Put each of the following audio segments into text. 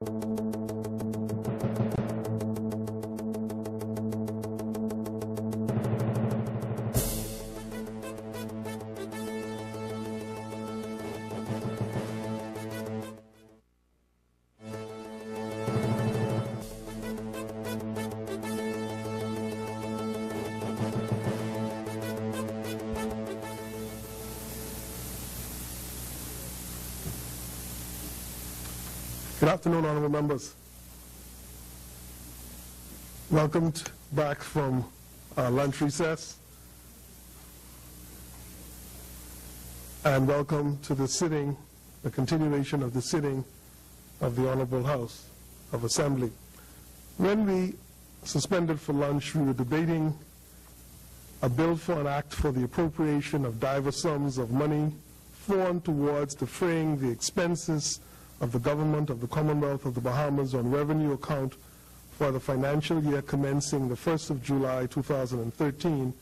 Good afternoon, honorable members. Welcome back from our lunch recess, and welcome to the sitting, the continuation of the sitting of the Honorable House of Assembly. When we suspended for lunch, we were debating a bill for an act for the appropriation of diverse sums of money foreign towards defraying the expenses of the government of the Commonwealth of the Bahamas on revenue account for the financial year commencing the 1st of July 2013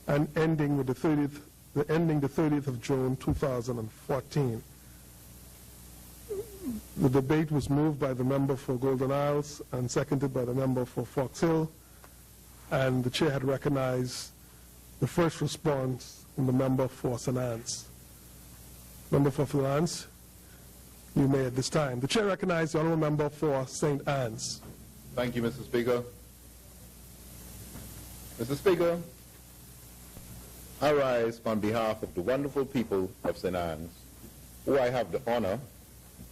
and ending the 30th of June 2014. The debate was moved by the member for Golden Isles and seconded by the member for Fox Hill, and the chair had recognized the first response from the member for St. Anne's. Member for Finance, you may at this time. The chair recognizes the honourable member for St. Anne's. Thank you, Mr. Speaker. Mr. Speaker, I rise on behalf of the wonderful people of St. Anne's, who I have the honor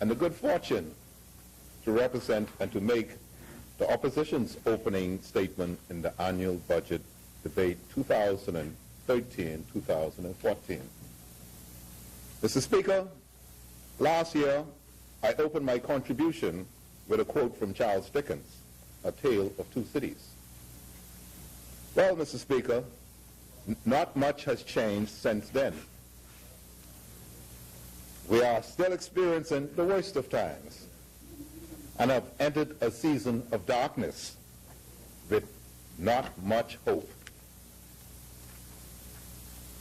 and the good fortune to represent and to make the opposition's opening statement in the annual budget debate 2013-2014. Mr. Speaker, last year I opened my contribution with a quote from Charles Dickens, A Tale of Two Cities. Well, Mr. Speaker, not much has changed since then. We are still experiencing the worst of times and have entered a season of darkness with not much hope.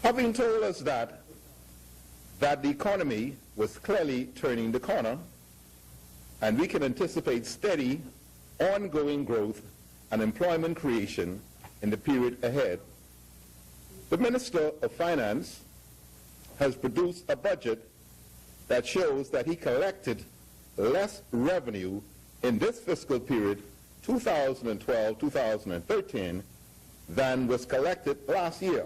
Having told us that the economy was clearly turning the corner and we can anticipate steady, ongoing growth and employment creation in the period ahead, the Minister of Finance has produced a budget that shows that he collected less revenue in this fiscal period, 2012-2013, than was collected last year,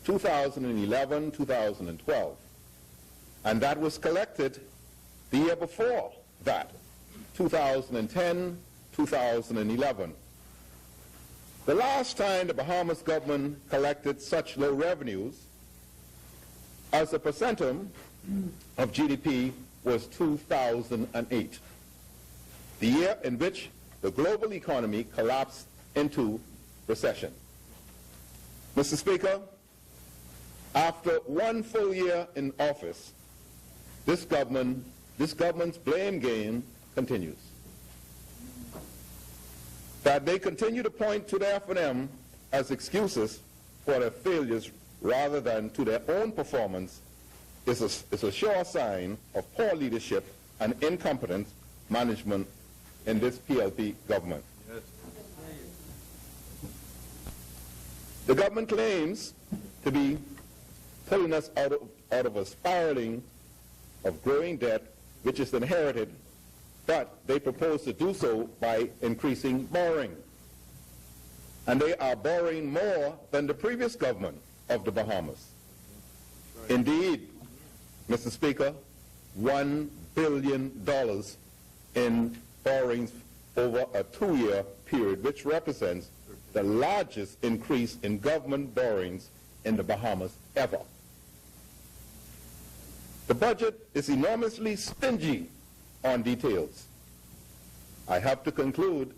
2011-2012. And that was collected the year before that, 2010-2011. The last time the Bahamas government collected such low revenues as a percentum of GDP was 2008, the year in which the global economy collapsed into recession. Mr. Speaker, after one full year in office, this government's blame game continues. That they continue to point to the F&M as excuses for their failures rather than to their own performance is a sure sign of poor leadership and incompetent management in this PLP government. Yes. The government claims to be pulling us out of a spiraling of growing debt which is inherited, but they propose to do so by increasing borrowing. And they are borrowing more than the previous government of the Bahamas. Right. Indeed, Mr. Speaker, $1 billion in borrowings over a 2-year period, which represents the largest increase in government borrowings in the Bahamas ever. The budget is enormously stingy on details. I have to conclude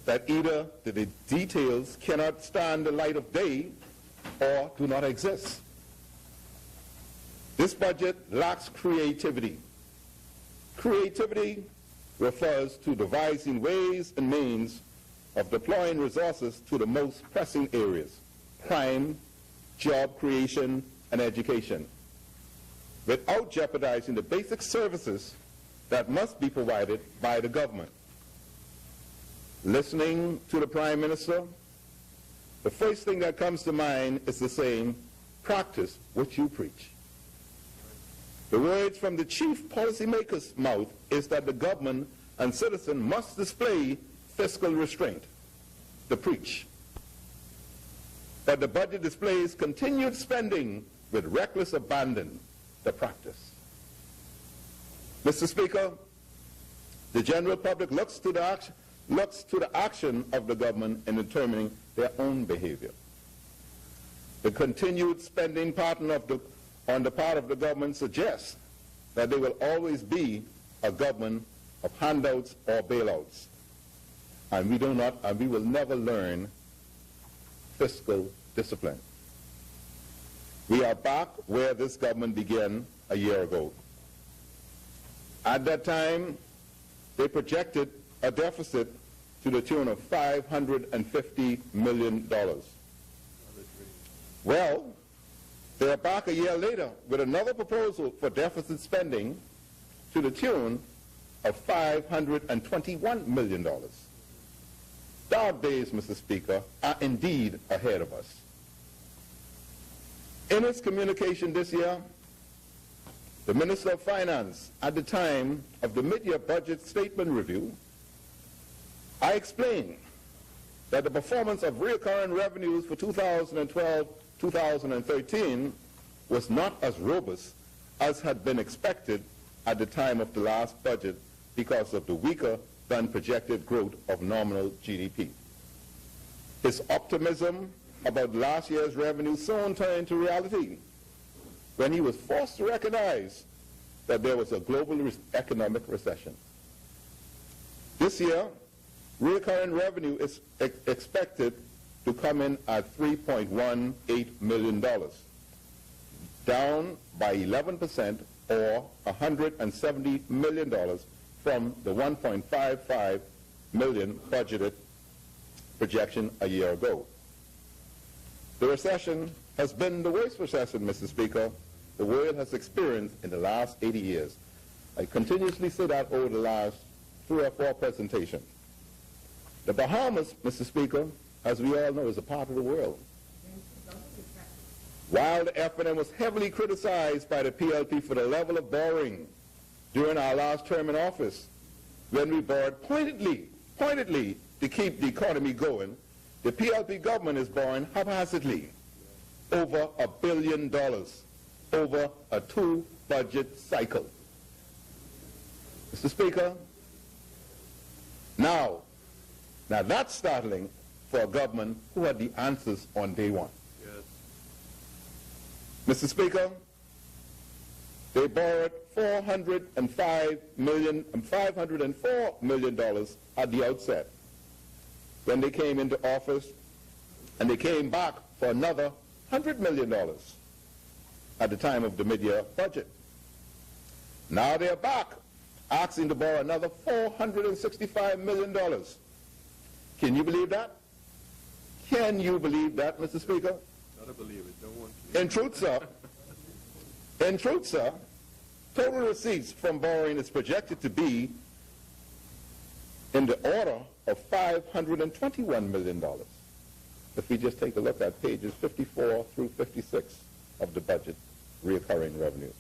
that either the details cannot stand the light of day or do not exist. This budget lacks creativity. Creativity refers to devising ways and means of deploying resources to the most pressing areas: crime, job creation, and education, without jeopardizing the basic services that must be provided by the government. Listening to the Prime Minister, the first thing that comes to mind is the saying, practice what you preach. The words from the chief policymaker's mouth is that the government and citizen must display fiscal restraint, the preach. But the budget displays continued spending with reckless abandon, the practice. Mr. Speaker, the general public looks to the action of the government in determining their own behavior. The continued spending pattern on the part of the government suggests that there will always be a government of handouts or bailouts, and we will never learn fiscal discipline. We are back where this government began a year ago. At that time, they projected a deficit to the tune of $550 million. Well, they are back a year later with another proposal for deficit spending to the tune of $521 million. Dark days, Mr. Speaker, are indeed ahead of us. In its communication this year, the Minister of Finance, at the time of the mid-year budget statement review, I explained that the performance of recurring revenues for 2012-2013 was not as robust as had been expected at the time of the last budget because of the weaker than projected growth of nominal GDP. His optimism about last year's revenue soon turned into reality when he was forced to recognize that there was a global economic recession. This year, recurring revenue is expected to come in at $3.18 million, down by 11% or $170 million from the $1.55 million budgeted projection a year ago. The recession has been the worst recession, Mr. Speaker, the world has experienced in the last 80 years. I continuously say that over the last 3 or 4 presentations. The Bahamas, Mr. Speaker, as we all know, is a part of the world. While the FNM was heavily criticized by the PLP for the level of borrowing during our last term in office, when we borrowed pointedly to keep the economy going, the PLP government is borrowing haphazardly over $1 billion over a 2-budget cycle. Mr. Speaker, now that's startling for a government who had the answers on day one. Yes. Mr. Speaker, they borrowed $504 million at the outset when they came into office, and they came back for another $100 million at the time of the mid-year budget. Now they're back asking to borrow another $465 million. Can you believe that? Can you believe that, Mr. Speaker? Not to believe it. Don't want to. In truth, sir, total receipts from borrowing is projected to be in the order of $521 million. If we just take a look at pages 54 through 56 of the budget, recurring revenues.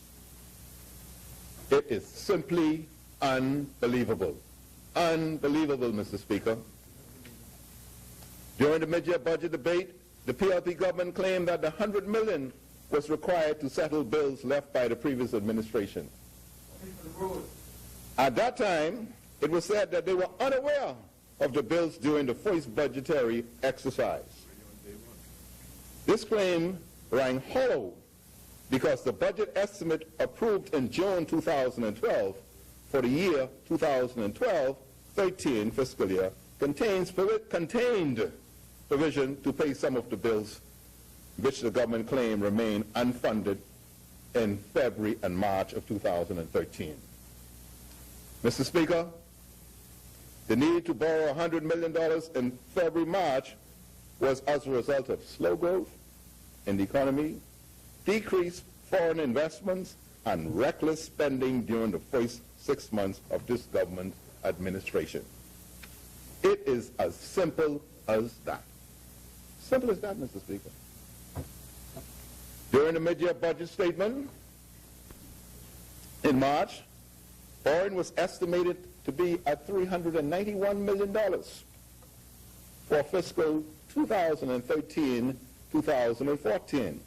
It is simply unbelievable. Unbelievable, Mr. Speaker. During the mid-year budget debate, the PLP government claimed that the $100 million was required to settle bills left by the previous administration. At that time, it was said that they were unaware of the bills during the first budgetary exercise. This claim rang hollow because the budget estimate approved in June 2012 for the year 2012-13 fiscal year contained provision to pay some of the bills which the government claimed remain unfunded in February and March of 2013. Mr. Speaker, the need to borrow $100 million in February, March was as a result of slow growth in the economy, decreased foreign investments, and reckless spending during the first 6 months of this government administration. It is as simple as that. Simple as that, Mr. Speaker. During the mid-year budget statement in March, borrowing was estimated to be at $391 million for fiscal 2013-2014.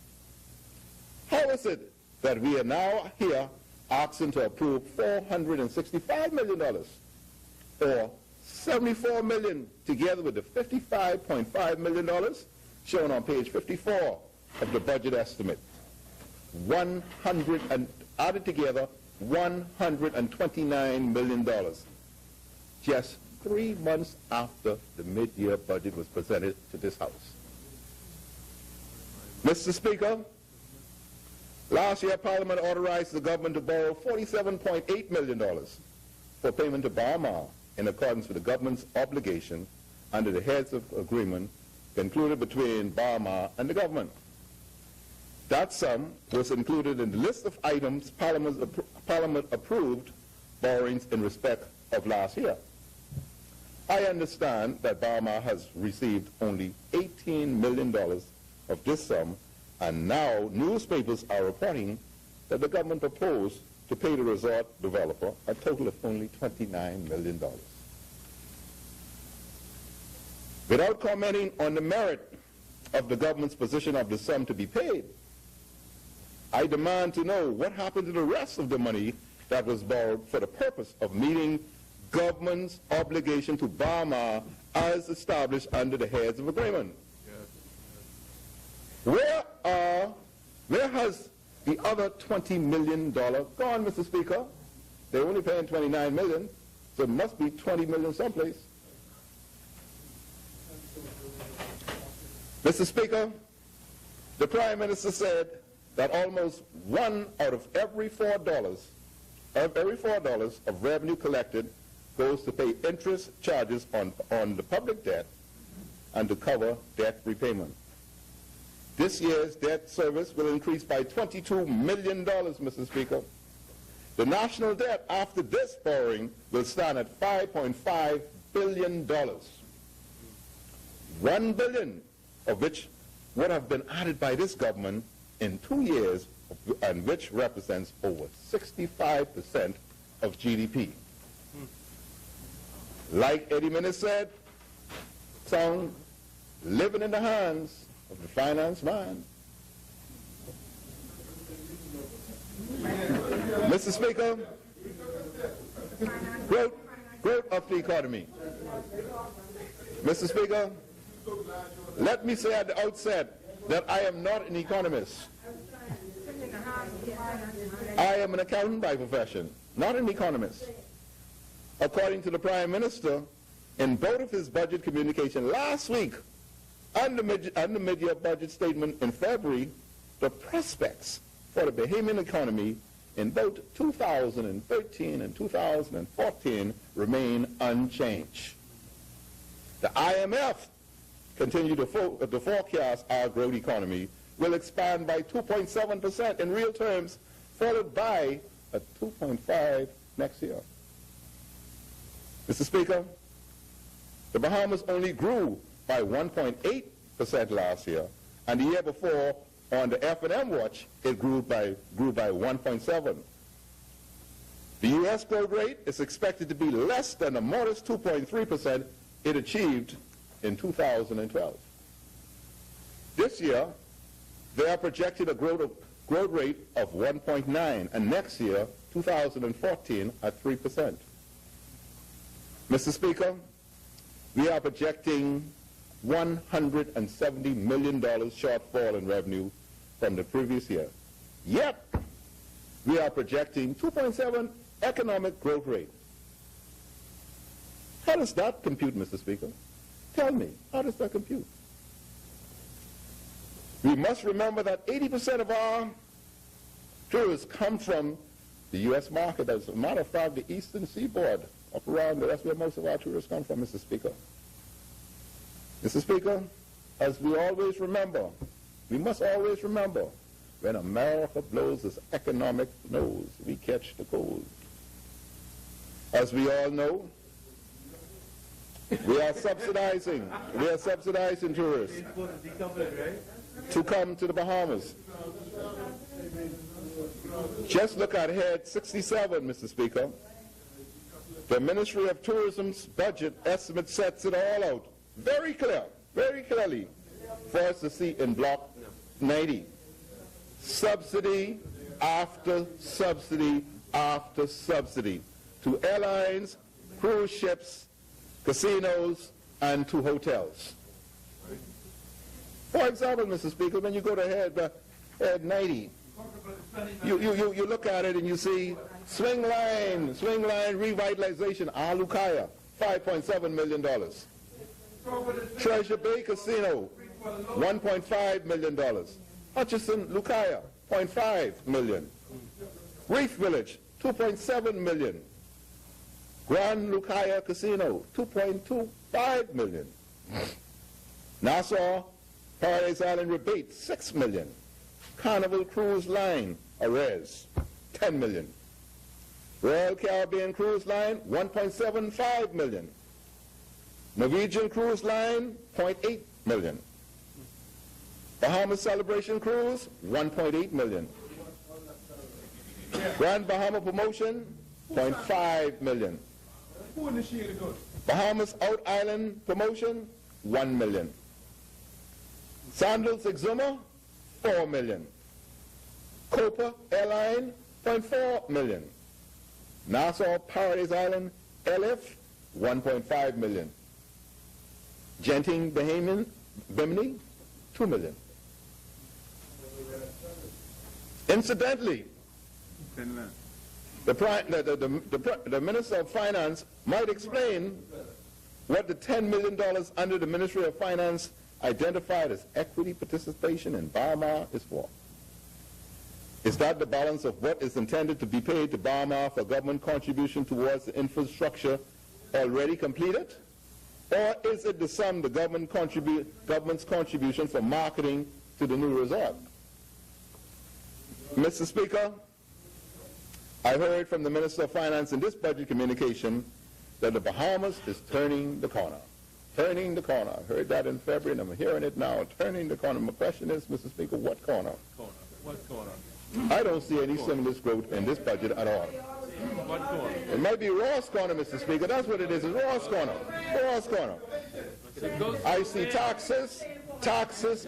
How is it that we are now here asking to approve $465 million, or $74 million together with the $55.5 million shown on page 54 of the budget estimate? Added together, $129 million, just 3 months after the mid-year budget was presented to this House. Mr. Speaker, last year Parliament authorized the government to borrow $47.8 million for payment to Bahamas in accordance with the government's obligation under the heads of agreement concluded between Bahamas and the government. That sum was included in the list of items Parliament approved borrowings in respect of last year. I understand that Bahamas has received only $18 million of this sum, and now newspapers are reporting that the government proposed to pay the resort developer a total of only $29 million. Without commenting on the merit of the government's position of the sum to be paid, I demand to know what happened to the rest of the money that was borrowed for the purpose of meeting government's obligation to Bahamas as established under the heads of agreement. Where has the other $20 million gone, Mr. Speaker? They're only paying $29 million, so it must be $20 million someplace. Mr. Speaker, the Prime Minister said that almost one out of every $4 of revenue collected goes to pay interest charges on the public debt and to cover debt repayment. This year's debt service will increase by $22 million, Mr. Speaker. The national debt after this borrowing will stand at $5.5 billion. $1 billion of which would have been added by this government in 2 years, and which represents over 65% of GDP. Like Eddie Minnis said, sound living in the hands of the finance man. Mr. Speaker, growth of the economy. Mr. Speaker, let me say at the outset that I am not an economist. I am an accountant by profession, not an economist. According to the Prime Minister, in both of his budget communication last week and the mid-year budget statement in February, the prospects for the Bahamian economy in both 2013 and 2014 remain unchanged. The IMF continue to forecast our growth economy will expand by 2.7% in real terms, followed by a 2.5% next year. Mr. Speaker, the Bahamas only grew by 1.8% last year, and the year before, on the F&M watch, it grew by 1.7%. The U.S. growth rate is expected to be less than the modest 2.3% it achieved in 2012. This year, they are projecting a growth rate of 1.9%, and next year, 2014, at 3%. Mr. Speaker, we are projecting $170 million shortfall in revenue from the previous year. Yet, we are projecting 2.7% economic growth rate. How does that compute, Mr. Speaker? Tell me, how does that compute? We must remember that 80% of our tourists come from the U.S. market. As a matter of fact, the eastern seaboard, up around there, that's where most of our tourists come from, Mr. Speaker. Mr. Speaker, as we always remember, we must always remember, when America blows its economic nose, we catch the cold. As we all know, we are subsidizing tourists to come to the Bahamas. Just look at head 67, Mr. Speaker. The Ministry of Tourism's budget estimate sets it all out very clearly for us to see in block 90. Subsidy after subsidy after subsidy to airlines, cruise ships, casinos, and to hotels. For example, Mr. Speaker, when you go to head 90, you look at it and you see swing line revitalization, Alukaya, $5.7 million. Treasure Bay Casino, $1.5 million. Hutchison Lukaya, $0.5 million. Reef Village, $2.7 million. Grand Lukaya Casino, $2.25 million. Nassau Paradise Island Rebate, $6 million. Carnival Cruise Line, Arez, $10 million. Royal Caribbean Cruise Line, $1.75 million. Norwegian Cruise Line, $0.8 million. Bahamas Celebration Cruise, $1.8 million. Grand Bahama Promotion, $0.5 million. Bahamas Out Island Promotion, $1 million. Sandals Exuma, $4 million. Copa Airline, $0.4 million. Nassau Paradise Island, LF, $1.5 million. Genting Bimini, $2 million. Incidentally, the Minister of Finance might explain what the $10 million under the Ministry of Finance identified as equity participation in Bahamas is for. Is that the balance of what is intended to be paid to Bahamas for government contribution towards the infrastructure already completed? Or is it the sum the government's contribution for marketing to the new resort? Mr. Speaker, I heard from the Minister of Finance in this budget communication that the Bahamas is turning the corner. Turning the corner. I heard that in February, and I'm hearing it now. Turning the corner. My question is, Mr. Speaker, what corner? What corner? I don't see any stimulus growth in this budget at all. What corner? It might be Ross Corner, Mr. Speaker. That's what it is. It's Ross Corner. Ross Corner. I see taxes,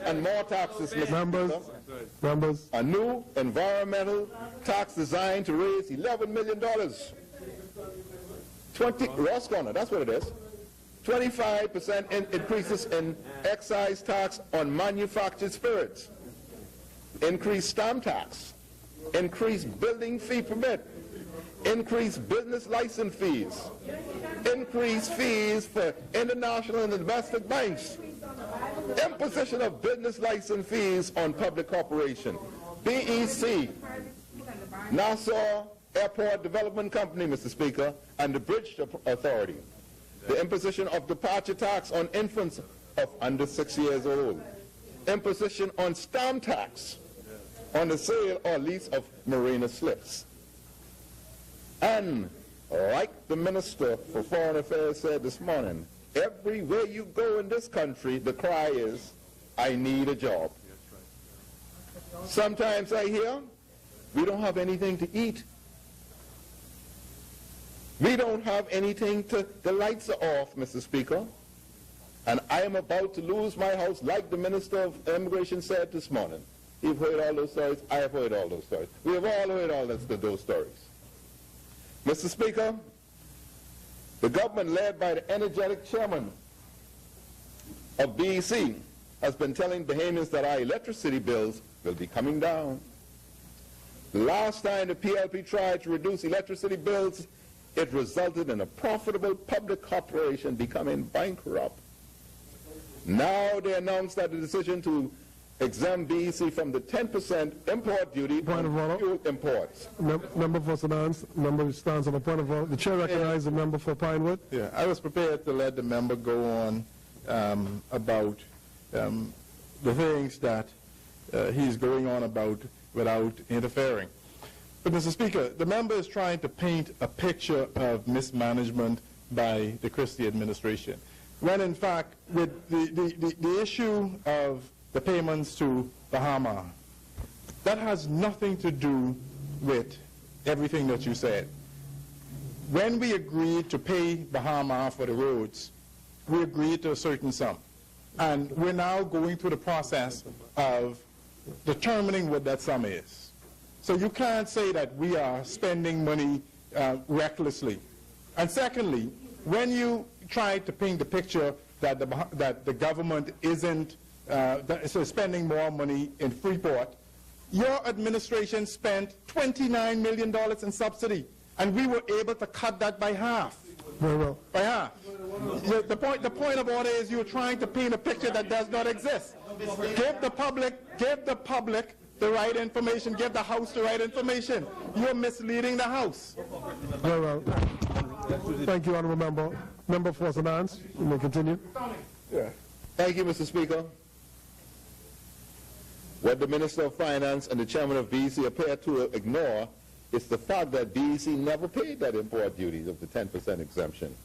and more taxes, Mr. Speaker. Members. A new environmental tax designed to raise $11 million. Ross Corner, that's what it is. 25% increases in excise tax on manufactured spirits. Increased stamp tax. Increased building fee permit. Increased business license fees. Increased fees for international and domestic banks. Imposition of business license fees on public corporation. BEC, Nassau Airport Development Company, Mr. Speaker, and the Bridge Authority. The imposition of departure tax on infants of under 6 years old. Imposition on stamp tax on the sale or lease of marina slips. And like the Minister for Foreign Affairs said this morning, everywhere you go in this country, the cry is, I need a job. Sometimes I hear, we don't have anything to eat. We don't have anything to, the lights are off, Mr. Speaker. And I am about to lose my house, like the Minister of Immigration said this morning. You've heard all those stories. I have heard all those stories. We have all heard all those stories. Mr. Speaker, the government led by the energetic chairman of BEC has been telling Bahamians that our electricity bills will be coming down. The last time the PLP tried to reduce electricity bills, it resulted in a profitable public corporation becoming bankrupt. Now they announced that the decision to exempt BEC from the 10% import duty on fuel imports. Member for Sedans, member stands on a point of order. The chair recognizes the member for Pinewood. Yeah, I was prepared to let the member go on about the things that he's going on about without interfering. But, Mr. Speaker, the member is trying to paint a picture of mismanagement by the Christie administration, when in fact, with the issue of the payments to Bahamas, that has nothing to do with everything that you said. When we agreed to pay Bahamas for the roads, we agreed to a certain sum. And we're now going through the process of determining what that sum is. So you can't say that we are spending money recklessly. And secondly, when you try to paint the picture that the government isn't spending more money in Freeport, your administration spent $29 million in subsidy, and we were able to cut that by half. Very well. By half. The point of order is you're trying to paint a picture that does not exist. Give the public the right information. Give the House the right information. You're misleading the House. Very well. Thank you, Honourable Member. Member for St. Anne's, you may continue. Thank you, Mr. Speaker. What the Minister of Finance and the Chairman of BEC appear to ignore is the fact that BEC never paid that import duty of the 10% exemption.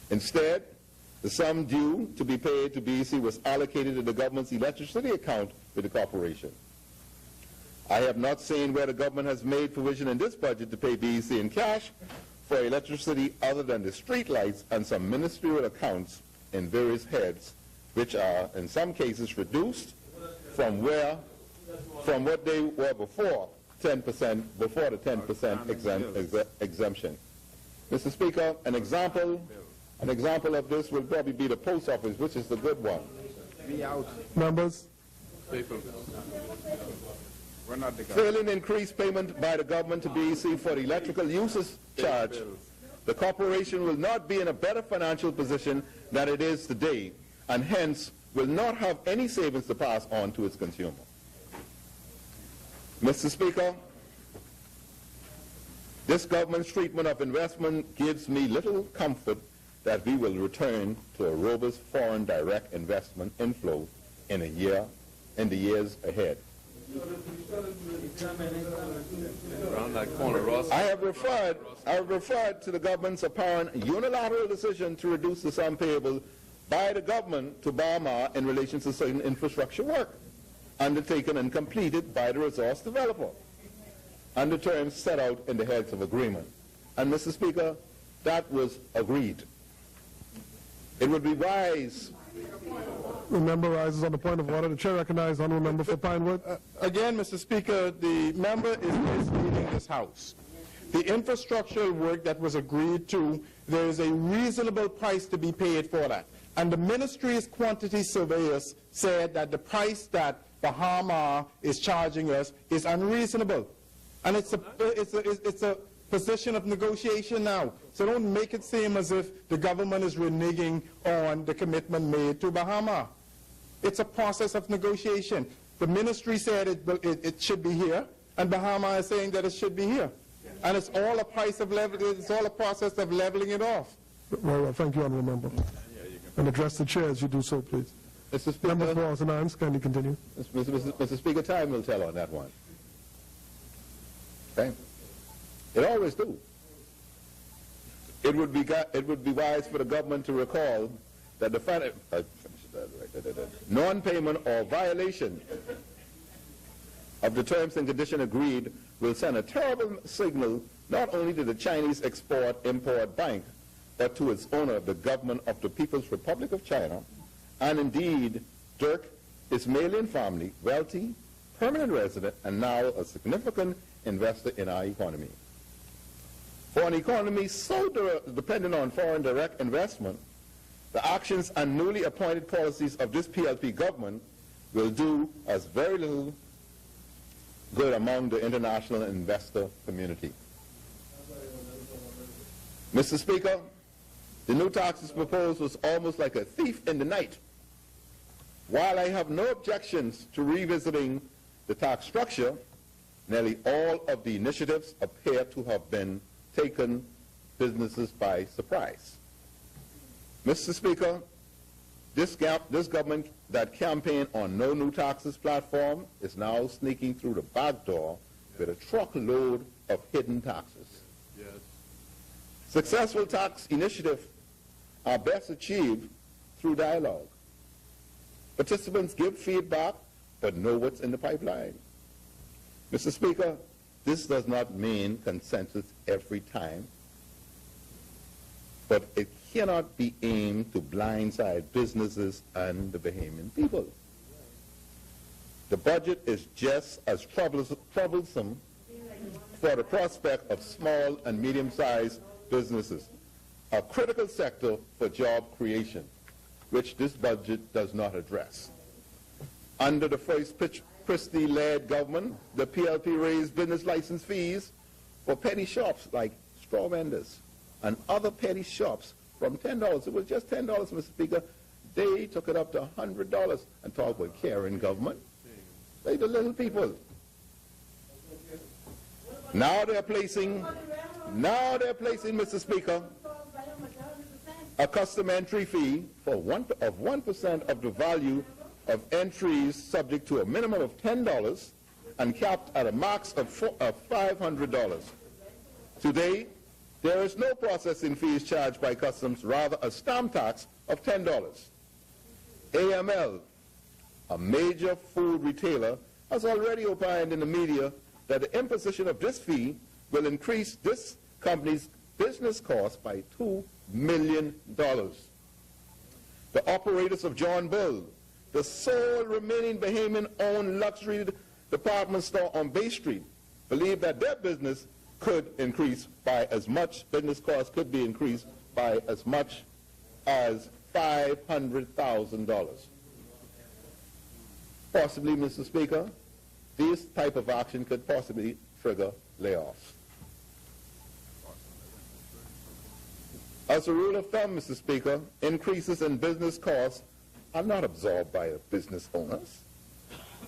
Instead, the sum due to be paid to BEC was allocated to the government's electricity account with the corporation. I have not seen where the government has made provision in this budget to pay BEC in cash for electricity other than the street lights and some ministerial accounts in various heads, which are in some cases reduced from what they were before the 10% exemption. Mr. Speaker, an example of this will probably be the post office, which is the good one. Members? Failing increased payment by the government to BEC for the electrical usage charge, the corporation will not be in a better financial position than it is today, and hence will not have any savings to pass on to its consumer. Mr. Speaker, this government's treatment of investment gives me little comfort that we will return to a robust foreign direct investment inflow in the years ahead. Around that corner, Ross. I have referred to the government's apparent unilateral decision to reduce the sum payable by the government to Bahamas in relation to certain infrastructure work undertaken and completed by the resource developer under terms set out in the heads of agreement. And, Mr. Speaker, that was agreed. It would be wise. The member rises on the point of order. The chair recognizes Honourable Member for Pinewood. Again, Mr. Speaker, the member is misleading this House. The infrastructural work that was agreed to, there is a reasonable price to be paid for that. And the ministry's quantity surveyors said that the price that Bahamas is charging us is unreasonable. And it's a position of negotiation now. So don't make it seem as if the government is reneging on the commitment made to Bahamas. It's a process of negotiation. The ministry said it should be here, and Bahamas is saying that it should be here. And it's all a process of leveling it off. Well, thank you, Honourable Member. And address the chair as you do so, please. Mr. Speaker, Member for St. Anne's, kindly continue. Mr. Speaker, time will tell on that one. Okay? It always do. It would be wise for the government to recall that the non-payment or violation of the terms and conditions agreed will send a terrible signal not only to the Chinese Export-Import Bank, but to its owner, the government of the People's Republic of China, and indeed Dirk Ismailian family, wealthy, permanent resident, and now a significant investor in our economy. For an economy so dependent on foreign direct investment, the actions and newly appointed policies of this PLP government will do us very little good among the international investor community. Mr. Speaker, the new taxes proposed was almost like a thief in the night. While I have no objections to revisiting the tax structure, nearly all of the initiatives appear to have been taken businesses by surprise. Mr. Speaker, this government that campaigned on no new taxes platform is now sneaking through the back door with a truckload of hidden taxes. Yes. Successful tax initiatives are best achieved through dialogue. Participants give feedback, but know what's in the pipeline. Mr. Speaker, this does not mean consensus every time, but it cannot be aimed to blindside businesses and the Bahamian people. The budget is just as troublesome for the prospect of small and medium-sized businesses, a critical sector for job creation, which this budget does not address. Under the first Christie-led government, the PLP raised business license fees for petty shops like straw vendors and other petty shops from $10. It was just $10, Mr. Speaker. They took it up to $100 and talk about caring government. They the little people. Now they're placing, Mr. Speaker, a custom entry fee for 1% of the value of entries subject to a minimum of $10 and capped at a max of $500. Today, there is no processing fees charged by customs, rather a stamp tax of $10. AML, a major food retailer, has already opined in the media that the imposition of this fee will increase this company's business costs by $2 million. The operators of John Bull, the sole remaining Bahamian-owned luxury department store on Bay Street, believe that their business could increase by as much, business costs could be increased by as much as $500,000. Possibly, Mr. Speaker, this type of action could possibly trigger layoffs. As a rule of thumb, Mr. Speaker, increases in business costs are not absorbed by the business owners.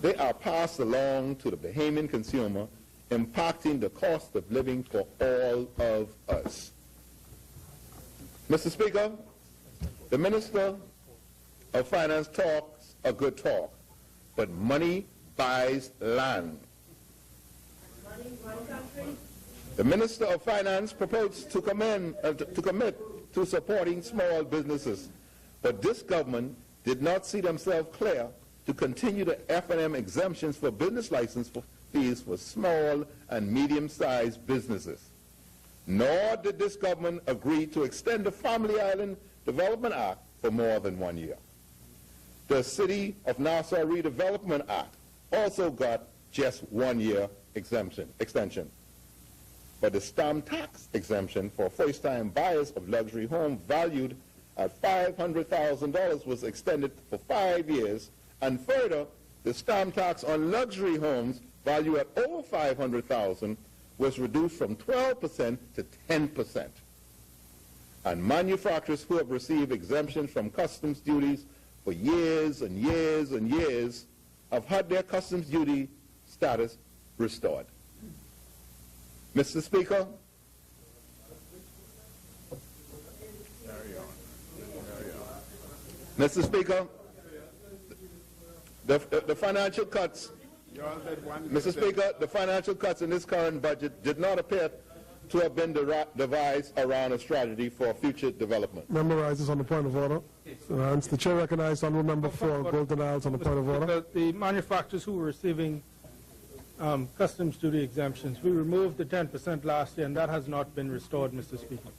They are passed along to the Bahamian consumer, impacting the cost of living for all of us. Mr. Speaker, the Minister of Finance talks a good talk, but money buys land. The Minister of Finance proposed to commit to supporting small businesses, but this government did not see themselves clear to continue the F&M exemptions for business license fees for small and medium-sized businesses. Nor did this government agree to extend the Family Island Development Act for more than 1 year. The City of Nassau Redevelopment Act also got just 1 year extension. But the stamp tax exemption for first-time buyers of luxury homes valued at $500,000 was extended for 5 years, and further, the stamp tax on luxury homes valued at over $500,000 was reduced from 12% to 10%. And manufacturers who have received exemptions from customs duties for years and years and years have had their customs duty status restored. Mr. Speaker, Mr. Speaker, the financial cuts, Mr. Speaker, the financial cuts in this current budget did not appear to have been devised around a strategy for future development. Member rises on the point of order. The chair recognizes Honourable Member for Golden Isles on the point of order. The manufacturers who were receiving customs duty exemptions, we removed the 10% last year, and that has not been restored, Mr. Speaker.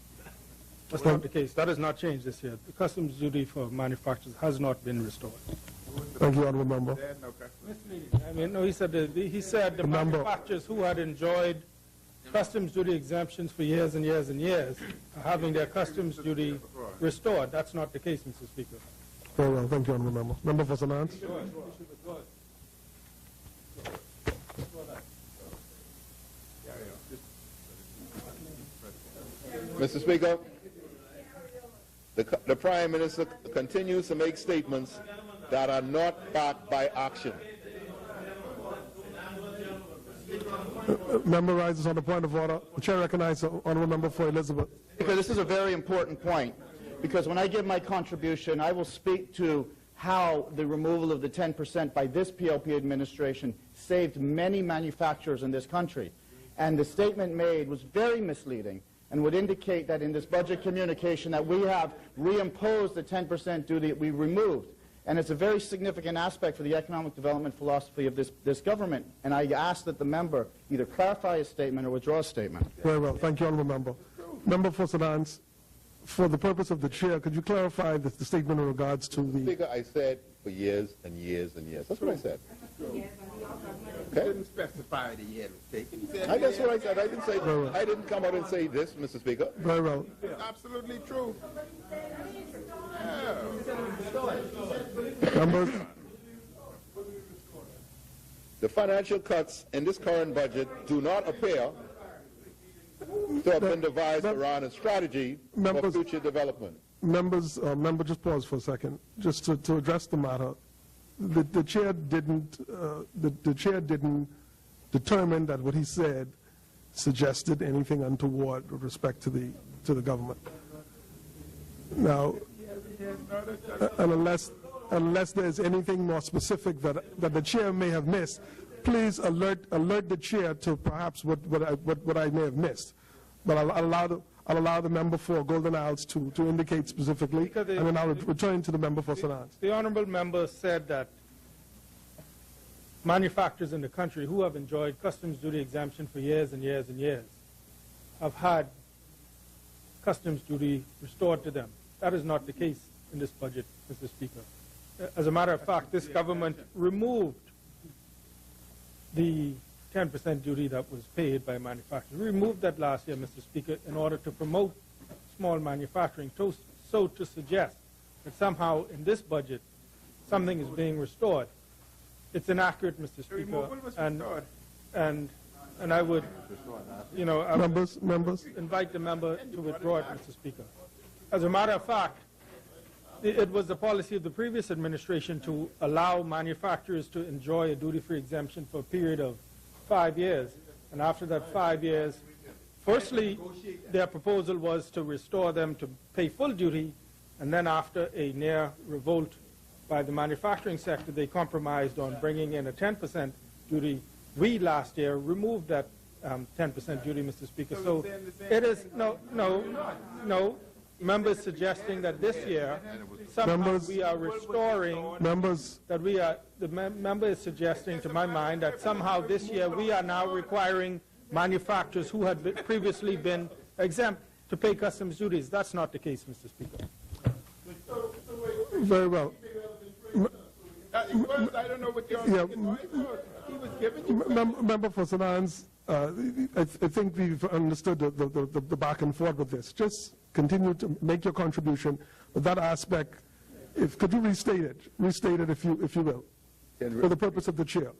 That's not the case. That has not changed this year. The customs duty for manufacturers has not been restored. Thank you, Honourable Member. I mean, no, he said the manufacturers who had enjoyed customs duty exemptions for years and years and years are having their customs duty restored. That's not the case, Mr. Speaker. Very well. Thank you, Honourable Member. Member for St. Anne's. Mr. Speaker, the Prime Minister continues to make statements that are not backed by action. Member rises on the point of order. The chair recognizes Honourable Member for Elizabeth. Because this is a very important point. Because when I give my contribution, I will speak to how the removal of the 10% by this PLP administration saved many manufacturers in this country. And the statement made was very misleading and would indicate that in this budget communication that we have reimposed the 10% duty that we removed. And it's a very significant aspect for the economic development philosophy of this government. And I ask that the member either clarify his statement or withdraw his statement. Very well. Thank you, Honourable Member. Member for St. Anne's, for the purpose of the Chair, could you clarify the statement in regards to the... Speaker, I said for years and years and years. That's what I said. Okay? Didn't specify the year it was taken. He said That's what I said. I didn't come out and say this, Mr. Speaker. Very well. it's absolutely true. Members, The financial cuts in this current budget do not appear to have been devised around a strategy for Members- future development. member, just pause for a second, just to address the matter. The chair didn't determine that what he said suggested anything untoward with respect to the government. Now, and unless there's anything more specific that the chair may have missed, please alert the chair to perhaps what I may have missed. But I'll allow the member for Golden Isles to indicate specifically, and then I'll return to the member for St. Anne's. The honourable member said that manufacturers in the country who have enjoyed customs duty exemption for years and years and years have had customs duty restored to them. That is not the case in this budget, Mr. Speaker. As a matter of fact, this government removed the 10% duty that was paid by manufacturers. We removed that last year, Mr. Speaker, in order to promote small manufacturing, so to suggest that somehow in this budget something is being restored. It's inaccurate, Mr. Speaker, and I would, I would Members, invite the member to withdraw it, Mr. Speaker. As a matter of fact, it was the policy of the previous administration to allow manufacturers to enjoy a duty-free exemption for a period of 5 years. And after that 5 years, firstly, their proposal was to restore them to pay full duty, and then after a near revolt by the manufacturing sector, they compromised on bringing in a 10% duty. We last year removed that 10% duty, Mr. Speaker. So it is, no. Members suggesting that this year somehow we are restoring, the member is suggesting to my mind that somehow this year we are now requiring manufacturers who had previously been exempt to pay customs duties. That's not the case, Mr. Speaker. very well. I don't know what you're he was giving you. Member for St. Anne's, I think we've understood the back and forth with this. Just continue to make your contribution, but that aspect, could you restate it if you will, for the purpose of the chair.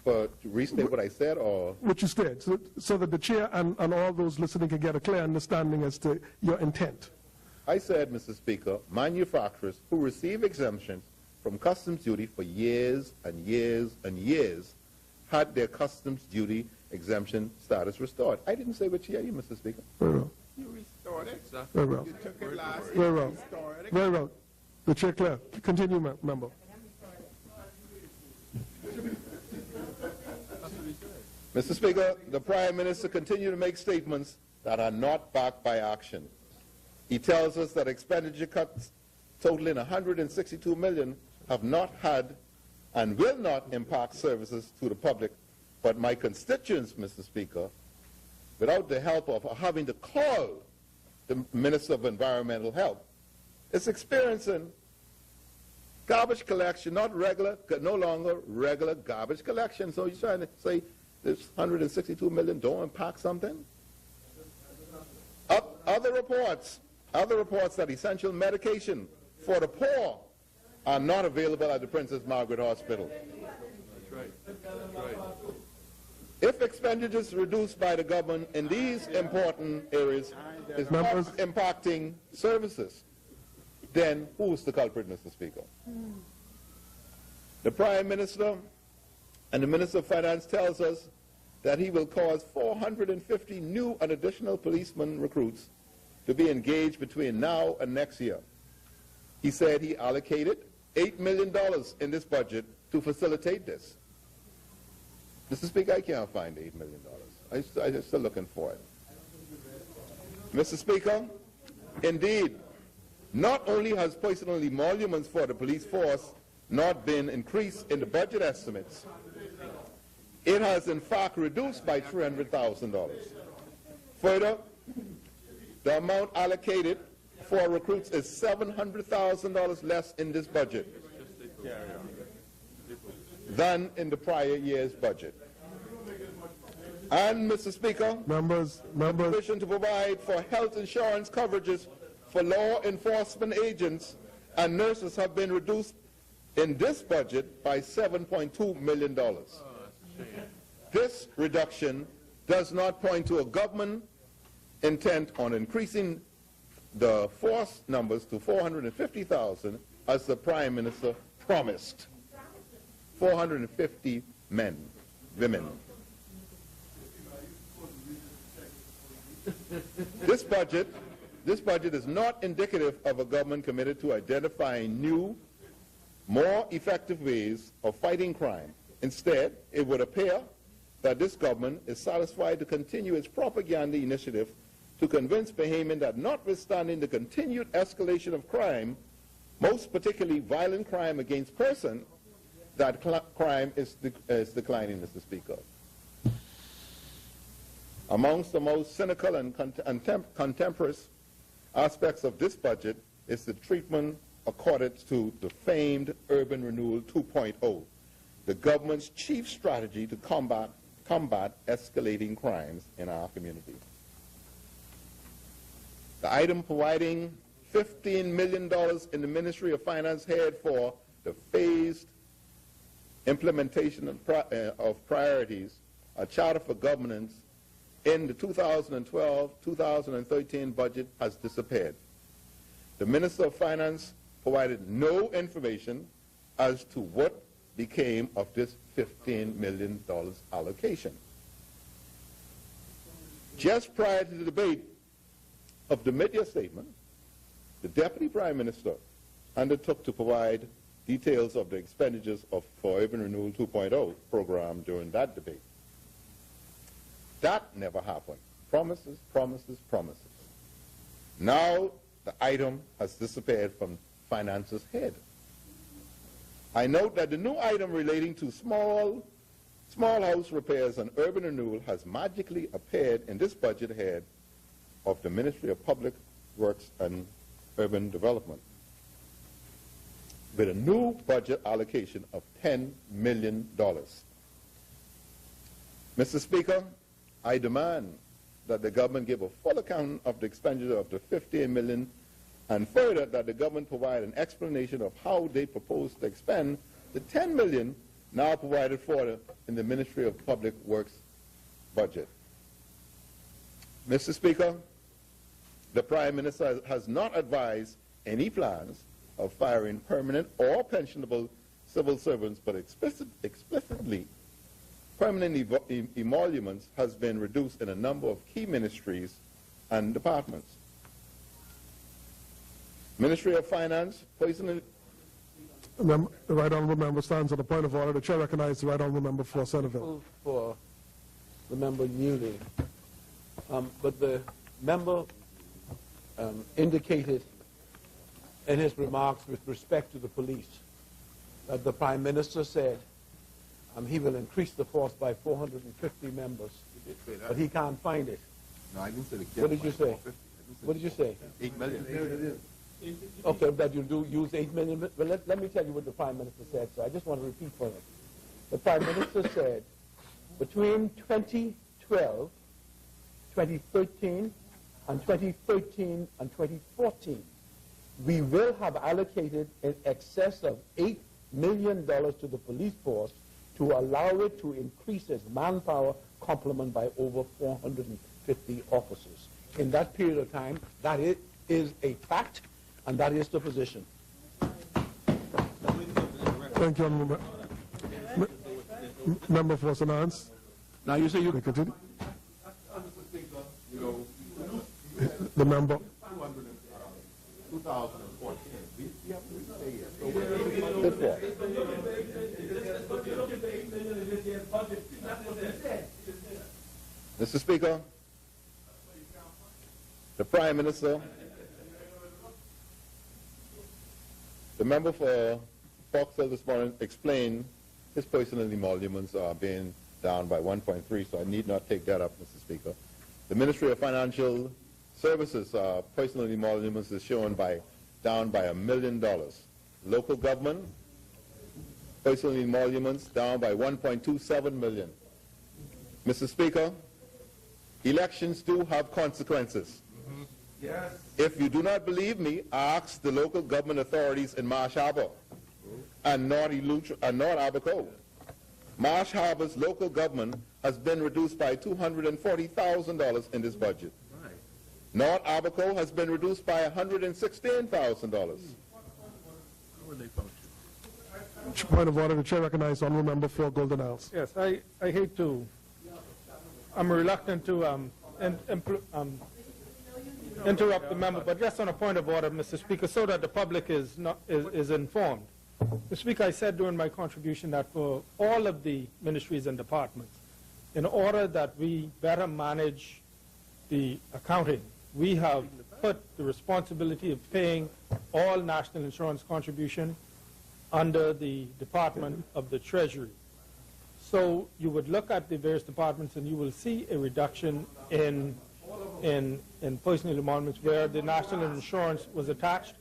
To restate what I said, or What you said, so that the chair and all those listening can get a clear understanding as to your intent. I said, Mr. Speaker, manufacturers who receive exemptions from customs duty for years and years and years had their customs duty exemption status restored. I didn't say which year, Mr. Speaker. Very well. You restored it. Very well. You took it last year. Very well. Restored it. Very well. The chair clear. Continue, member. Mr. Speaker, the Prime Minister continued to make statements that are not backed by action. He tells us that expenditure cuts totaling $162 million have not had and will not impact services to the public. But my constituents, Mr. Speaker, without the help of having to call the Minister of Environmental Health, is experiencing garbage collection, no longer regular garbage collection. So you're trying to say this $162 million don't impact something? Other reports that essential medication for the poor are not available at the Princess Margaret Hospital. That's right. If expenditures reduced by the government in these important areas is not impacting services, then who's the culprit, Mr. Speaker? The Prime Minister and the Minister of Finance tells us that he will cause 450 new and additional policemen recruits to be engaged between now and next year. He said he allocated $8 million in this budget to facilitate this. Mr. Speaker, I can't find $8 million. I'm still looking for it. Mr. Speaker, indeed, not only has personal emoluments for the police force not been increased in the budget estimates, it has in fact reduced by $300,000. Further, the amount allocated for recruits is $700,000 less in this budget than in the prior year's budget. And, Mr. Speaker, the provision to provide for health insurance coverages for law enforcement agents and nurses have been reduced in this budget by $7.2 million. This reduction does not point to a government intent on increasing the force numbers to 450,000 as the Prime Minister promised. 450 women. This budget is not indicative of a government committed to identifying new, more effective ways of fighting crime. Instead, it would appear that this government is satisfied to continue its propaganda initiative to convince Bahamians that notwithstanding the continued escalation of crime, most particularly violent crime against persons, that crime is declining, Mr. Speaker. Amongst the most cynical and contemporaneous aspects of this budget is the treatment accorded to the famed Urban Renewal 2.0, the government's chief strategy to combat escalating crimes in our community. The item providing $15 million in the Ministry of Finance head for the phased implementation of priorities, a charter for governance, in the 2012-2013 budget has disappeared. The Minister of Finance provided no information as to what became of this $15 million allocation. Just prior to the debate of the mid-year statement, the Deputy Prime Minister undertook to provide details of the expenditures for Urban Renewal 2.0 program during that debate. That never happened. Promises, promises, promises. Now the item has disappeared from Finance's head. I note that the new item relating to small house repairs and urban renewal has magically appeared in this budget head of the Ministry of Public Works and Urban Development with a new budget allocation of $10 million. Mr. Speaker, I demand that the government give a full account of the expenditure of the $15 million, and further that the government provide an explanation of how they propose to expend the $10 million now provided for in the Ministry of Public Works budget. Mr. Speaker, the Prime Minister has not advised any plans of firing permanent or pensionable civil servants, but explicitly permanent emoluments has been reduced in a number of key ministries and departments. Ministry of Finance, personally... The right honourable member stands on the point of order. The chair recognizes the right honourable member for Centerville. For the member yielding, but the member indicated in his remarks with respect to the police that the Prime Minister said he will increase the force by 450 members, but he can't find it. No, I didn't say the What did you say? What did you say? 8 million. There it is. Okay, that you'll use 8 million. Well, let me tell you what the Prime Minister said, so I just want to repeat for him. The Prime Minister said between 2012, 2013, and 2013 and 2014, we will have allocated in excess of $8 million to the police force to allow it to increase its manpower complement by over 450 officers. In that period of time, that is a fact, and that is the position. Thank you, Honourable Member for St. Anne's. Now you say you... Continue. The member. 2014. We haven't reached there yet. So This one. Mr. Speaker, the Prime Minister, the member for Foxhill this morning explained his personal emoluments are being down by 1.3, so I need not take that up, Mr. Speaker. The Ministry of Financial Services personal emoluments is shown down by $1 million. Local government personal emoluments down by 1.27 million. Mr. Speaker, elections do have consequences. yes. If you do not believe me, ask the local government authorities in Marsh Harbor and North Abaco. Marsh Harbor's local government has been reduced by $240,000 in this budget. Right. North Abaco has been reduced by $116,000. How would they function? Point of order. The chair recognizes Honourable Member for Golden Isles. Yes, I hate to, I'm reluctant to interrupt the member, but just on a point of order, Mr. Speaker, so that the public is informed. Mr. Speaker, I said during my contribution that for all of the ministries and departments, in order that we better manage the accounting, we have put the responsibility of paying all national insurance contribution under the Department of the Treasury. So you would look at the various departments and you will see a reduction in personal emoluments where the national insurance was attached.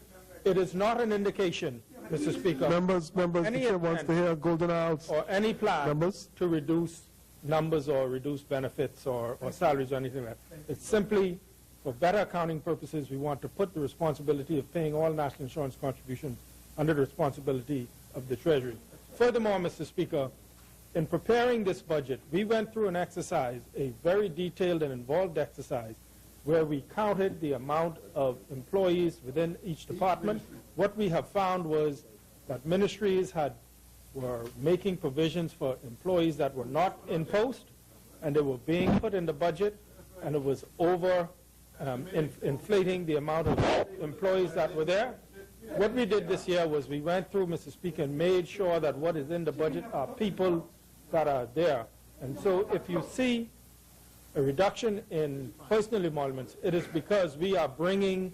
It is not an indication, Mr. Speaker, Members, the chair wants to hear Golden Isles. or any plan Members? to reduce numbers or reduce benefits or salaries or anything like that. It's simply for better accounting purposes, we want to put the responsibility of paying all national insurance contributions under the responsibility of the Treasury. Furthermore, Mr. Speaker, in preparing this budget, we went through an exercise, a very detailed and involved exercise, where we counted the amount of employees within each department. What we have found was that ministries were making provisions for employees that were not in post, and they were being put in the budget, and it was inflating the amount of employees that were there. What we did this year was we went through, Mr. Speaker, and made sure that what is in the budget are people that are there. And so if you see a reduction in personal emoluments, it is because we are bringing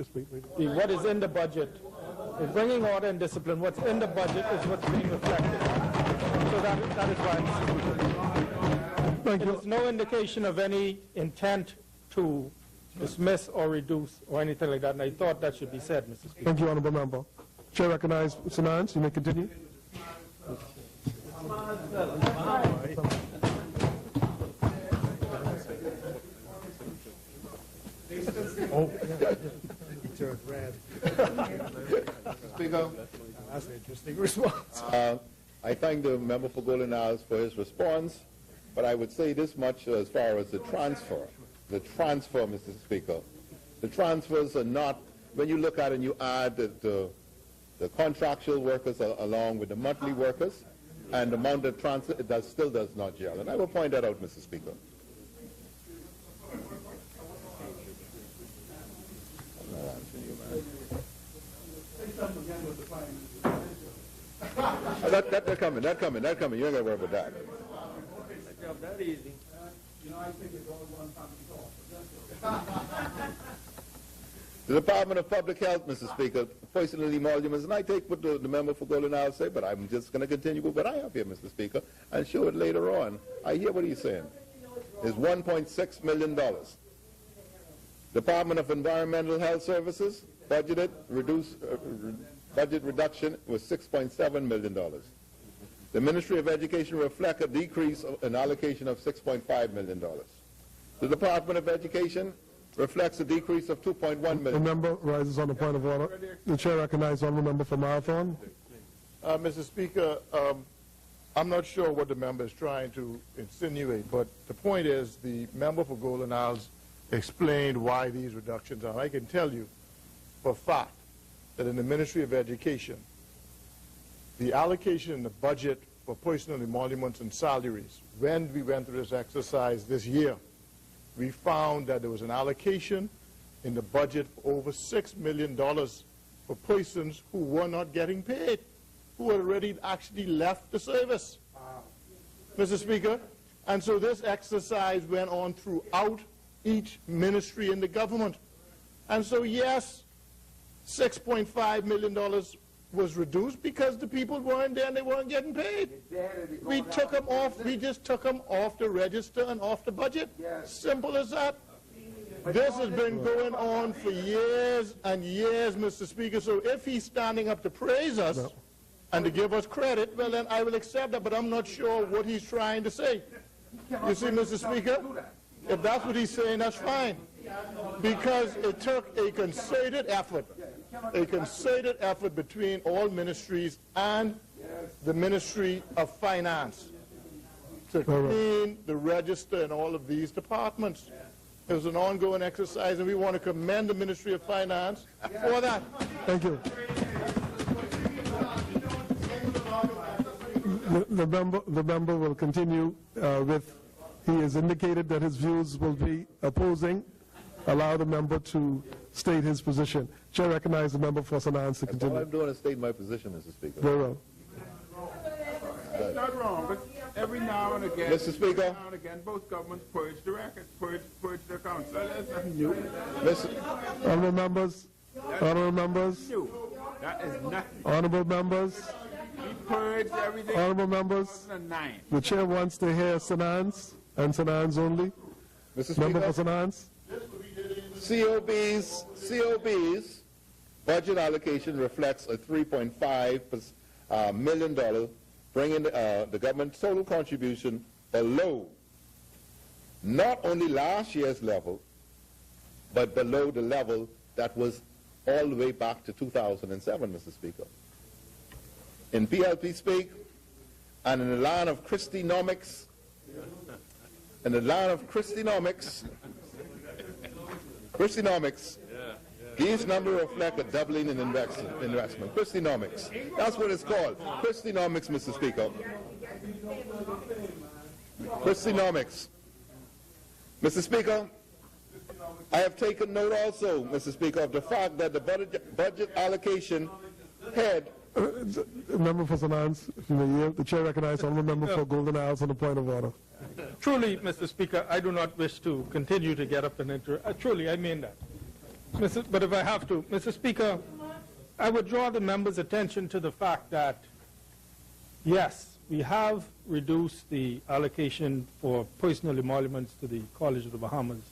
what is in the budget, we're bringing order and discipline. What's in the budget is what's being reflected. So that is why, Mr. Speaker. There is no indication of any intent to dismiss or reduce or anything like that, and I thought that should be said, Mr. Speaker. Thank you, Honourable Member. Chair recognizes Mr. Nance. You may continue. Speaker, That's an interesting response. I thank the member for Golden Isles for his response, but I would say this much as far as the transfer, Mr. Speaker. The transfers are not, when you look at it and you add the contractual workers along with the monthly workers and the amount of transfer, it still does not gel. And I will point that out, Mr. Speaker. They're coming. You ain't got to worry about that. That easy. The Department of Public Health, Mr. Speaker, personal emoluments, and I take what the member for Golden Isles say, but I'm just going to continue with what I have here, Mr. Speaker, and show it later on. I hear what he's saying. It's $1.6 million. Department of Environmental Health Services, budget reduction was $6.7 million. The Ministry of Education reflect a decrease in allocation of $6.5 million. The Department of Education reflects a decrease of $2.1 million. The member rises on a point of order. The chair recognizes Honourable Member for Marathon. Mr. Speaker, I'm not sure what the member is trying to insinuate, but the point is the member for Golden Isles explained why these reductions are. I can tell you for a fact that in the Ministry of Education, the allocation in the budget for personal emoluments and salaries, when we went through this exercise this year, we found that there was an allocation in the budget for over $6 million for persons who were not getting paid, who had already actually left the service, Mr. Speaker. And so this exercise went on throughout each ministry in the government. And so, yes, $6.5 million was reduced because the people weren't there and they weren't getting paid. We took them off. We just took them off the register and off the budget. Simple as that. This has been going on for years and years, Mr. Speaker. So if he's standing up to praise us and to give us credit, well, then I will accept that, but I'm not sure what he's trying to say. You see, Mr. Speaker, if that's what he's saying, that's fine. Because it took a concerted effort between all ministries and the Ministry of Finance to clean the register in all of these departments. It was an ongoing exercise, and we want to commend the Ministry of Finance for that. Thank you. The member will continue with, he has indicated that his views will be opposing. Allow the member to state his position. Chair recognizes the member for St. Anne's to continue. All I'm doing is state my position, Mr. Speaker. Very well. It's not wrong, but every now and again, Mr. Speaker. every now and again, both governments purge the records, purge the accounts. So that's nothing new. Honorable members, honorable members, New. That is nothing. honorable members, We purged everything in honorable members. 2009. The chair wants to hear St. Anne's and St. Anne's only. Mr. Member for Speaker, St. Anne's. COB's budget allocation reflects a $3.5 million, bringing the government's total contribution below not only last year's level, but below the level that was all the way back to 2007, Mr. Speaker. In PLP speak, and in the line of Christinomics, these numbers reflect a doubling in investment. Christinomics. That's what it's called. Christinomics, Mr. Speaker. Christinomics. Mr. Speaker, I have taken note also, Mr. Speaker, of the fact that the budget allocation head. Member for St. Anne's, if you may yield. The chair recognizes honorable member for Golden Isles on the point of order. Truly, Mr. Speaker, I do not wish to continue to get up and interrupt. Truly, I mean that. But if I have to, Mr. Speaker, I would draw the member's attention to the fact that, yes, we have reduced the allocation for personal emoluments to the College of the Bahamas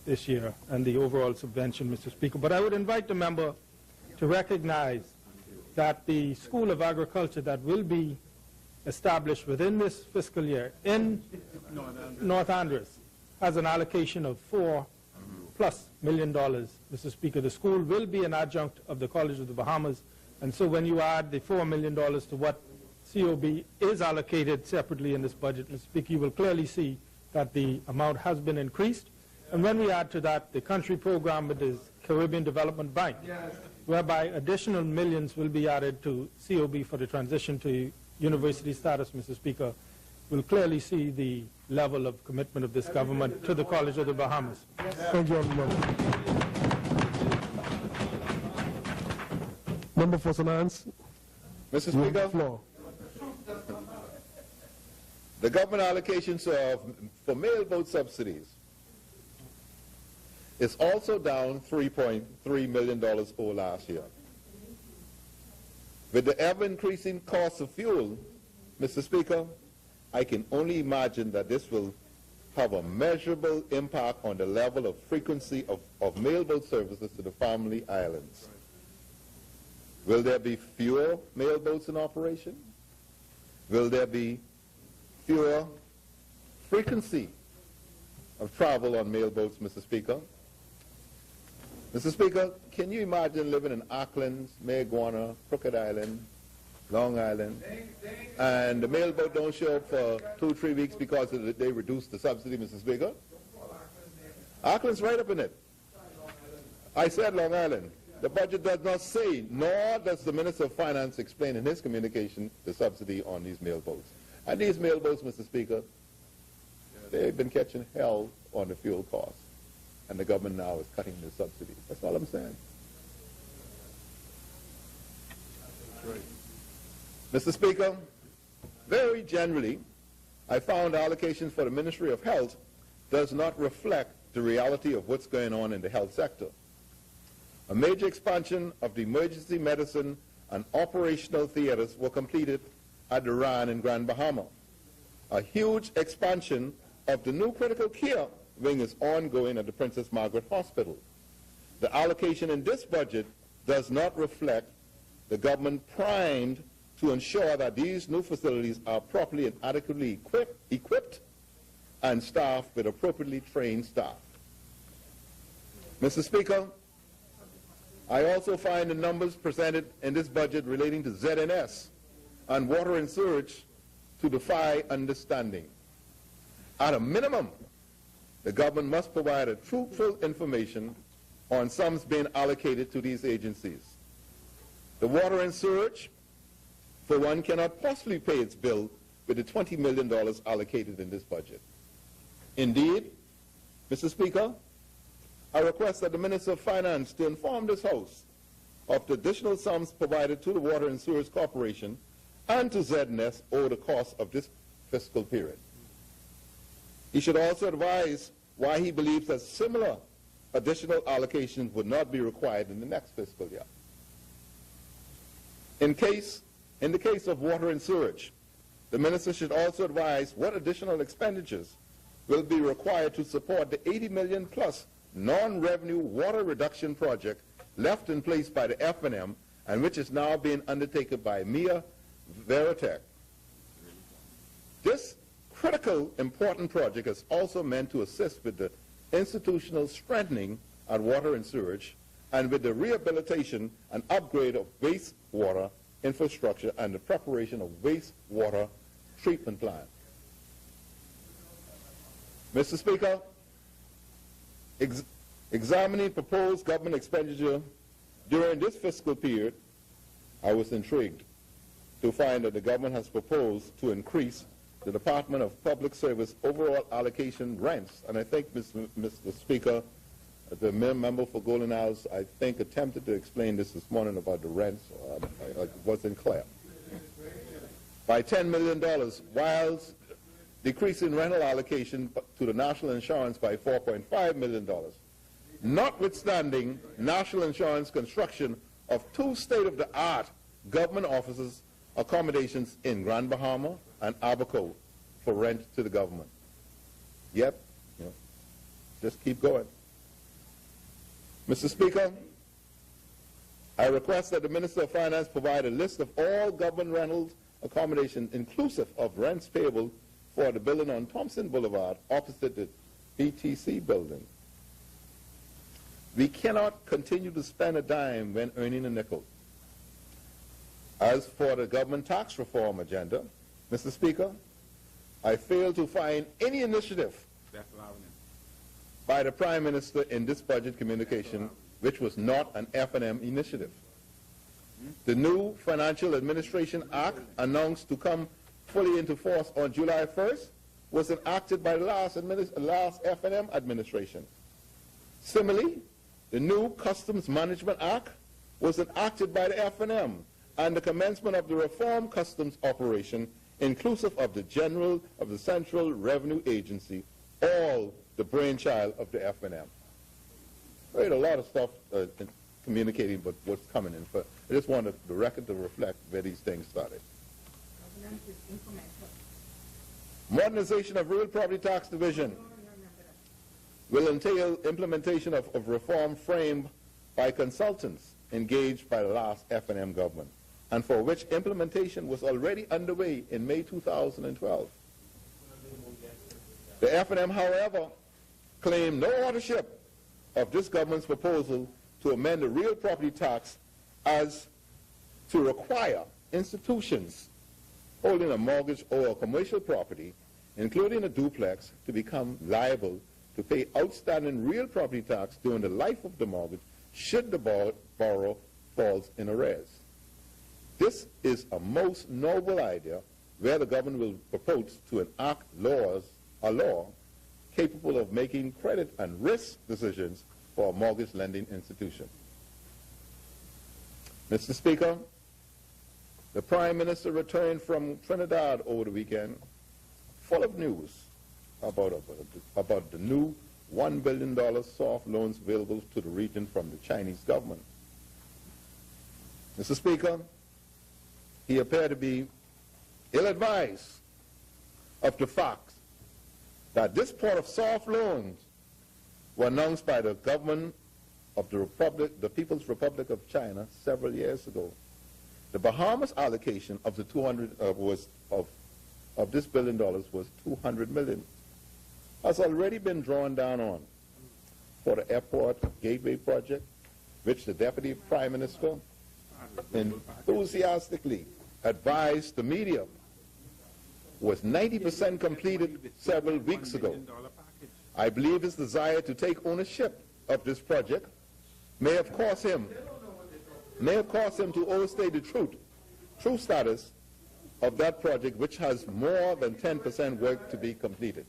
this year and the overall subvention, Mr. Speaker. But I would invite the member to recognize that the School of Agriculture that will be established within this fiscal year in North Andres has an allocation of $4+ million, Mr. Speaker. The school will be an adjunct of the College of the Bahamas, and so when you add the $4 million to what COB is allocated separately in this budget, Mr. Speaker, you will clearly see that the amount has been increased. And when we add to that the country program with the Caribbean Development Bank, whereby additional millions will be added to COB for the transition to university status, Mr. Speaker, we'll clearly see the level of commitment of this government to the College of the Bahamas. Thank you, honorable member. Member for St. Anne's. Mr. You have the Speaker, floor. the government allocations for mail vote subsidies is also down $3.3 million over last year. With the ever-increasing cost of fuel, Mr. Speaker, I can only imagine that this will have a measurable impact on the level of frequency of mail vote services to the family islands. Will there be fewer mail votes in operation? Will there be fewer frequency of travel on mail boats, Mr. Speaker? Mr. Speaker, can you imagine living in Auckland, Mayaguana, Crooked Island, Long Island, and the mail boat don't show up for 2-3 weeks because they reduced the subsidy, Mr. Speaker? Auckland's right up in it. I said Long Island. The budget does not say, nor does the Minister of Finance explain in his communication the subsidy on these mail boats. And these mail boats, Mr. Speaker, they've been catching hell on the fuel costs. And the government now is cutting the subsidy. That's all I'm saying. Mr. Speaker, very generally, I found allocations for the Ministry of Health does not reflect the reality of what's going on in the health sector. A major expansion of the emergency medicine and operational theaters were completed at the RAN in Grand Bahama. A huge expansion of the new critical care wing is ongoing at the Princess Margaret Hospital. The allocation in this budget does not reflect the government primed to ensure that these new facilities are properly and adequately equipped and staffed with appropriately trained staff. Mr. Speaker, I also find the numbers presented in this budget relating to ZNS and water and sewage to defy understanding. At a minimum, the government must provide a truthful information on sums being allocated to these agencies. The water and sewage, for one, cannot possibly pay its bill with the $20 million allocated in this budget. Indeed, Mr. Speaker, I request that the Minister of Finance to inform this House of the additional sums provided to the Water and Sewage Corporation and to ZNS over the course of this fiscal period. He should also advise why he believes that similar additional allocations would not be required in the next fiscal year. In the case of water and sewage, the Minister should also advise what additional expenditures will be required to support the $80 million plus non-revenue water reduction project left in place by the F&M and which is now being undertaken by Mia Veritech. This critical, important project is also meant to assist with the institutional strengthening at water and sewage and with the rehabilitation and upgrade of wastewater infrastructure and the preparation of wastewater treatment plants. Mr. Speaker, examining proposed government expenditure during this fiscal period, I was intrigued to find that the government has proposed to increase the Department of Public Service overall allocation rents. And I think, Mr. Speaker, the member for Golden Isles, I think, attempted to explain this morning about the rents. I wasn't clear. By $10 million, whilst decreasing rental allocation to the national insurance by $4.5 million. Notwithstanding national insurance construction of 2 state-of-the-art government offices accommodations in Grand Bahama and Abaco for rent to the government. Yep, just keep going. Mr. Speaker, I request that the Minister of Finance provide a list of all government rentals accommodation inclusive of rents payable for the building on Thompson Boulevard opposite the BTC building. We cannot continue to spend a dime when earning a nickel. As for the government tax reform agenda, Mr. Speaker, I fail to find any initiative by the Prime Minister in this budget communication which was not an F&M initiative. The new Financial Administration Act, announced to come fully into force on July 1st, was enacted by the last F&M administration. Similarly, the new Customs Management Act was enacted by the F&M, and the commencement of the reform customs operation, inclusive of the Central Revenue Agency, all the brainchild of the F&M. I heard a lot of stuff communicating but what's coming in. But I just wanted the record to reflect where these things started. Modernization of real property tax division will entail implementation of reform framed by consultants engaged by the last F&M government, and for which implementation was already underway in May 2012. The F&M, however, claimed no ownership of this government's proposal to amend the real property tax as to require institutions holding a mortgage or a commercial property, including a duplex, to become liable to pay outstanding real property tax during the life of the mortgage should the borrower falls in arrears. This is a most noble idea where the government will propose to enact a law capable of making credit and risk decisions for a mortgage lending institution. Mr. Speaker, The Prime Minister returned from Trinidad over the weekend, full of news about the new $1 billion soft loans available to the region from the Chinese government. Mr. Speaker, he appeared to be ill-advised of the fact that this part of soft loans were announced by the government of the People's Republic of China several years ago. The Bahamas allocation of the of this $1 billion was $200 million. Has already been drawn down on for the airport gateway project, which the Deputy Prime Minister enthusiastically advised the media was 90% completed several weeks ago. I believe his desire to take ownership of this project may have caused him to overstate the true status of that project, which has more than 10% work to be completed.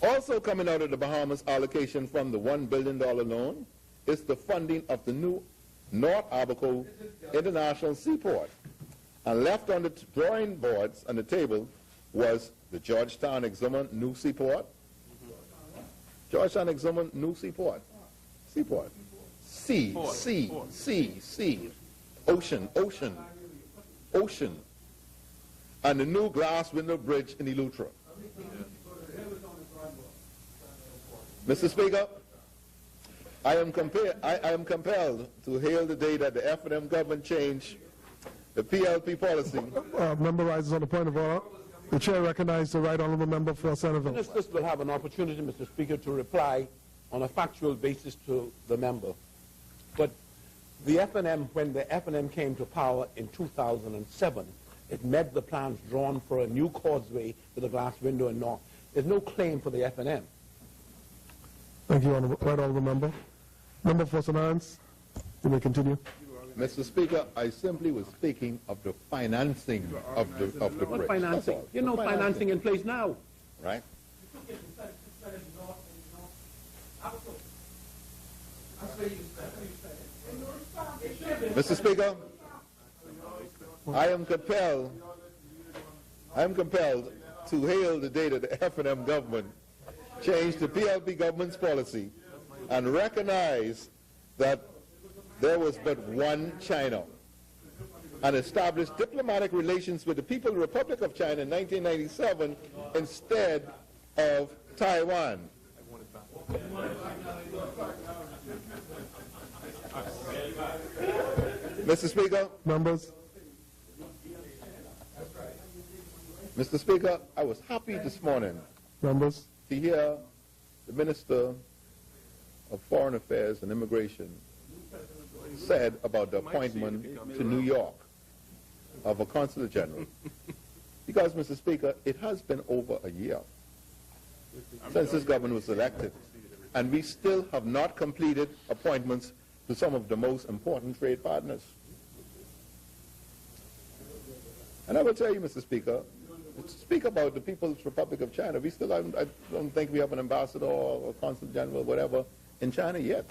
Also coming out of the Bahamas allocation from the $1 billion loan is the funding of the new North Abaco International Seaport. And left on the drawing boards on the table was the Georgetown Exuma new seaport. Georgetown Exuma new seaport. Seaport. Sea. Ocean. And the new glass window bridge in Eleuthera. Mr. Speaker, I am compelled to hail the day that the F&M government changed the PLP policy. Member rises on a point of order. The chair recognizes the right honourable member for Centerville. Ministers will have an opportunity, Mr. Speaker, to reply on a factual basis to the member. But the F&M, when the F&M came to power in 2007, it met the plans drawn for a new causeway to the glass window in North. There's no claim for the F&M. Thank you, right honourable member. Member for St. Anne's, you may continue. Mr. Speaker, I simply was speaking of the financing of the bridge. What financing? You know, financing in place now. Right? Mr. Speaker, I am compelled to hail the day that the F&M government changed the PLP government's policy and recognize that there was but one China and established diplomatic relations with the People's Republic of China in 1997 instead of Taiwan. Mr. Speaker. Members. Mr. Speaker, I was happy this morning Members. to hear the Minister of Foreign Affairs and Immigration said about the appointment to New York of a Consul General. Because, Mr. Speaker, it has been over a year since this government was elected, and we still have not completed appointments to some of the most important trade partners. And I will tell you, Mr. Speaker, to speak about the People's Republic of China, we still haven't, I don't think we have an ambassador or consul general or whatever in China yet.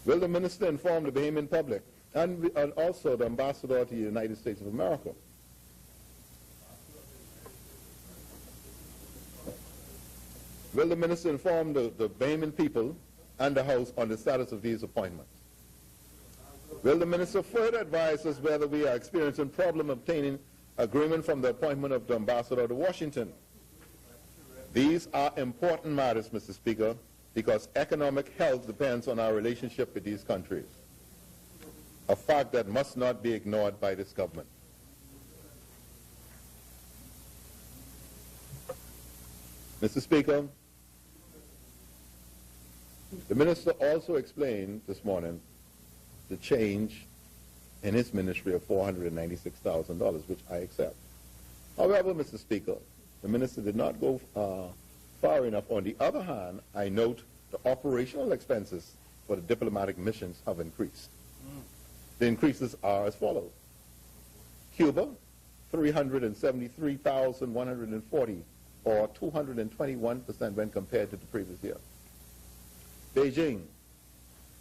Will the minister inform the Bahamian public and also the ambassador to the United States of America will the minister inform the Bahamian people and the House on the status of these appointments? Will the minister further advise us whether we are experiencing problem obtaining agreement from the appointment of the ambassador to Washington? These are important matters, Mr. Speaker, because economic health depends on our relationship with these countries, a fact that must not be ignored by this government. Mr. Speaker, the minister also explained this morning the change in his ministry of $496,000, which I accept. However, Mr. Speaker, the minister did not go far enough. On the other hand, I note the operational expenses for the diplomatic missions have increased. The increases are as follows. Cuba, $373,140, or 221% when compared to the previous year. Beijing,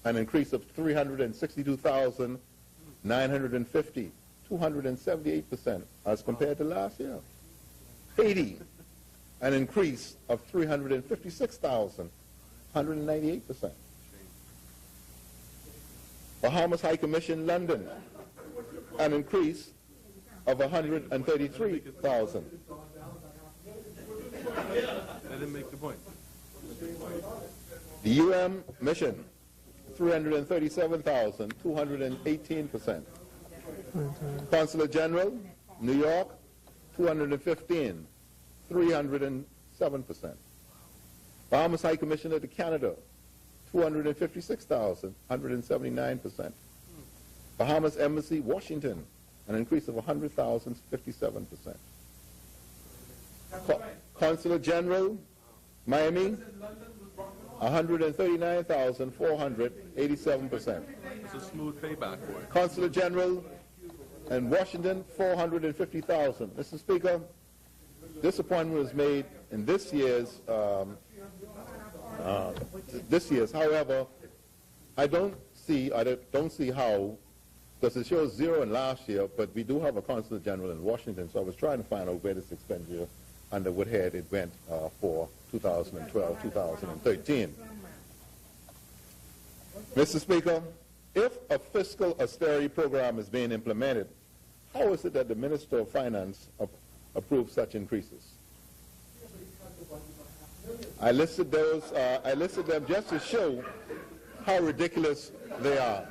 an increase of 362,950, 278% as compared to last year. Haiti, an increase of 356,000, 198%. Bahamas High Commission, London, an increase of 133,000. Let him make the point. The UM Mission, 337,000, 218%. Consulate General, New York, 215, 307%. Bahamas High Commissioner to Canada, 256,000, 179%. Bahamas Embassy, Washington, an increase of 100,000, 57%. Consulate General, Miami, 139,487%. It's a smooth payback for it. Consulate General in Washington, 450,000. Mr. Speaker, this appointment was made in this year's. However, I don't see how, because it shows zero in last year, but we do have a Consulate General in Washington, so I was trying to find out where this expenditure under what head it went for 2012, 2013. Mr. Speaker, if a fiscal austerity program is being implemented, how is it that the Minister of Finance approves such increases? I listed them just to show how ridiculous they are.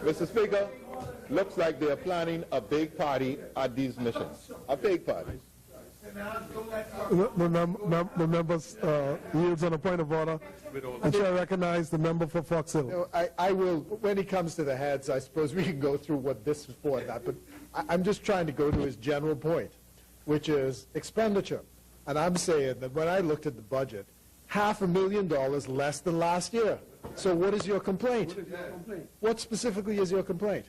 Mr. Speaker, looks like they are planning a big party at these missions. A big party. The members yields on a point of order. And shall I recognize the member for Fox Hill? No, I will, when he comes to the heads, I suppose we can go through what this is for and that, but I'm just trying to go to his general point, which is expenditure. And I'm saying that when I looked at the budget, $500,000 less than last year. So what is your complaint? What specifically is your complaint?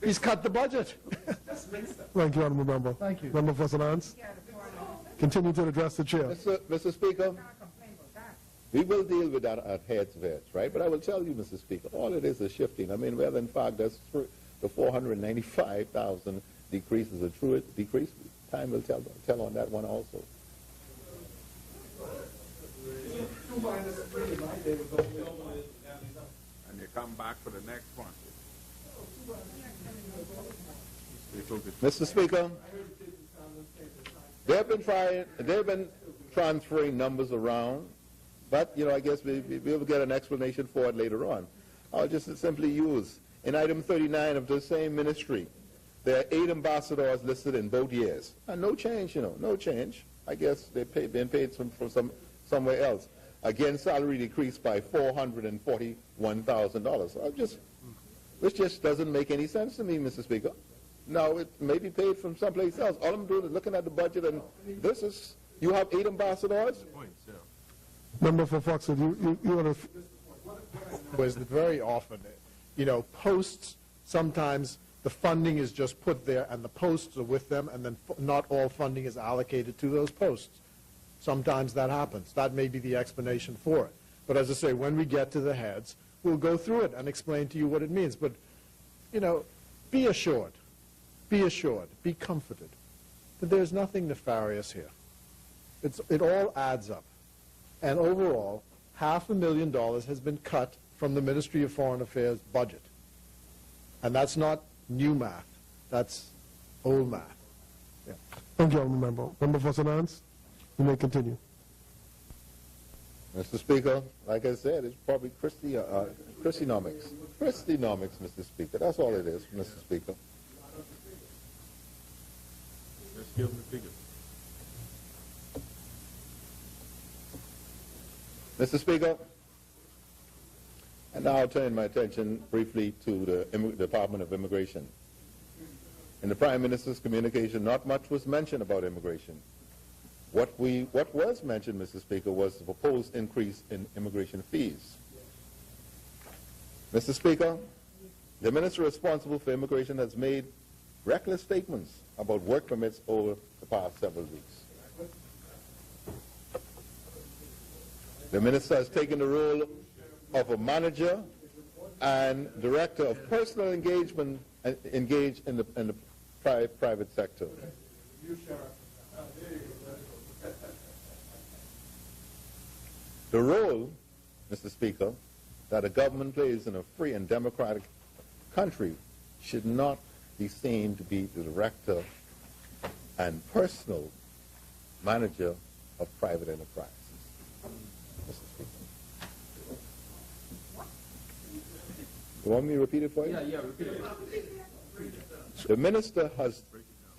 He's cut the budget. Thank you, Honourable Member. Thank you. Member for St. Anne's. Continue to address the chair. Mr. Speaker, we will deal with that at heads, right? But I will tell you, Mr. Speaker, all it is shifting. I mean, well, in fact, that's the 495,000 decrease is a true decrease. Time will tell on that one also. And you come back for the next one. Mr. Speaker, they've been transferring numbers around, but, I guess we'll get an explanation for it later on. I'll just simply use, in item 39 of the same ministry, there are 8 ambassadors listed in both years. And no change, no change. I guess they've been paid from somewhere else. Again, salary decreased by $441,000. Which just doesn't make any sense to me, Mr. Speaker. Now, it may be paid from someplace else. All I'm doing is looking at the budget, and you have 8 ambassadors? Member for Fox Hill, you want to... Was that very often, posts, sometimes the funding is just put there and the posts are with them, and then not all funding is allocated to those posts. Sometimes that happens. That may be the explanation for it. But as I say, when we get to the heads, we'll go through it and explain to you what it means. But, be assured, be comforted that there's nothing nefarious here. It all adds up. And overall, $500,000 has been cut from the Ministry of Foreign Affairs budget. And that's not new math. That's old math. Yeah. Thank you, Honourable Member. Member for St. Anne's, you may continue. Mr. Speaker, like I said, it's probably Christianomics. Christianomics, Mr. Speaker. That's all it is, Mr. Speaker. Let's give him the figure. Mr. Speaker, and now I'll turn my attention briefly to the Department of Immigration. In the Prime Minister's communication, not much was mentioned about immigration. What was mentioned, Mr. Speaker, was the proposed increase in immigration fees. Mr. Speaker, the minister responsible for immigration has made reckless statements about work permits over the past several weeks. The minister has taken the role of a manager and director of personal engagement, engaged in the private sector. The role, Mr. Speaker, that a government plays in a free and democratic country should not be seen to be the director and personal manager of private enterprises. Mr. Speaker. You want me to repeat it for you? Yeah, repeat it. The minister has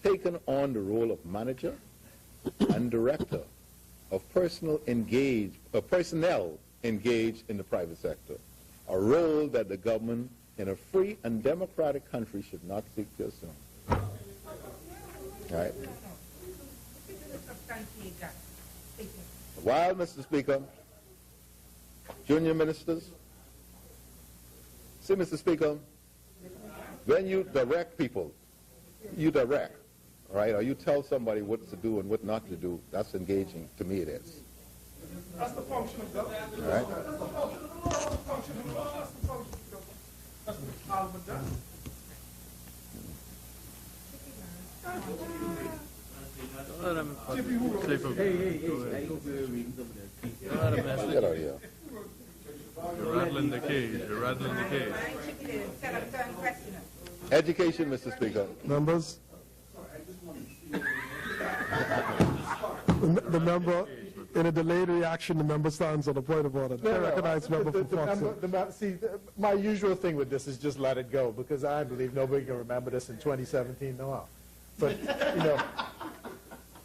taken on the role of manager and director of personnel engaged in the private sector, a role that the government in a free and democratic country should not seek to assume. All right. While, Mr. Speaker, junior ministers, see, Mr. Speaker, when you direct people, you direct, all right, or you tell somebody what to do and what not to do, that's engaging. To me, it is. That's the function of government. All right? That's the function of law. That's the function of government. That's what Parliament does. Get out of here. You're rattling the cage. You're rattling the cage. Education, Mr. Speaker. Members? The member, in a delayed reaction, the member stands on a point of order. I recognize member for Foxton. My usual thing with this is just let it go, because I believe nobody can remember this in 2017 now. But, you know,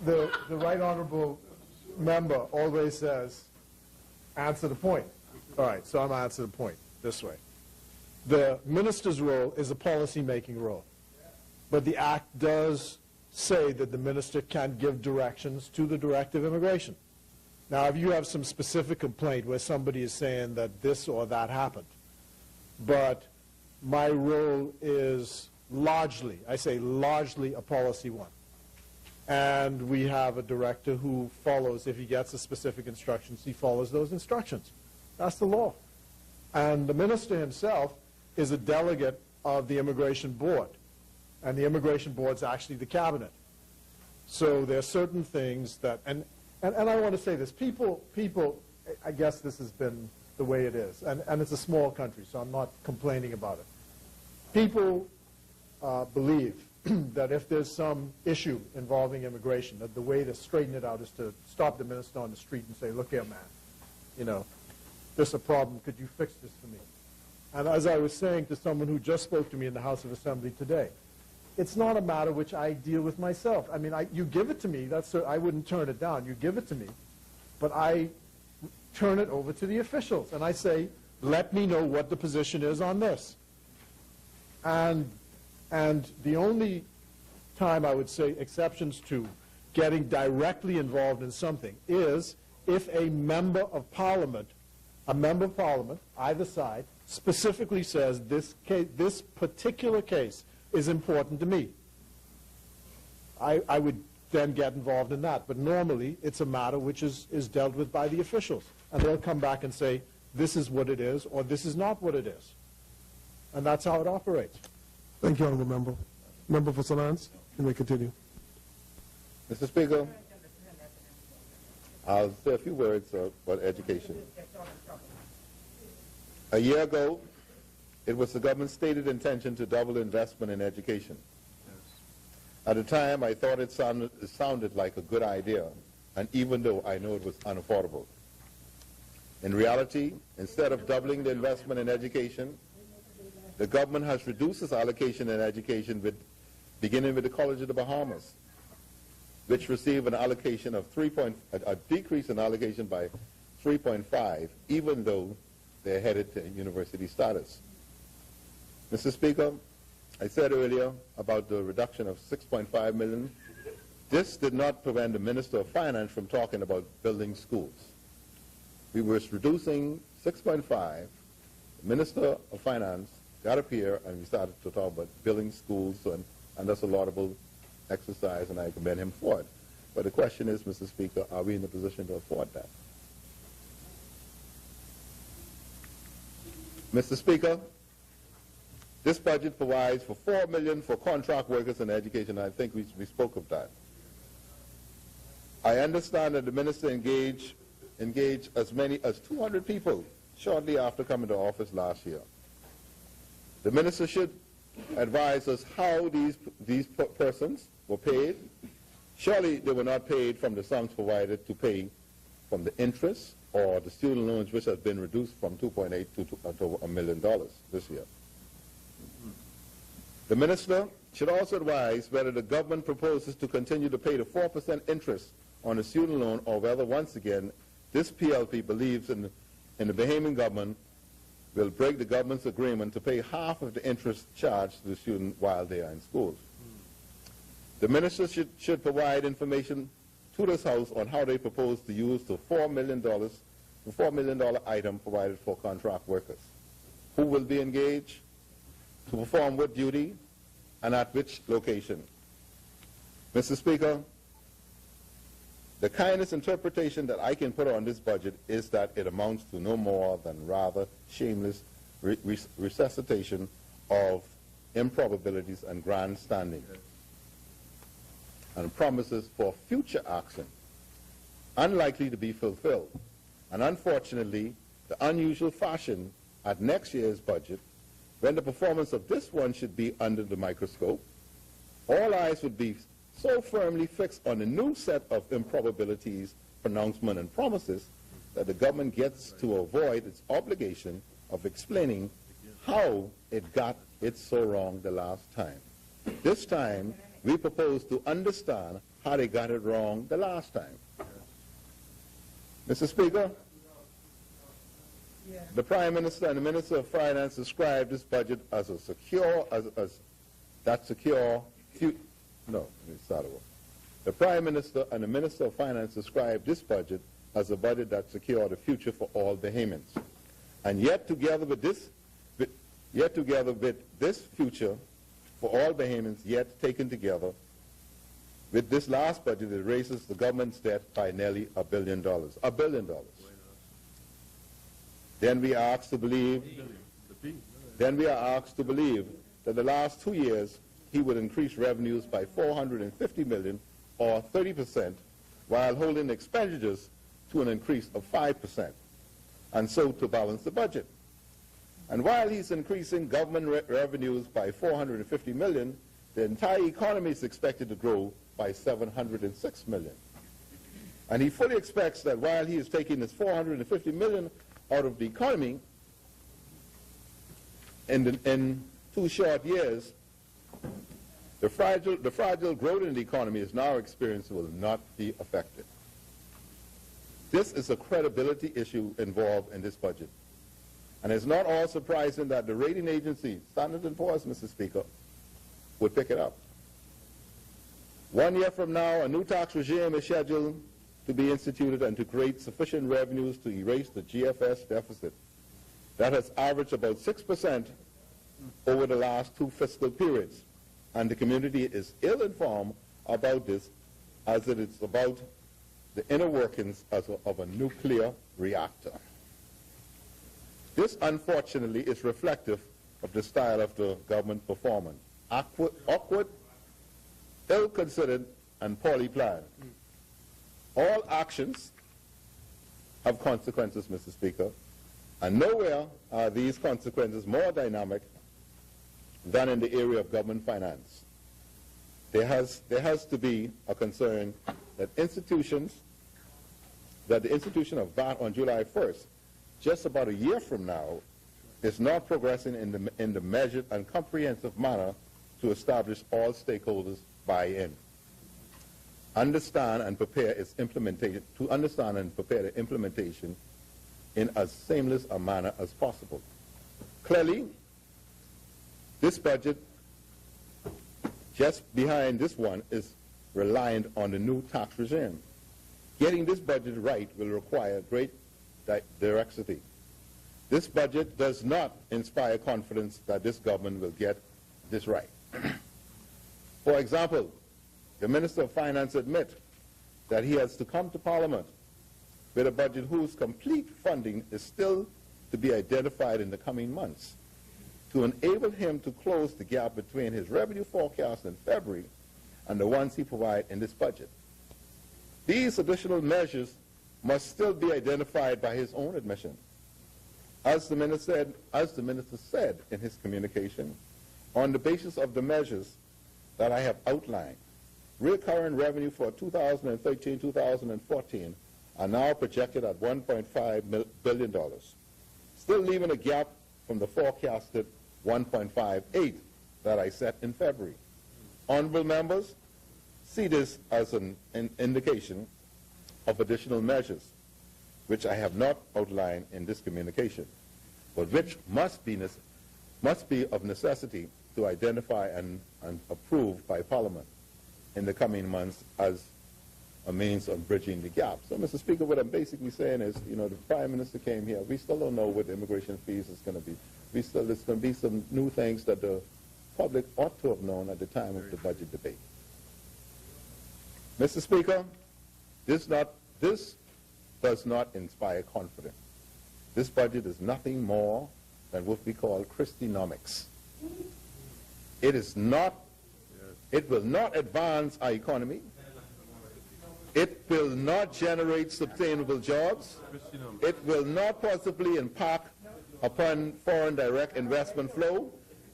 the right honorable member always says, answer the point. All right, so I'm going to answer the point this way. The minister's role is a policy-making role, but the act does say that the minister can give directions to the Director of Immigration. Now, if you have some specific complaint where somebody is saying that this or that happened, but my role is largely, I say largely, a policy one. And we have a director who follows, if he gets a specific instructions, he follows those instructions. That's the law. And the minister himself is a delegate of the Immigration Board. And the Immigration Board is actually the cabinet. So there are certain things that, and I want to say this, people, I guess this has been the way it is. And it's a small country, so I'm not complaining about it. People believe that if there's some issue involving immigration, that the way to straighten it out is to stop the minister on the street and say, look here, man, you know, there's a problem. Could you fix this for me? And as I was saying to someone who just spoke to me in the House of Assembly today, it's not a matter which I deal with myself. I mean, you give it to me. I wouldn't turn it down. You give it to me. But I turn it over to the officials. And I say, let me know what the position is on this. And the only time I would say exceptions to getting directly involved in something is if a member of Parliament, either side, specifically says this particular case is important to me. I would then get involved in that. But normally, it's a matter which is dealt with by the officials. And they'll come back and say, this is what it is, or this is not what it is. And that's how it operates. Thank you, honorable member. Member for St. Anne's, you may continue. Mr. Speaker, I'll say a few words about education. A year ago, it was the government's stated intention to double investment in education. At the time, I thought it sounded like a good idea, and even though I know it was unaffordable. In reality, instead of doubling the investment in education, the government has reduced its allocation in education, beginning with the College of the Bahamas, which received an allocation of a decrease in allocation by 3.5, even though they're headed to university status. Mr. Speaker, I said earlier about the reduction of 6.5 million. This did not prevent the Minister of Finance from talking about building schools. We were reducing 6.5. The Minister of Finance got up here and we started to talk about building schools, and that's a laudable exercise, and I commend him for it. But the question is, Mr. Speaker, are we in a position to afford that? Mr. Speaker, this budget provides for $4 million for contract workers in education. I think we spoke of that. I understand that the minister engaged as many as 200 people shortly after coming to office last year. The minister should advise us how these persons were paid. Surely they were not paid from the sums provided to pay from the interest or the student loans, which has been reduced from $2.8 to $1 million this year. The minister should also advise whether the government proposes to continue to pay the 4% interest on the student loan, or whether, once again, this PLP believes in the Bahamian government will break the government's agreement to pay half of the interest charged to the student while they are in schools. The minister should provide information to this House on how they propose to use the $4 million item provided for contract workers. Who will be engaged, to perform what duty, and at which location. Mr. Speaker, the kindest interpretation that I can put on this budget is that it amounts to no more than rather shameless resuscitation of improbabilities and grandstanding, and promises for future action unlikely to be fulfilled. And unfortunately, the unusual fashion at next year's budget, when the performance of this one should be under the microscope, all eyes would be so firmly fixed on a new set of improbabilities, pronouncement, and promises that the government gets to avoid its obligation of explaining how it got it so wrong the last time. This time, we propose to understand how they got it wrong the last time. Mr. Speaker, the Prime Minister and the Minister of Finance described this budget as a secure, The Prime Minister and the Minister of Finance described this budget as a budget that secured a future for all Bahamians. And yet together with this future for all Bahamians, yet taken together with this last budget, it raises the government's debt by nearly $1 billion. $1 billion. Then we are asked to believe that the last 2 years he would increase revenues by $450 million, or 30%, while holding expenditures to an increase of 5%, and so to balance the budget. And while he's increasing government revenues by $450 million, the entire economy is expected to grow by $706 million. And he fully expects that while he is taking this $450 million out of the economy, in 2 short years, the fragile growth in the economy is now experiencing will not be affected. This is a credibility issue involved in this budget. And it's not all surprising that the rating agency, Standard & Poor's, Mr. Speaker, would pick it up. 1 year from now, a new tax regime is scheduled to be instituted and to create sufficient revenues to erase the GFS deficit that has averaged about 6% over the last 2 fiscal periods. And the community is ill-informed about this, as it is about the inner workings of a nuclear reactor. This, unfortunately, is reflective of the style of the government performance. Awkward, ill-considered, and poorly planned. All actions have consequences, Mr. Speaker, and nowhere are these consequences more dynamic than in the area of government finance. There has to be a concern that the institution of VAT on July 1st, just about a year from now, is not progressing in the measured and comprehensive manner to establish all stakeholders buy-in. Understand and prepare its implementation, to understand and prepare the implementation in as seamless a manner as possible. Clearly, this budget, just behind this one, is reliant on the new tax regime. Getting this budget right will require great diversity. This budget does not inspire confidence that this government will get this right. For example, the Minister of Finance admits that he has to come to Parliament with a budget whose complete funding is still to be identified in the coming months to enable him to close the gap between his revenue forecast in February and the ones he provided in this budget. These additional measures must still be identified by his own admission. As the minister said in his communication, on the basis of the measures that I have outlined, recurring revenue for 2013-2014 are now projected at $1.5 billion, still leaving a gap from the forecasted 1.58 that I set in February. Honorable members, see this as an indication of additional measures, which I have not outlined in this communication, but which must be of necessity to identify and approve by Parliament in the coming months as a means of bridging the gap. So, Mr. Speaker, what I'm basically saying is, the Prime Minister came here. We still don't know what the immigration fees is going to be. There's going to be some new things that the public ought to have known at the time of the budget debate. Mr. Speaker, this does not inspire confidence. This budget is nothing more than what we call Christonomics. It will not advance our economy. It will not generate sustainable jobs. It will not possibly impact upon foreign direct investment flow.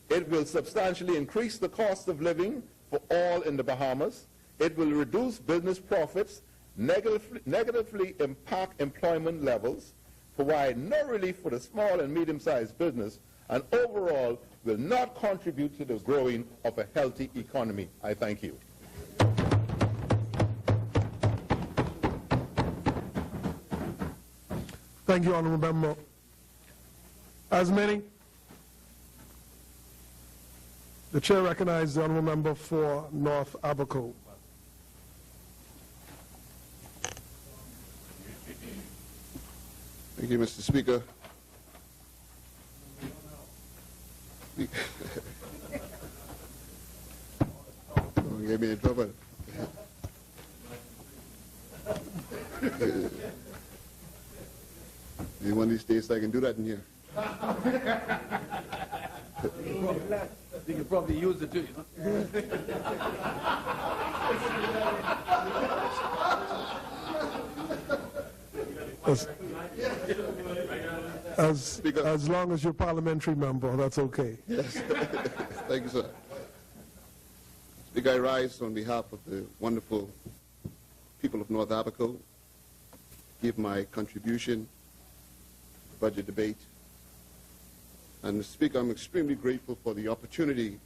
It will substantially increase the cost of living for all in the Bahamas. It will reduce business profits, negatively impact employment levels, provide no relief for the small and medium-sized business, and overall will not contribute to the growing of a healthy economy. I thank you. Thank you, Honourable Member. As many, the Chair recognizes the Honourable Member for North Abaco. Thank you, Mr. Speaker. Don't get me in trouble. Maybe one of these days I can do that in here. You can probably use it too. As long as you're a parliamentary member, that's okay. Yes. Thank you, sir. Speaker, I rise on behalf of the wonderful people of North Abaco, give my contribution to the budget debate. And, Mr. Speaker, I'm extremely grateful for the opportunity to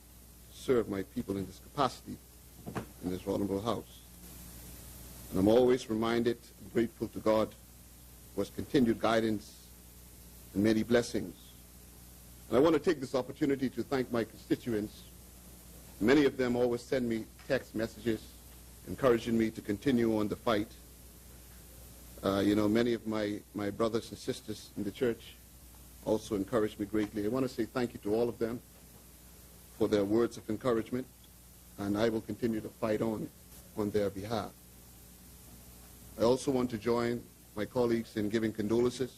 serve my people in this capacity in this honorable House. And I'm always reminded and grateful to God for his continued guidance and many blessings. And I want to take this opportunity to thank my constituents. Many of them always send me text messages encouraging me to continue on the fight. Many of my brothers and sisters in the church also encouraged me greatly. I want to say thank you to all of them for their words of encouragement, and I will continue to fight on their behalf. I also want to join my colleagues in giving condolences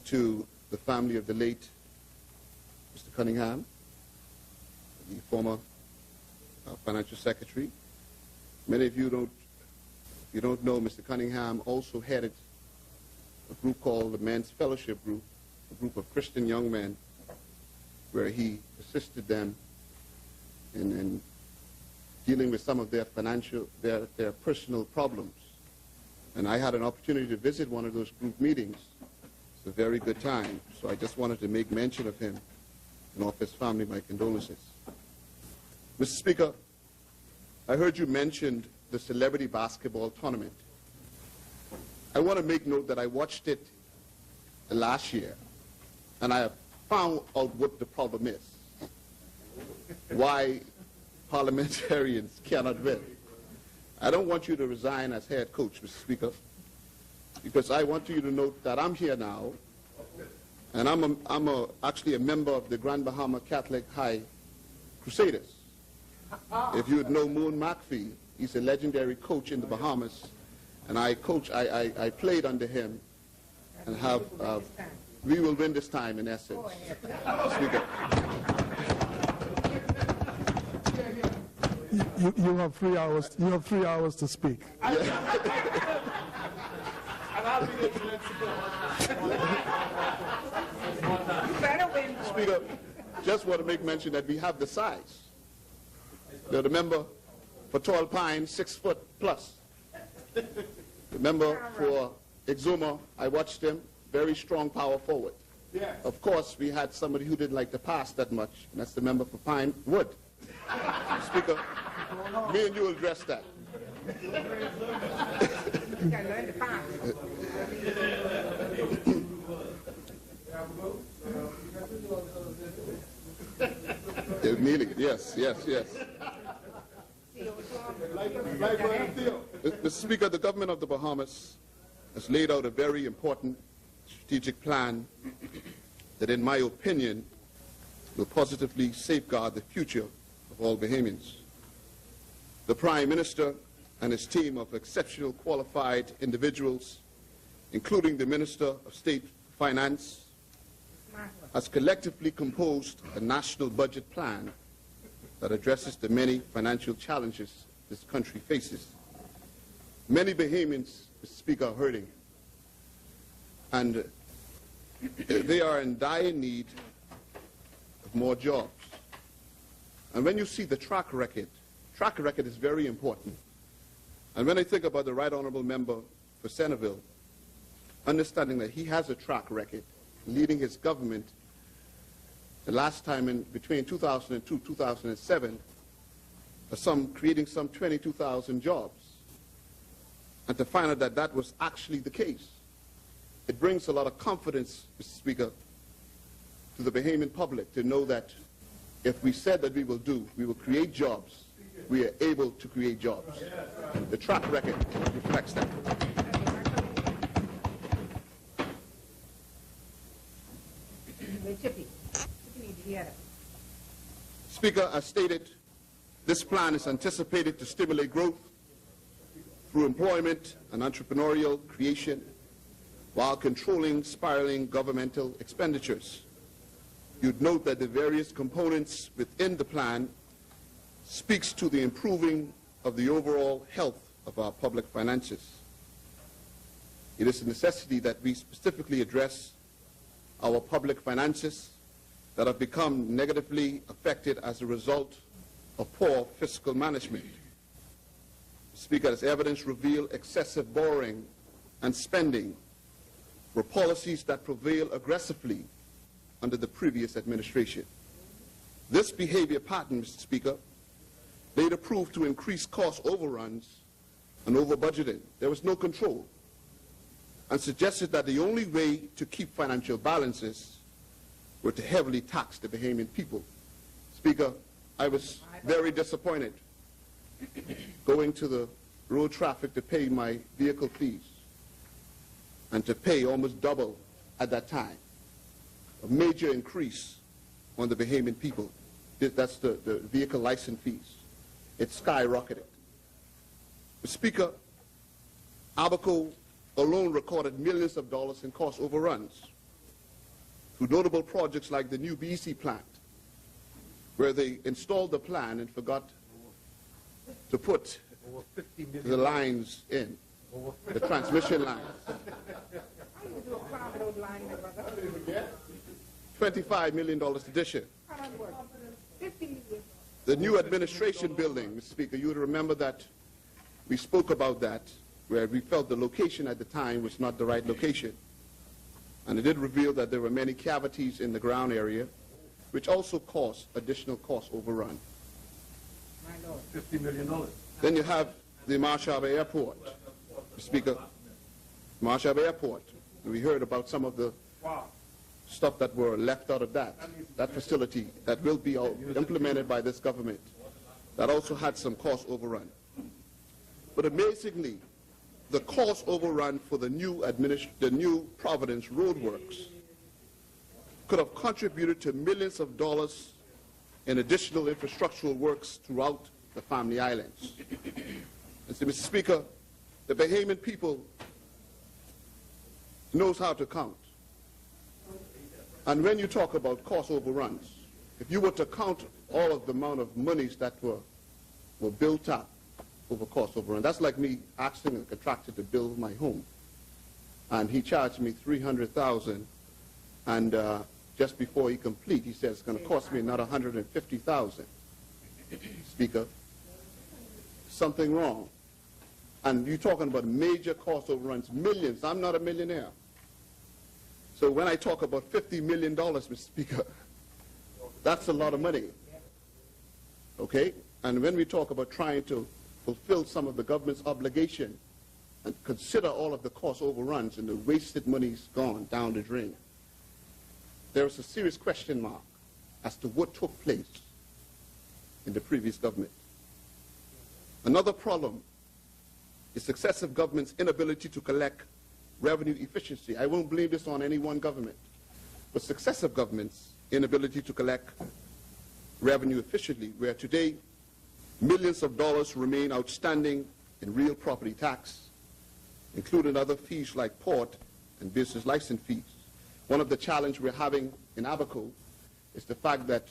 to the family of the late Mr. Cunningham, the former financial secretary. Many of you don't know Mr. Cunningham also headed a group called the Men's Fellowship Group, a group of Christian young men, where he assisted them in dealing with some of their their personal problems. And I had an opportunity to visit one of those group meetings. It's a very good time. So I just wanted to make mention of him and offer his family my condolences. Mr. Speaker, I heard you mention the celebrity basketball tournament. I want to make note that I watched it last year, and I found out what the problem is. Why parliamentarians cannot win. I don't want you to resign as head coach, Mr. Speaker, because I want you to note that I'm here now, and I'm actually a member of the Grand Bahama Catholic High Crusaders. If you would know Moon McPhee, he's a legendary coach in the Bahamas, and I played under him and have, we will win this time in essence. Speaker. You have 3 hours. You have 3 hours to speak. Speaker, just want to make mention that we have the size. The member for Tall Pine, 6 foot plus. The member for Exuma, I watched him, very strong power forward. Of course, we had somebody who didn't like to pass that much, and that's the member for Pine Wood. Speaker, me and you will address that. They're kneeling. Yes. Mr. Speaker, the government of the Bahamas has laid out a very important strategic plan that, in my opinion, will positively safeguard the future of all Bahamians. The Prime Minister and his team of exceptional qualified individuals, including the Minister of State Finance, has collectively composed a national budget plan that addresses the many financial challenges this country faces. Many Bahamians, Mr. Speaker, are hurting, and they are in dire need of more jobs. And when you see the track record is very important. And when I think about the Right Honourable Member for Centerville, understanding that he has a track record leading his government the last time in between 2002 2007, creating some 22,000 jobs, and to find out that that was actually the case, it brings a lot of confidence, Mr. Speaker, to the Bahamian public to know that if we said that we will create jobs, we are able to create jobs. The track record reflects that. Speaker, as stated, this plan is anticipated to stimulate growth through employment and entrepreneurial creation while controlling spiraling governmental expenditures. You'd note that the various components within the plan speaks to the improving of the overall health of our public finances. It is a necessity that we specifically address our public finances that have become negatively affected as a result of poor fiscal management. Speaker, as evidence reveal, excessive borrowing and spending were policies that prevailed aggressively under the previous administration. This behavior pattern, Mr. Speaker, later proved to increase cost overruns and over-budgeting. There was no control, and suggested that the only way to keep financial balances were to heavily tax the Bahamian people. Speaker, I was very disappointed going to the road traffic to pay my vehicle fees, and to pay almost double at that time. A major increase on the Bahamian people. That's the vehicle license fees. It skyrocketed. Mr. Speaker, Abaco alone recorded millions of dollars in cost overruns through notable projects like the new BEC plant, where they installed the plan and forgot to put the lines in, the transmission lines. $25 million addition. The new administration building, Mr. Speaker, you would remember that we spoke about that, where we felt the location at the time was not the right location. And it did reveal that there were many cavities in the ground area, which also caused additional cost overrun. $50 million. Then you have the Marshall Airport, Mr. Speaker. Marshall Airport. We heard about some of the stuff that were left out of that facility that will be implemented by this government. That also had some cost overrun. But amazingly, the cost overrun for the new Providence roadworks could have contributed to millions of dollars in additional infrastructural works throughout the Family Islands. And so, Mr. Speaker, the Bahamian people knows how to count. And when you talk about cost overruns, if you were to count all of the amount of monies that were built up over cost overrun, that's like me asking a contractor to build my home. And he charged me $300,000, and just before he complete, he says it's going to cost me another $150,000. Speaker, something wrong. And you're talking about major cost overruns, millions. I'm not a millionaire. So when I talk about $50 million, Mr. Speaker, that's a lot of money. Okay? And when we talk about trying to fulfill some of the government's obligation and consider all of the cost overruns and the wasted money's gone down the drain, there is a serious question mark as to what took place in the previous government. Another problem is successive governments' inability to collect revenue efficiency. I won't blame this on any one government, but successive governments' inability to collect revenue efficiently, where today millions of dollars remain outstanding in real property tax, including other fees like port and business license fees. One of the challenges we're having in Abaco is the fact that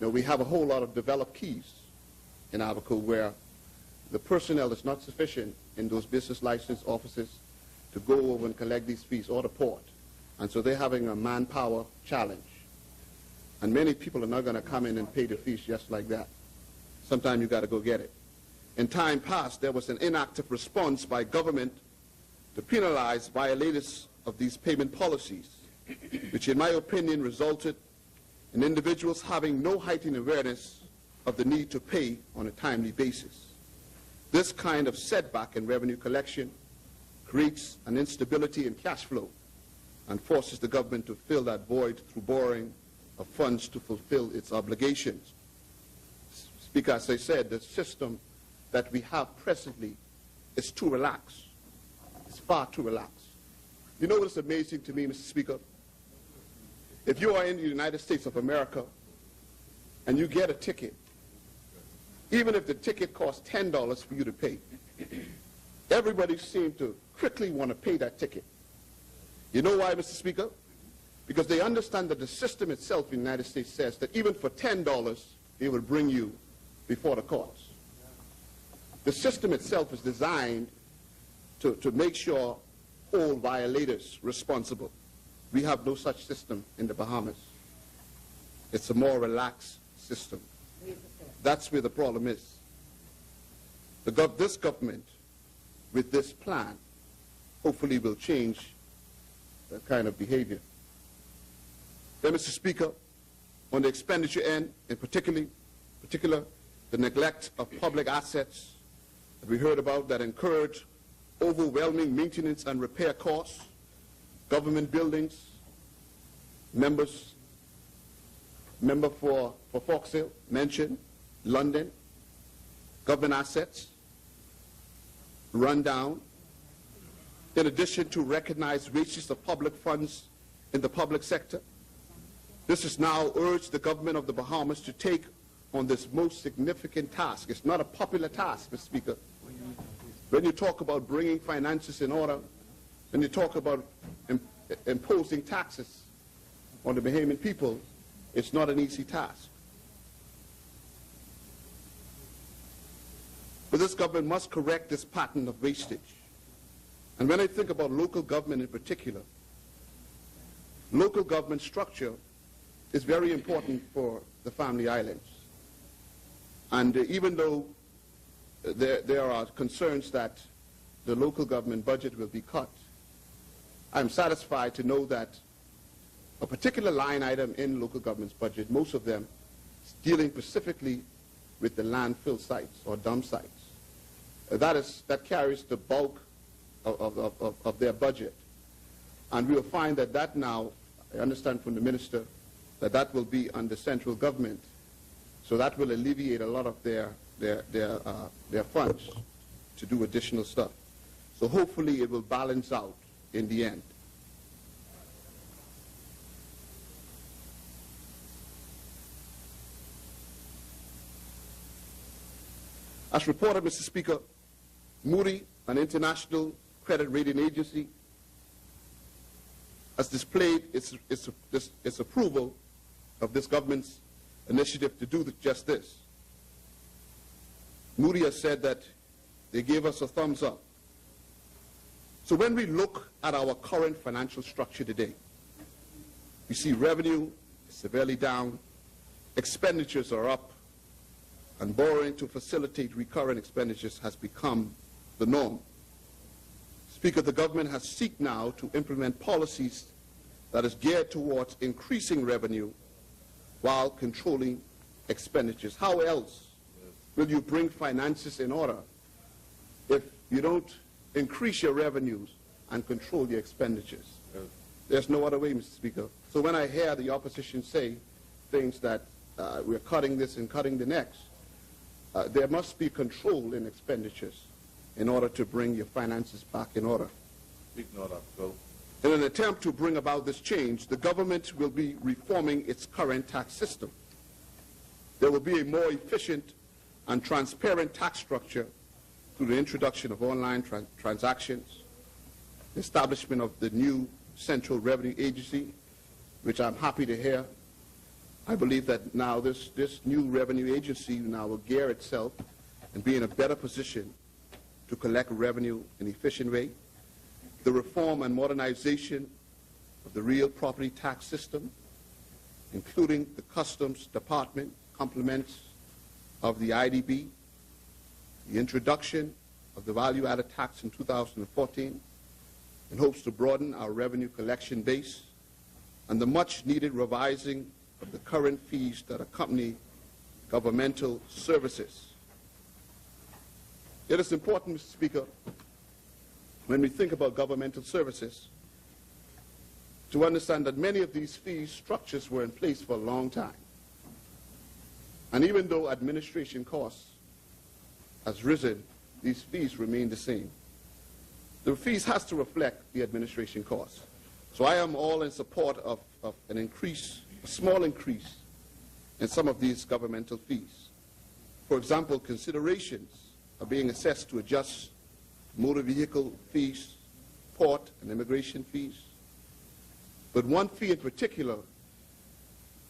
we have a whole lot of developed keys in Abaco where the personnel is not sufficient in those business license offices to go over and collect these fees, or the port. And so they're having a manpower challenge. And many people are not going to come in and pay the fees just like that. Sometimes you got to go get it. In time past, there was an inactive response by government to penalize violators of these payment policies, which in my opinion resulted in individuals having no heightened awareness of the need to pay on a timely basis. This kind of setback in revenue collection creates an instability in cash flow and forces the government to fill that void through borrowing of funds to fulfill its obligations. Speaker, as I said, the system that we have presently is too relaxed. It's far too relaxed. You know what's amazing to me, Mr. Speaker? If you are in the United States of America and you get a ticket, even if the ticket costs $10 for you to pay, everybody seems to quickly want to pay that ticket. You know why, Mr. Speaker? Because they understand that the system itself in the United States says that even for $10, it will bring you before the courts. The system itself is designed to make sure all violators responsible. We have no such system in the Bahamas. It's a more relaxed system. That's where the problem is. This government, with this plan, hopefully will change that kind of behavior. Then, Mr. Speaker, on the expenditure end, in particular, the neglect of public assets that we heard about that incurred overwhelming maintenance and repair costs, government buildings, member for Foxhill mentioned, London, government assets, run down, in addition to recognized wastes of public funds in the public sector. This has now urged the government of the Bahamas to take on this most significant task. It's not a popular task, Mr. Speaker. When you talk about bringing finances in order, when you talk about imposing taxes on the Bahamian people, it's not an easy task. But this government must correct this pattern of wastage. And when I think about local government in particular, local government structure is very important for the Family Islands. And even though there are concerns that the local government budget will be cut, I'm satisfied to know that a particular line item in local government's budget, most of them dealing specifically with the landfill sites or dump sites. That carries the bulk of their budget. And we will find that now, I understand from the minister, that will be under central government. So that will alleviate a lot of their funds to do additional stuff. So hopefully it will balance out in the end. As reported, Mr. Speaker, Moody, an international credit rating agency, has displayed its approval of this government's initiative to do just this. Moody has said that they gave us a thumbs up. So when we look at our current financial structure today, we see revenue is severely down, expenditures are up, and borrowing to facilitate recurrent expenditures has become the norm. Speaker, the government has sought now to implement policies that is geared towards increasing revenue while controlling expenditures. How else will you bring finances in order if you don't increase your revenues and control your expenditures? There's no other way, Mr. Speaker. So when I hear the opposition say things that we're cutting this and cutting the next, there must be control in expenditures in order to bring your finances back in order. In an attempt to bring about this change, the government will be reforming its current tax system. There will be a more efficient and transparent tax structure through the introduction of online transactions, the establishment of the new Central Revenue Agency, which I'm happy to hear. I believe that now this new revenue agency now will gear itself and be in a better position to collect revenue in an efficient way. The reform and modernization of the real property tax system, including the Customs Department complements of the IDB, the introduction of the value-added tax in 2014, in hopes to broaden our revenue collection base, and the much-needed revising of the current fees that accompany governmental services. It is important, Mr. Speaker, when we think about governmental services, to understand that many of these fee structures were in place for a long time. And even though administration costs has risen, these fees remain the same. The fees has to reflect the administration costs. So I am all in support of an increase, a small increase in some of these governmental fees. For example, considerations are being assessed to adjust motor vehicle fees, port and immigration fees. But one fee in particular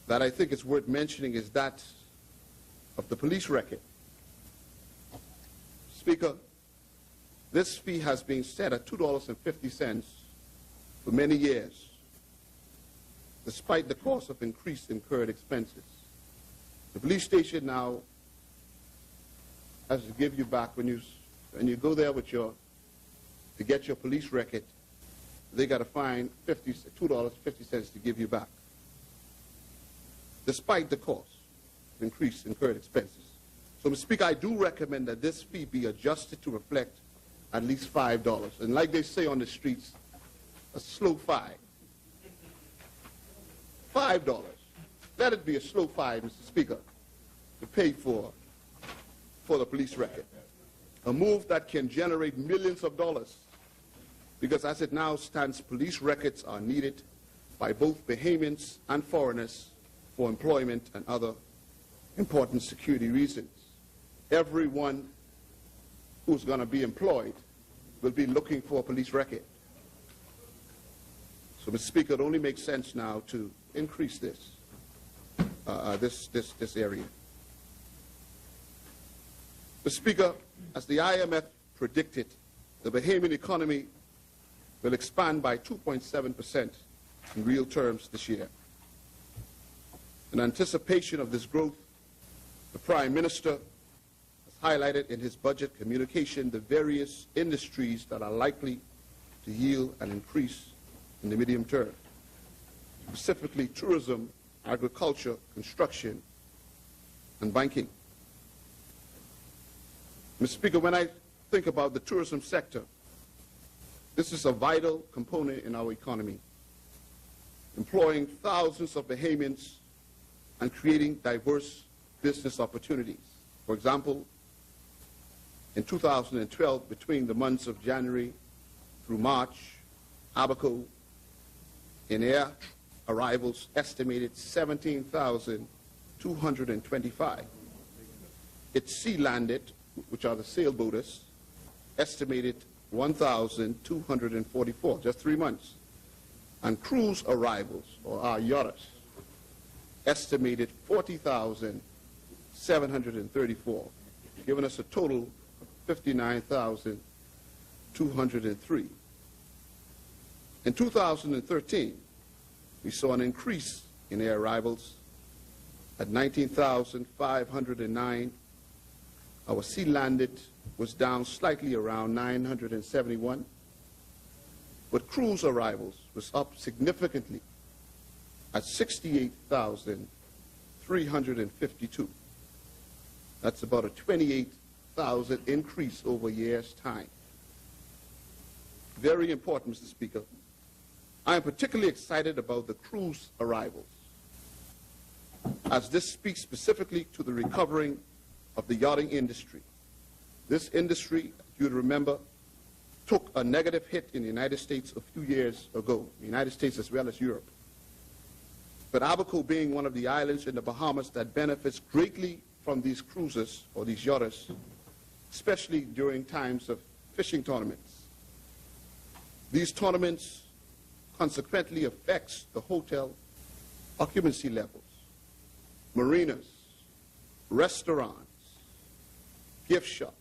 that I think is worth mentioning is that of the police record. Speaker, this fee has been set at $2.50 for many years, despite the cost of increased incurred expenses. The police station now has to give you back when you go there with to get your police record, they got to find $2.50 to give you back, despite the cost of increased incurred expenses. So, Mr. Speaker, I do recommend that this fee be adjusted to reflect at least $5. And like they say on the streets, a slow $5. $5. Let it be a slow $5, Mr. Speaker, to pay for the police record. A move that can generate millions of dollars, because as it now stands, police records are needed by both Bahamians and foreigners for employment and other important security reasons. Everyone who's going to be employed will be looking for a police record. So, Mr. Speaker, it only makes sense now to increase this area. Mr. Speaker, as the IMF predicted, the Bahamian economy will expand by 2.7% in real terms this year. In anticipation of this growth, the Prime Minister has highlighted in his budget communication the various industries that are likely to yield an increase in the medium term, specifically tourism, agriculture, construction, and banking. Mr. Speaker, when I think about the tourism sector, this is a vital component in our economy, employing thousands of Bahamians and creating diverse business opportunities. For example, in 2012, between the months of January through March, Abaco in air arrivals estimated 17,225. Its sea landed, which are the sailboaters, estimated 1,244, just 3 months. and cruise arrivals, or our yachts, estimated 40,734, giving us a total of 59,203. In 2013, we saw an increase in air arrivals at 19,509. Our sea landed was down slightly around 971, but cruise arrivals was up significantly at 68,352. That's about a 28,000 increase over a year's time. Very important, Mr. Speaker. I am particularly excited about the cruise arrivals, as this speaks specifically to the recovering of the yachting industry. This industry, you'd remember, took a negative hit in the United States a few years ago, the United States as well as Europe. But Abaco, being one of the islands in the Bahamas that benefits greatly from these cruises or these yachts, especially during times of fishing tournaments. These tournaments consequently affects the hotel occupancy levels, marinas, restaurants, gift shops,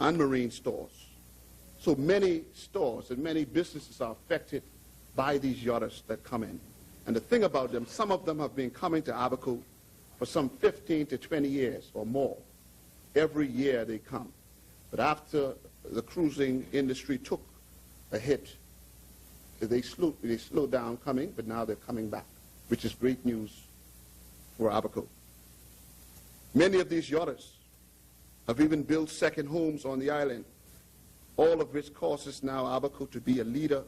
and marine stores. So many stores and many businesses are affected by these yachts that come in. And the thing about them, some of them have been coming to Abaco for some 15 to 20 years or more. Every year they come. But after the cruising industry took a hit, they slowed down coming, but now they're coming back, which is great news for Abaco. Many of these yachts have even built second homes on the island, all of which causes now Abaco to be a leader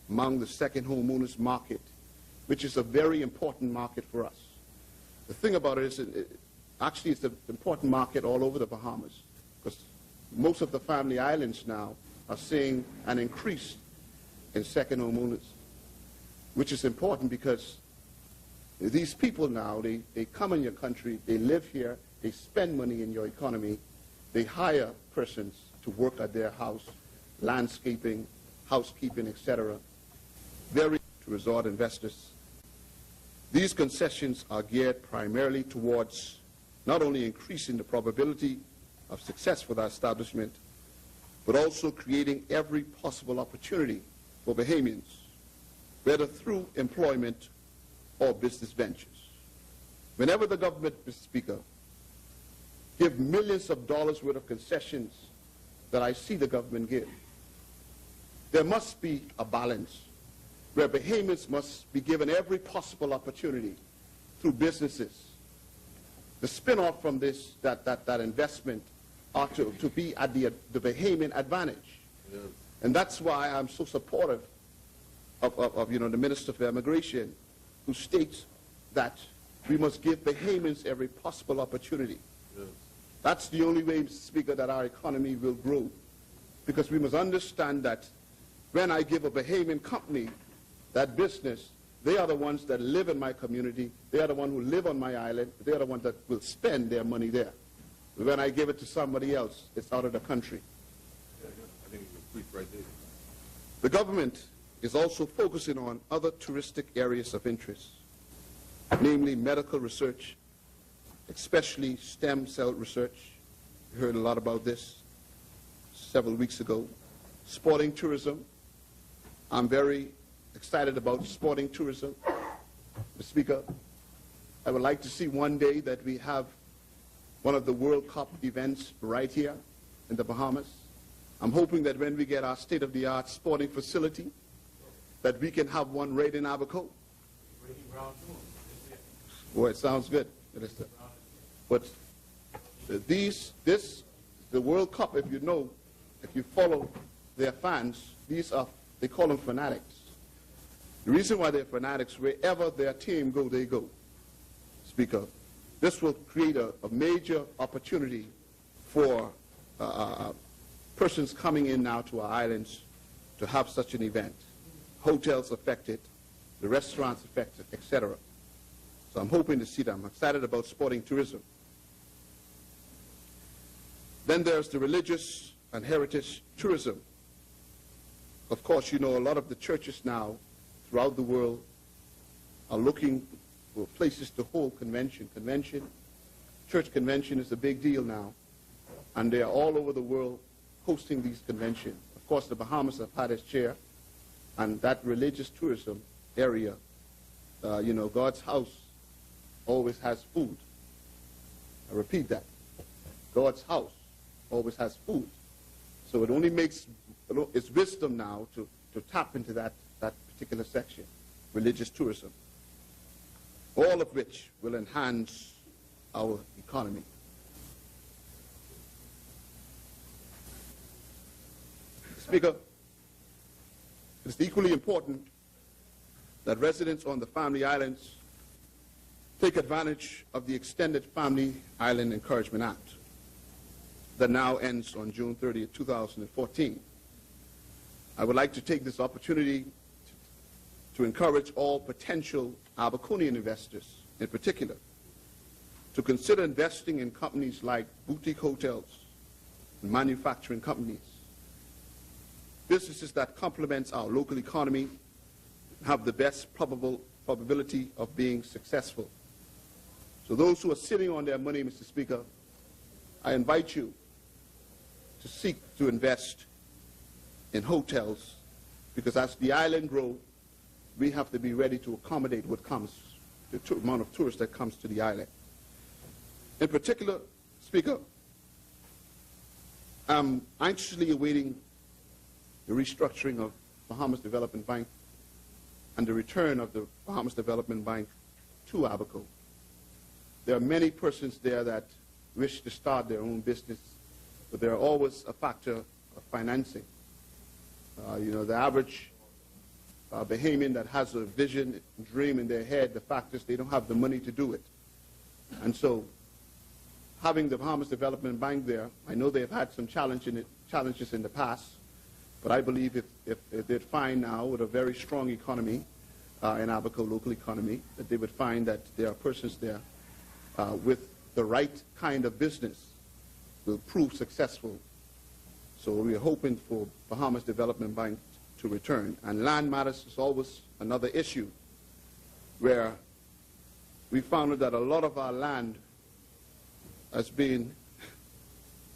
among the second homeowners market, which is a very important market for us. The thing about it is, actually it's an important market all over the Bahamas, because most of the family islands now are seeing an increase in second homeowners, which is important because these people now, they come in your country, they live here, they spend money in your economy, they hire persons to work at their house, landscaping, housekeeping, etc. Very to resort investors. These concessions are geared primarily towards not only increasing the probability of success for the establishment, but also creating every possible opportunity for Bahamians, whether through employment or business ventures. Whenever the government, Mr. Speaker, give millions of dollars worth of concessions that I see the government give, there must be a balance where Bahamians must be given every possible opportunity through businesses. The spin-off from this, that investment ought to be at the Bahamian advantage. Yes. And that's why I'm so supportive of the Minister for Immigration, who states that we must give Bahamians every possible opportunity. Yes. That's the only way, Mr. Speaker, that our economy will grow. Because we must understand that when I give a Bahamian company that business, they are the ones that live in my community, they are the ones who live on my island, they are the ones that will spend their money there. When I give it to somebody else, it's out of the country. I think you can right there. The government is also focusing on other touristic areas of interest, namely medical research, especially stem cell research. You heard a lot about this several weeks ago. Sporting tourism. I'm very excited about sporting tourism. Mr. Speaker, I would like to see one day that we have one of the World Cup events right here in the Bahamas. I'm hoping that when we get our state-of-the-art sporting facility, that we can have one right in Abaco. Boy, it sounds good, Minister. But the World Cup, if you follow their fans, they call them fanatics. The reason why they're fanatics, wherever their team go, they go. Speaker, this will create a major opportunity for persons coming in now to our islands to have such an event. Hotels affected, the restaurants affected, etc. So I'm hoping to see them. I'm excited about sporting tourism. Then there's the religious and heritage tourism. Of course, you know, a lot of the churches now throughout the world are looking for places to hold convention. Church convention is a big deal now, and they are all over the world hosting these conventions. Of course, the Bahamas have had its share, and that religious tourism area, you know, God's house always has food. I repeat that. God's house always has food. So it only makes, it's wisdom now to tap into that particular section, religious tourism, all of which will enhance our economy. Speaker, it is equally important that residents on the Family Islands take advantage of the Extended Family Island Encouragement Act that now ends on June 30th, 2014. I would like to take this opportunity to encourage all potential Abaconian investors, in particular, to consider investing in companies like boutique hotels and manufacturing companies, businesses that complement our local economy and have the best probability of being successful. So those who are sitting on their money, Mr. Speaker, I invite you to seek to invest in hotels, because as the island grows, we have to be ready to accommodate what comes, the amount of tourists that comes to the island. In particular, Speaker, I'm anxiously awaiting the restructuring of Bahamas Development Bank and the return of the Bahamas Development Bank to Abaco. There are many persons there that wish to start their own business, but there are always a factor of financing. You know, the average Bahamian that has a vision, dream in their head, the fact is they don't have the money to do it. And so having the Bahamas Development Bank there, I know they've had some challenges in the past, but I believe if they'd find now with a very strong economy in Abaco, local economy, that they would find that there are persons there with the right kind of business will prove successful. So we are hoping for Bahamas Development Bank to return. And land matters is always another issue where we found that a lot of our land has been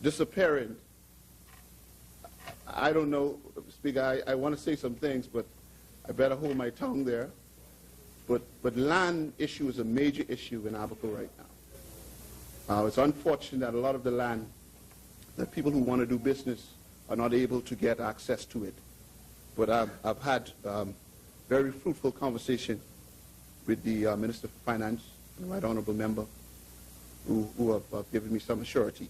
disappearing. I don't know, Speaker, I want to say some things, but I better hold my tongue there. But land issue is a major issue in Abaco right now. It's unfortunate that a lot of the land that people who want to do business are not able to get access to it. But I've had very fruitful conversation with the Minister for Finance, the Right Honorable Member, who have given me some assurity.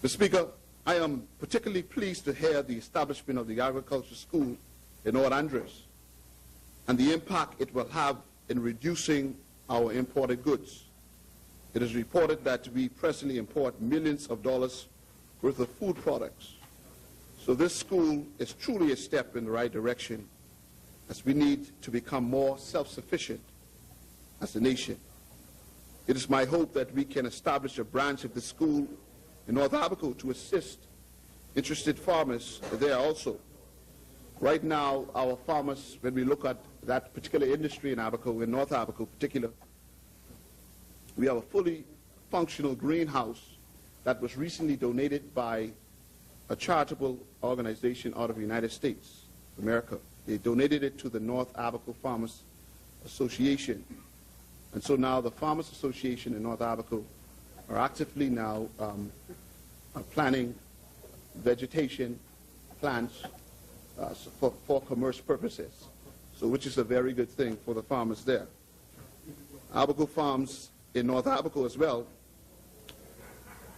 Mr. Speaker, I am particularly pleased to hear the establishment of the agriculture school in North Andres and the impact it will have in reducing our imported goods. It is reported that we presently import millions of dollars worth of food products. So this school is truly a step in the right direction, as we need to become more self-sufficient as a nation. It is my hope that we can establish a branch of the school in North Abaco to assist interested farmers there also. Right now, our farmers, when we look at that particular industry in Abaco, in North Abaco in particular, we have a fully functional greenhouse that was recently donated by a charitable organization out of the United States of America. They donated it to the North Abaco Farmers Association. And so now the Farmers Association in North Abaco are actively now planting vegetation plants for commerce purposes, so which is a very good thing for the farmers there. Abaco Farms in North Abaco as well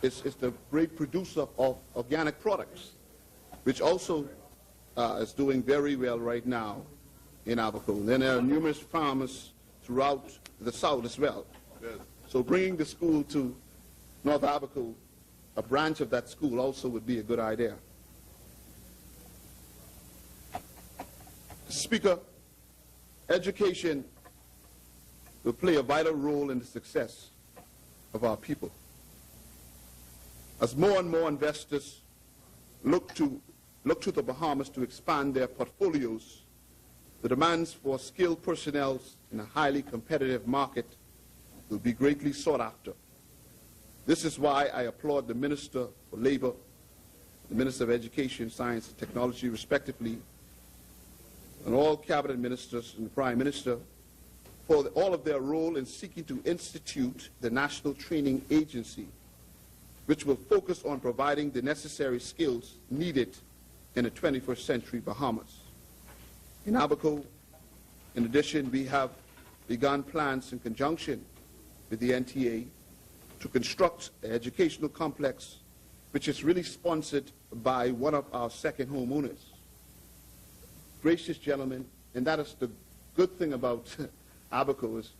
is the great producer of organic products, which also is doing very well right now in Abaco. Then there are numerous farmers throughout the south as well. So bringing the school to North Abaco, a branch of that school also would be a good idea. Speaker, education will play a vital role in the success of our people. As more and more investors look to look to the Bahamas to expand their portfolios, the demands for skilled personnel in a highly competitive market will be greatly sought after. This is why I applaud the Minister for Labor, the Minister of Education, Science and Technology, respectively, and all cabinet ministers and the Prime Minister for all of their role in seeking to institute the National Training Agency, which will focus on providing the necessary skills needed in the 21st century Bahamas. In Abaco, in addition, we have begun plans in conjunction with the NTA to construct an educational complex which is really sponsored by one of our second homeowners. Gracious gentlemen, and that is the good thing about Abaco is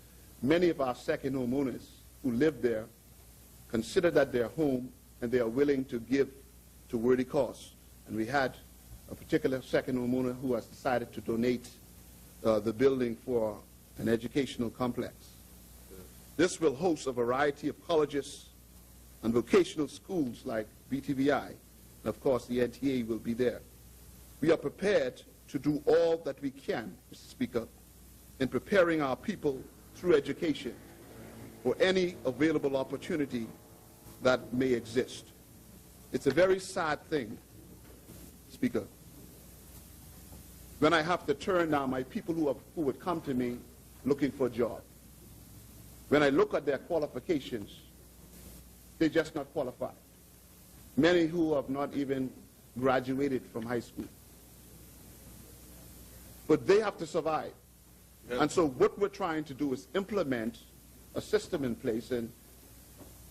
many of our second homeowners who live there consider that their home and they are willing to give to worthy cause. And we had a particular second homeowner who has decided to donate the building for an educational complex. This will host a variety of colleges and vocational schools like BTVI, and of course the NTA will be there. We are prepared to do all that we can, Mr. Speaker, in preparing our people through education for any available opportunity that may exist. It's a very sad thing, Speaker, when I have to turn down my people who would come to me looking for a job. When I look at their qualifications, they're just not qualified. Many who have not even graduated from high school. But they have to survive. Yes. And so what we're trying to do is implement a system in place, and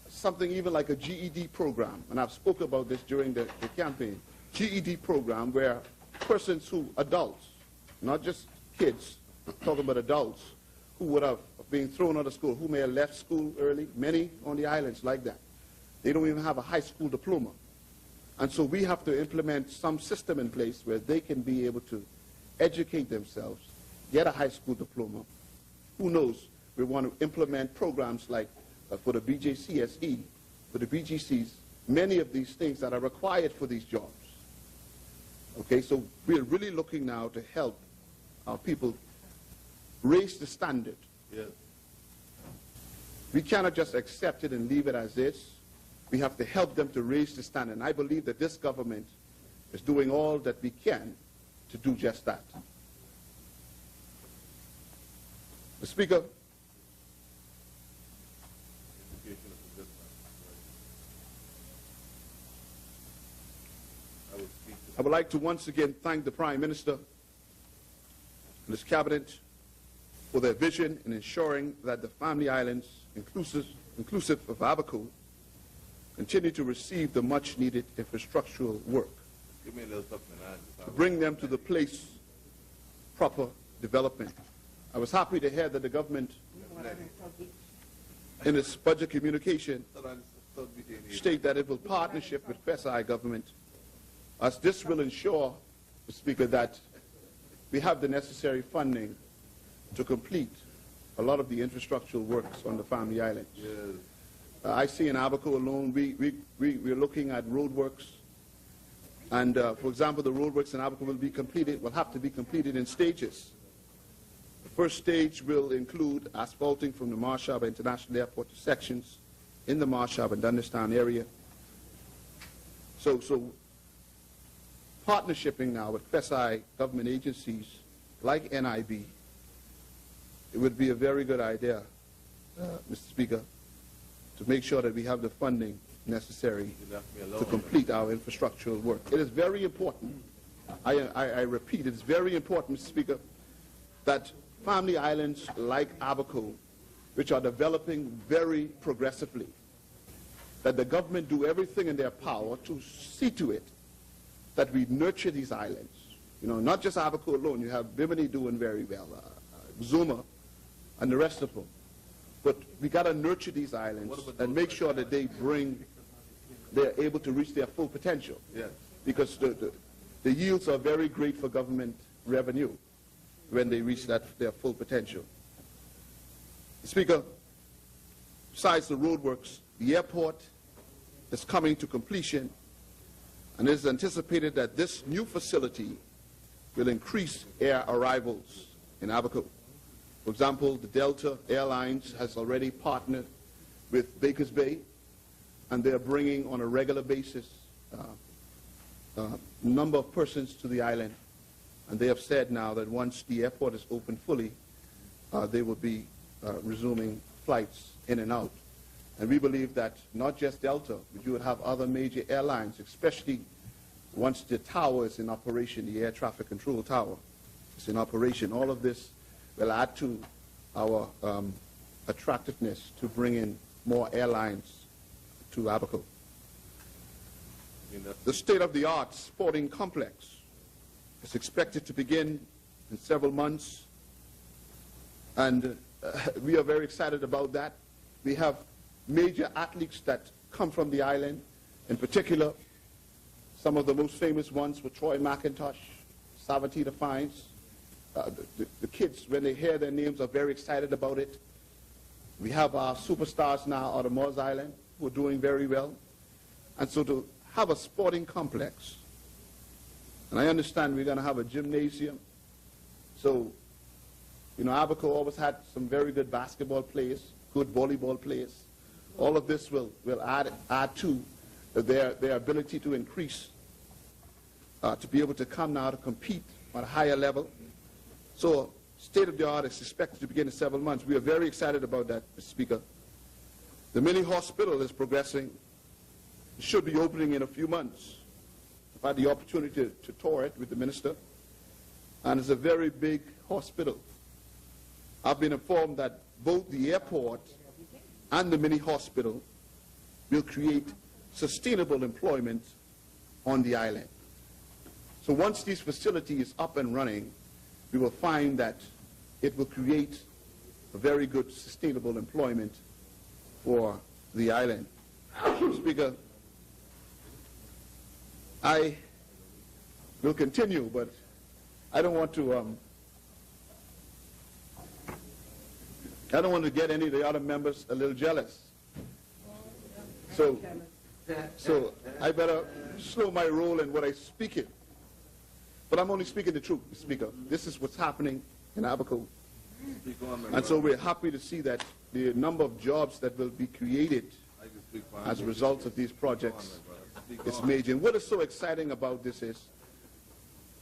something even like a GED program, and I've spoken about this during the campaign, GED program where persons who, adults, not just kids, talking about adults, who would have been thrown out of school, who may have left school early, many on the islands like that. They don't even have a high school diploma. And so we have to implement some system in place where they can be able to educate themselves, get a high school diploma. Who knows, we want to implement programs like for the BJCSE, for the BGCs, many of these things that are required for these jobs. Okay, so we're really looking now to help our people raise the standard. Yes. We cannot just accept it and leave it as is. We have to help them to raise the standard. And I believe that this government is doing all that we can to do just that. Mr. Speaker, I would like to once again thank the Prime Minister and his cabinet for their vision in ensuring that the Family Islands, inclusive of Abaco, continue to receive the much-needed infrastructural work to bring them to the place proper development. I was happy to hear that the government, in its budget communication, state that it will partnership with FSI government, as this will ensure, Mr. Speaker, that we have the necessary funding to complete a lot of the infrastructural works on the Family Islands. Yes. I see in Abaco alone, we're looking at roadworks. And, for example, the roadworks in Abaco will have to be completed in stages. The first stage will include asphalting from the Marsh Harbour International Airport to sections in the Marsh Harbour and Dunderstown area. So partnershiping now with FSI government agencies like NIB, it would be a very good idea, Mr. Speaker, to make sure that we have the funding necessary to complete our infrastructural work. It is very important, I repeat, it is very important, Mr. Speaker, that Family Islands like Abaco, which are developing very progressively, that the government do everything in their power to see to it that we nurture these islands. You know, not just Abaco alone. You have Bimini doing very well, Zuma, and the rest of them. But we got to nurture these islands and make sure that they're able to reach their full potential. Yes. Because the yields are very great for government revenue when they reach their full potential. Speaker, besides the roadworks, the airport is coming to completion. And it is anticipated that this new facility will increase air arrivals in Abaco. For example, the Delta Airlines has already partnered with Bakers Bay, and they are bringing on a regular basis a number of persons to the island. And they have said now that once the airport is open fully, they will be resuming flights in and out. And we believe that not just Delta, but you would have other major airlines, especially once the tower is in operation, the air traffic control tower is in operation. All of this will add to our attractiveness to bring in more airlines to Abaco. The state-of-the-art sporting complex is expected to begin in several months, and we are very excited about that. We have major athletes that come from the island. In particular, some of the most famous ones were Troy McIntosh, Savatita Fines. The kids, when they hear their names, are very excited about it. We have our superstars now out of Moss Island who are doing very well. And so to have a sporting complex, and I understand we're going to have a gymnasium. So, you know, Abaco always had some very good basketball players, good volleyball players. All of this will add to their ability to increase, to be able to come now to compete on a higher level. So state-of-the-art is expected to begin in several months. We are very excited about that, Mr. Speaker. The mini hospital is progressing. It should be opening in a few months. I've had the opportunity to tour it with the minister, and it's a very big hospital. I've been informed that both the airport and the mini hospital will create sustainable employment on the island. So once this facility is up and running, we will find that it will create a very good sustainable employment for the island. Speaker, I will continue, but I don't want to get any of the other members a little jealous. So I better slow my roll in what I speak in. But I'm only speaking the truth, Speaker. This is what's happening in Abaco. And so we're happy to see that the number of jobs that will be created as a result of these projects is major. And what is so exciting about this is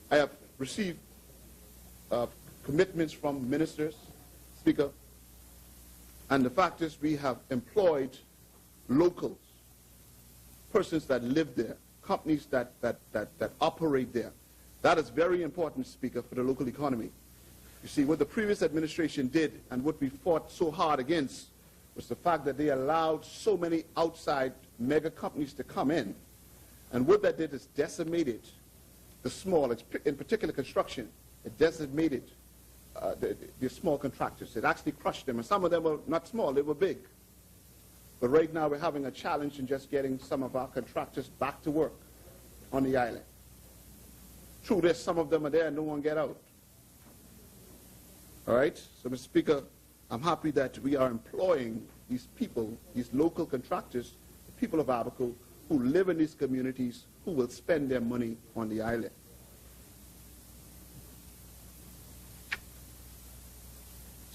I have received commitments from ministers, Speaker, and the fact is we have employed locals, persons that live there, companies that operate there. That is very important, Speaker, for the local economy. You see, what the previous administration did and what we fought so hard against was the fact that they allowed so many outside mega companies to come in. And what that did is decimated the small, in particular construction. It decimated the small contractors. It actually crushed them. And some of them were not small, they were big. But right now we're having a challenge in just getting some of our contractors back to work on the island. True, there's some of them are there and no one get out. All right? So, Mr. Speaker, I'm happy that we are employing these people, these local contractors, the people of Abaco, who live in these communities, who will spend their money on the island.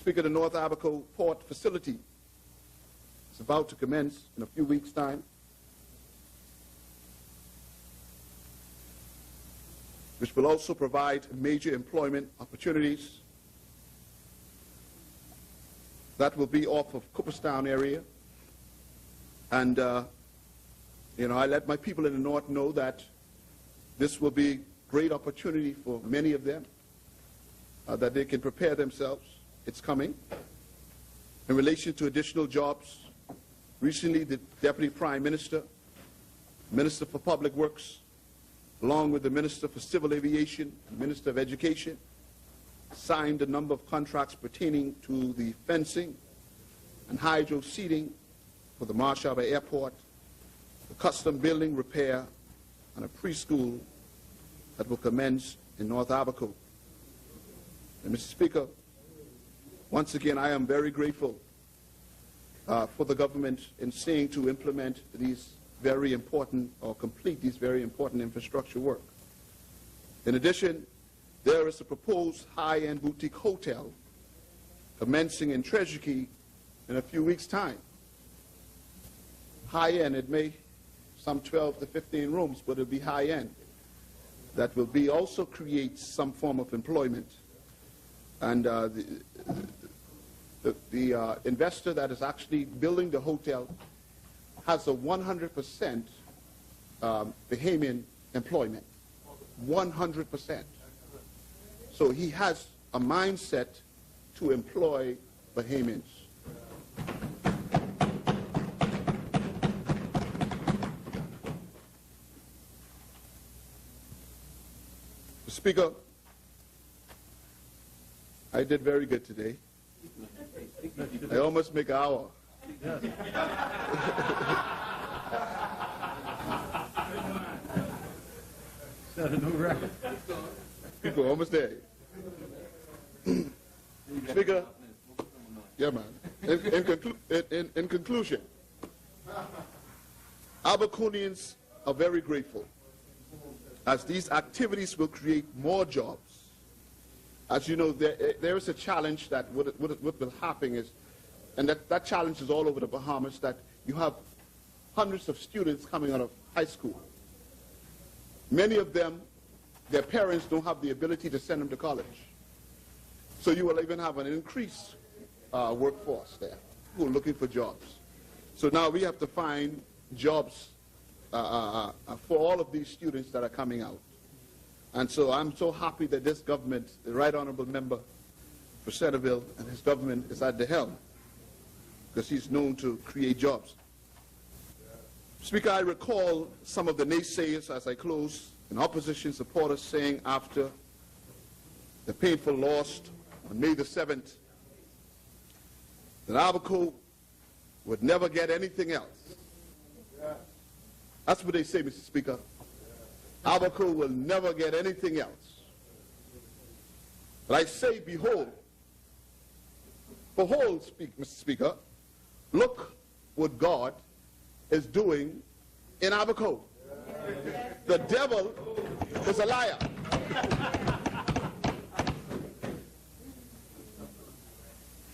Speaker, the North Abaco Port Facility is about to commence in a few weeks' time. Which will also provide major employment opportunities. That will be off of Cooperstown area. And, you know, I let my people in the north know that this will be great opportunity for many of them, that they can prepare themselves. It's coming. In relation to additional jobs, recently the Deputy Prime Minister, Minister for Public Works, along with the Minister for Civil Aviation and Minister of Education, signed a number of contracts pertaining to the fencing and hydro seeding for the Marsh Harbor Airport, the custom building repair, and a preschool that will commence in North Abaco. And Mr. Speaker, once again, I am very grateful for the government in seeing to implement these very important, or complete these very important infrastructure work. In addition, there is a proposed high-end boutique hotel commencing in Treasure Key in a few weeks' time. High-end, it may some 12 to 15 rooms, but it'll be high-end. That will be also create some form of employment. And the investor that is actually building the hotel has a 100% Bahamian employment. 100%. So he has a mindset to employ Bahamians. Speaker, I did very good today. I almost make an hour. Set a new record. People almost there. Speaker, yeah, man. In conclusion, Alberconians are very grateful, as these activities will create more jobs. As you know, there is a challenge that what will happen is, and that challenge is all over the Bahamas, that you have hundreds of students coming out of high school. Many of them, their parents don't have the ability to send them to college. So you will even have an increased workforce there who are looking for jobs. So now we have to find jobs for all of these students that are coming out. And so I'm so happy that this government, the Right Honorable Member for Centerville, and his government is at the helm, because he's known to create jobs. Speaker, I recall some of the naysayers as I close, and opposition supporters saying after the painful loss on May the 7th that Abaco would never get anything else. That's what they say, Mr. Speaker. Abaco will never get anything else. But I say, behold, Mr. Speaker, look what God is doing in Abaco. The devil is a liar.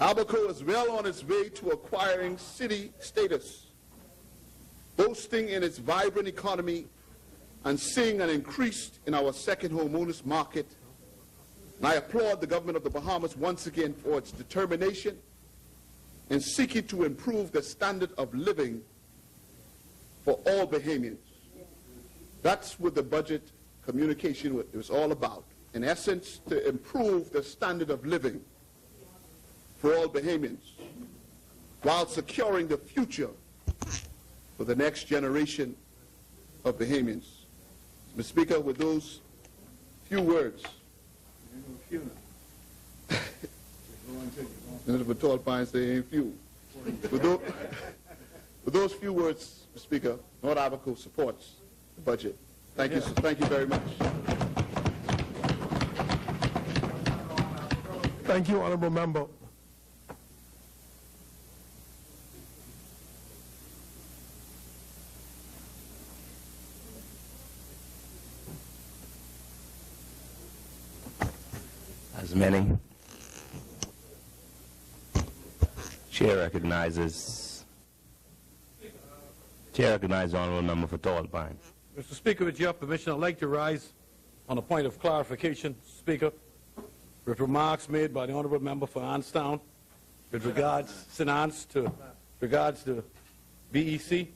Abaco is well on its way to acquiring city status, boasting in its vibrant economy and seeing an increase in our second homeowners market. And I applaud the government of the Bahamas once again for its determination in seeking to improve the standard of living for all Bahamians. That's what the budget communication was all about. In essence, to improve the standard of living for all Bahamians while securing the future for the next generation of Bahamians. Mr. Speaker, with those few words, Senator Tall Pine say ain't few. With those few words, Mr. Speaker, North Abaco supports the budget. Thank you. Thank you very much. Thank you, Honorable Member. As many. Chair recognizes Honorable Member for Tall Pine. Mr. Speaker, with your permission, I'd like to rise on a point of clarification, Speaker, with remarks made by the Honourable Member for Anstown with regards, regards to BEC.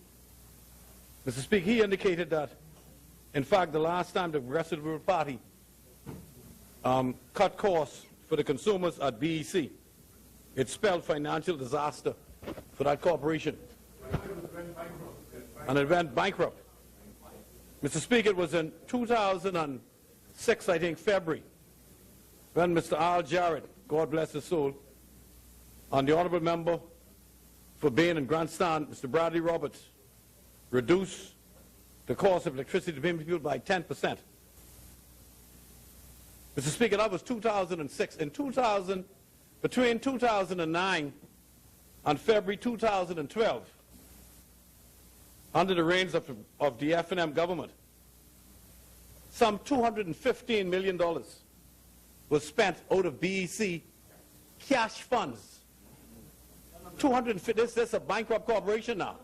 Mr. Speaker, he indicated that, in fact, the last time the Progressive Liberal Party cut costs for the consumers at BEC, it spelled financial disaster for that corporation. And it went bankrupt. Mr. Speaker, it was in 2006, I think, February, when Mr. Al Jarrett, God bless his soul, and the Honourable Member for Bain and Grandstand, Mr. Bradley Roberts, reduced the cost of electricity to Bahamian people by 10%. Mr. Speaker, that was 2006. In between 2009 and February 2012, under the reins of the F&M government, some $215 million was spent out of BEC cash funds. This is a bankrupt corporation now,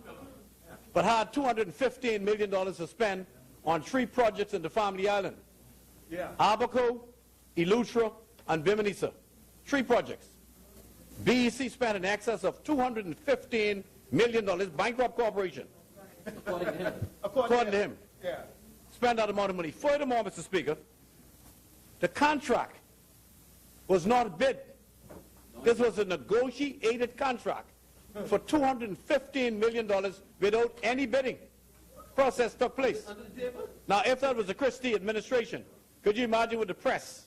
but had $215 million to spend on 3 projects in the Family Island. Abaco, Eleuthera, and Bimini, sir. 3 projects. BEC spent in excess of $215 million, bankrupt corporation. According to him. Spend that amount of money. Furthermore, Mr. Speaker, the contract was not bid. This was a negotiated contract for $215 million without any bidding process took place. Now, if that was the Christie administration, could you imagine what the press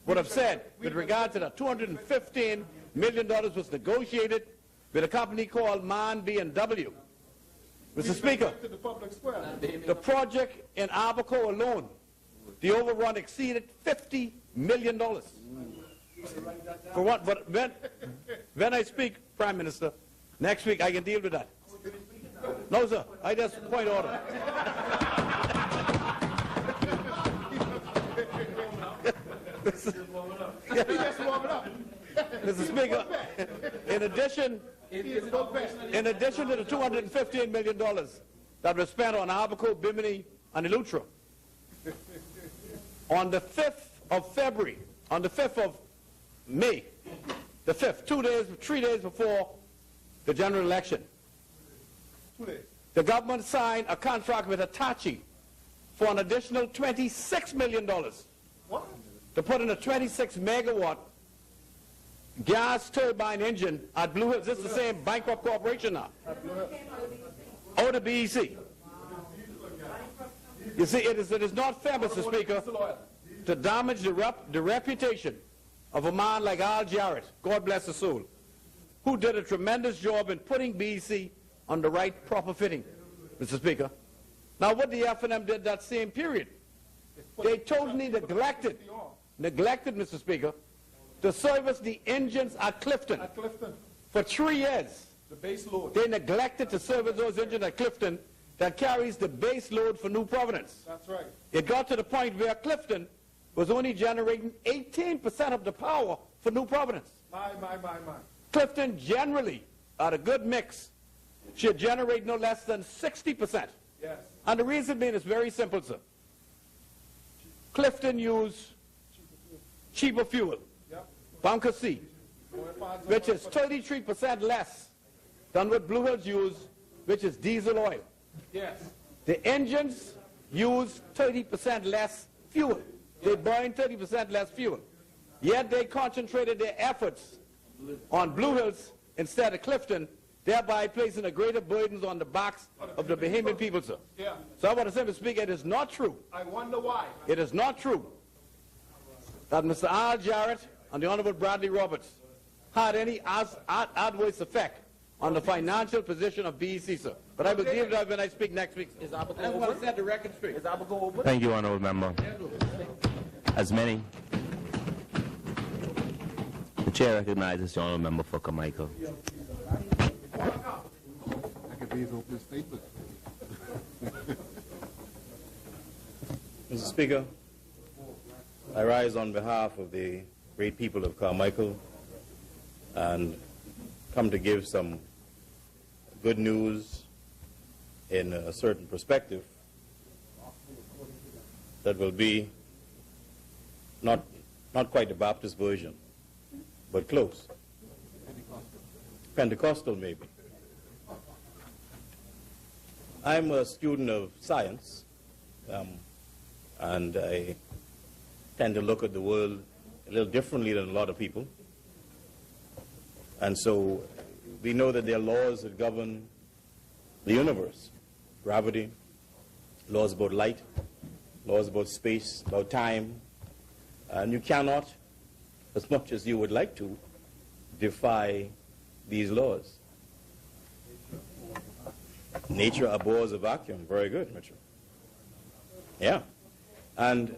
would have said with regard to that? $215 million was negotiated with a company called MAN B&W. Mr. Speaker, the project in Abaco alone, the overrun exceeded $50 million. For what? But when I speak, Prime Minister, next week I can deal with that. No, sir. I just point order. Mr. Speaker, in addition to the $215 million that was spent on Abaco, Bimini, and Eleuthera, on the 5th of February, on the 5th of May, the 5th, 3 days before the general election, the government signed a contract with Hitachi for an additional $26 million to put in a 26-megawatt gas turbine engine at Blue Hills. This is the same bankrupt corporation now. Out of BEC. You see, it is not fair, Mr. Speaker, to damage the reputation of a man like Al Jarrett, God bless his soul, who did a tremendous job in putting BEC on the right proper fitting, Mr. Speaker. Now, what the F&M did that same period, they totally neglected, Mr. Speaker, to service the engines at Clifton. For 3 years. The base load. They neglected to service those engines at Clifton that carries the base load for New Providence. That's right. It got to the point where Clifton was only generating 18% of the power for New Providence. My. Clifton generally, at a good mix, should generate no less than 60%. Yes. And the reason being is very simple, sir. Clifton used cheaper fuel, bunker C, which is 33% less than what Blue Hills use, which is diesel oil. Yes. The engines use 30% less fuel. They burn 30% less fuel. Yet they concentrated their efforts on Blue Hills instead of Clifton, thereby placing a greater burdens on the backs of the Bahamian people, sir. Yeah. So I want to say, Mr. Speaker, it is not true. I wonder why. It is not true that Mr. Al Jarrett and the Honorable Bradley Roberts had any adverse effect on the financial position of BEC, sir. But I will deal with that when I speak next week. Is Abaco over? I want to set the record straight. Is Abaco over? Thank you, Honourable Member. As many. The Chair recognizes the Honourable Member for Carmichael. I could be his opening statement. Mr. Speaker, I rise on behalf of the great people of Carmichael and come to give some good news in a certain perspective that will be not quite the Baptist version, but close. Pentecostal, maybe. I'm a student of science, and I tend to look at the world a little differently than a lot of people. And so we know that there are laws that govern the universe. Gravity, laws about light, laws about space, about time. And you cannot, as much as you would like to, defy these laws. Nature abhors a vacuum. Very good, Mitchell. Yeah. And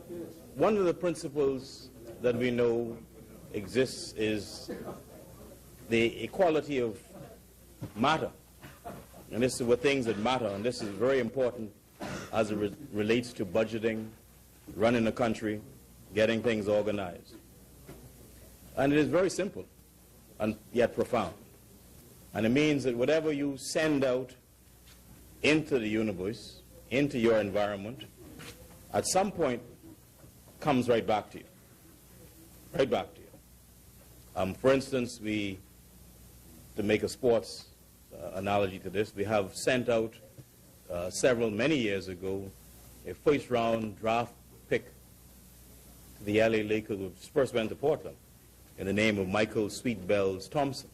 one of the principles that we know exists is the equality of matter. And this is what things that matter, and this is very important as it relates to budgeting, running the country, getting things organized. And it is very simple and yet profound. And it means that whatever you send out into the universe, into your environment, at some point comes right back to you. Right back to you. For instance, to make a sports analogy to this, we have sent out many years ago, a first-round draft pick to the LA Lakers, who first went to Portland, in the name of Michael Sweet Bells Thompson.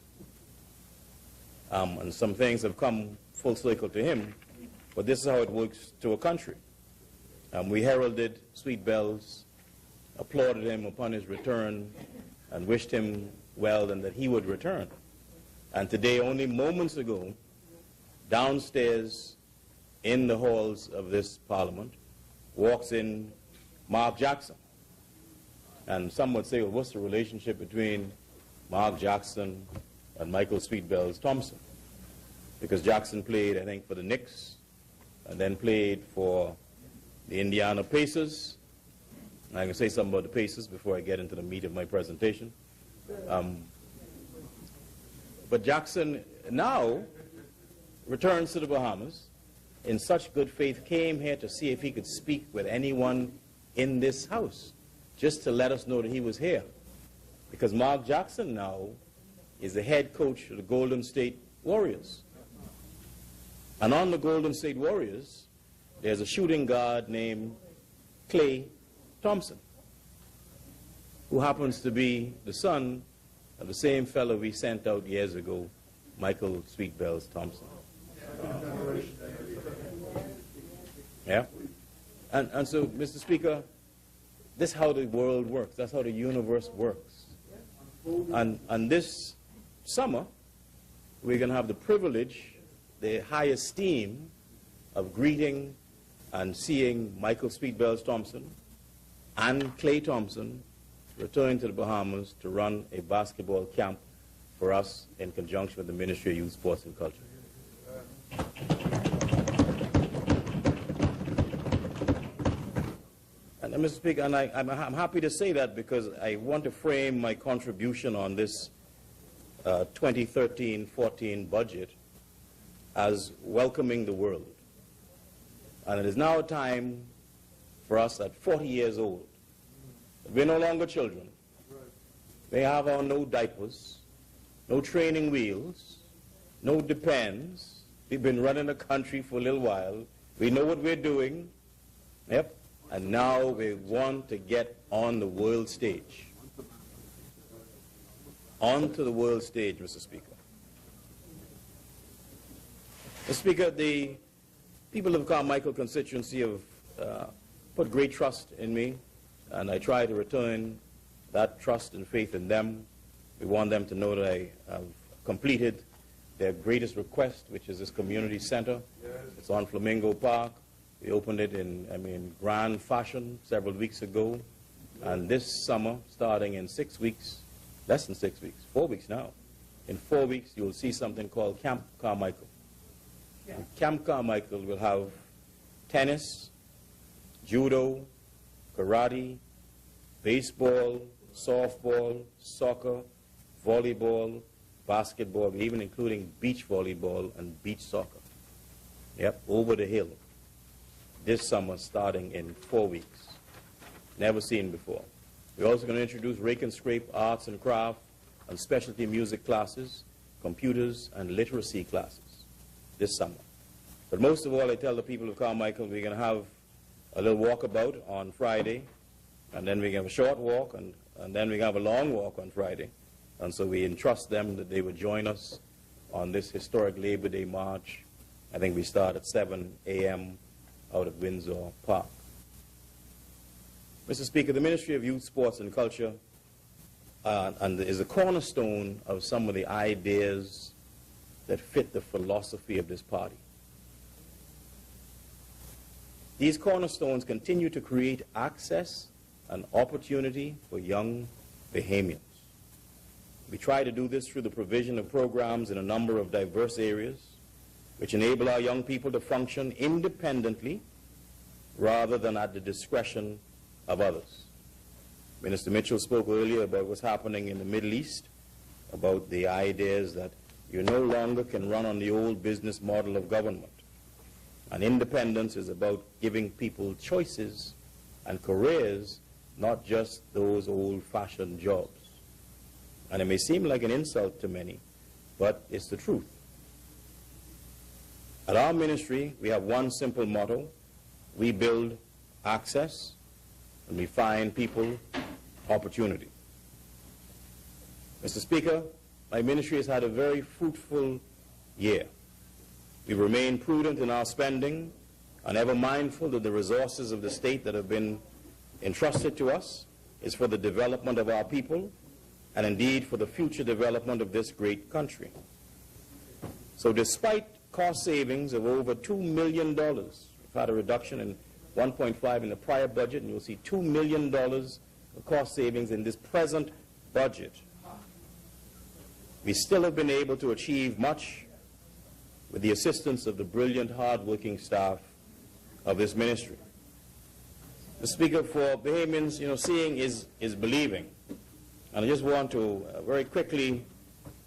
And some things have come full circle to him, but this is how it works to a country. We heralded Sweet Bells, applauded him upon his return, and wished him well and that he would return. And today, only moments ago, downstairs in the halls of this parliament, walks in Mark Jackson. And some would say, well, what's the relationship between Mark Jackson and Michael Sweet Bells Thompson? Because Jackson played, I think, for the Knicks, and then played for the Indiana Pacers. And I can say something about the Pacers before I get into the meat of my presentation. But Jackson now returns to the Bahamas, in such good faith, came here to see if he could speak with anyone in this house, just to let us know that he was here. Because Mark Jackson now is the head coach of the Golden State Warriors. And on the Golden State Warriors, there's a shooting guard named Klay Thompson, who happens to be the son of the same fellow we sent out years ago, Michael Sweet Bells Thompson. Yeah? And so, Mr. Speaker, this is how the world works. That's how the universe works. And this summer, we're going to have the privilege, the high esteem of greeting and seeing Michael Sweet Bells Thompson and Klay Thompson returning to the Bahamas to run a basketball camp for us in conjunction with the Ministry of Youth, Sports and Culture. And Mr. Speaker, and I'm happy to say that because I want to frame my contribution on this 2013-14 budget as welcoming the world. And it is now time for us at 40 years old. We're no longer children. We have on no diapers, no training wheels, no depends. We've been running the country for a little while. We know what we're doing. Yep. And now we want to get on the world stage. Onto the world stage, Mr. Speaker. Mr. Speaker, the people of Carmichael constituency have put great trust in me, and I try to return that trust and faith in them. We want them to know that I have completed their greatest request, which is this community center. Yes. It's on Flamingo Park. We opened it in grand fashion several weeks ago. And this summer, starting in 6 weeks, less than 6 weeks, 4 weeks now, in 4 weeks you'll see something called Camp Carmichael. Yeah. Camp Carmichael will have tennis, judo, karate, baseball, softball, soccer, volleyball, basketball, even including beach volleyball and beach soccer. Yep, over the hill. This summer, starting in 4 weeks. Never seen before. We're also going to introduce rake and scrape arts and craft and specialty music classes, computers and literacy classes this summer. But most of all, I tell the people of Carmichael, we're going to have a little walkabout on Friday, and then we're going to have a short walk, and then we're going to have a long walk on Friday. And so we entrust them that they would join us on this historic Labor Day march. I think we start at 7 a.m. out at Windsor Park. Mr. Speaker, the Ministry of Youth, Sports and Culture and is a cornerstone of some of the ideas that fit the philosophy of this party. These cornerstones continue to create access and opportunity for young Bahamians. We try to do this through the provision of programs in a number of diverse areas. which enable our young people to function independently rather than at the discretion of others. Minister Mitchell spoke earlier about what's happening in the Middle East, about the ideas that you no longer can run on the old business model of government. And independence is about giving people choices and careers, not just those old-fashioned jobs. And it may seem like an insult to many, but it's the truth. At our ministry, we have one simple motto: we build access and we find people opportunity. Mr. Speaker, my ministry has had a very fruitful year. We remain prudent in our spending and ever mindful of the resources of the state that have been entrusted to us is for the development of our people and indeed for the future development of this great country. So despite cost savings of over $2 million, we've had a reduction in 1.5 in the prior budget, and you'll see $2 million of cost savings in this present budget. We still have been able to achieve much with the assistance of the brilliant, hard-working staff of this ministry. Mr. Speaker, for Bahamians, seeing is believing. And I just want to very quickly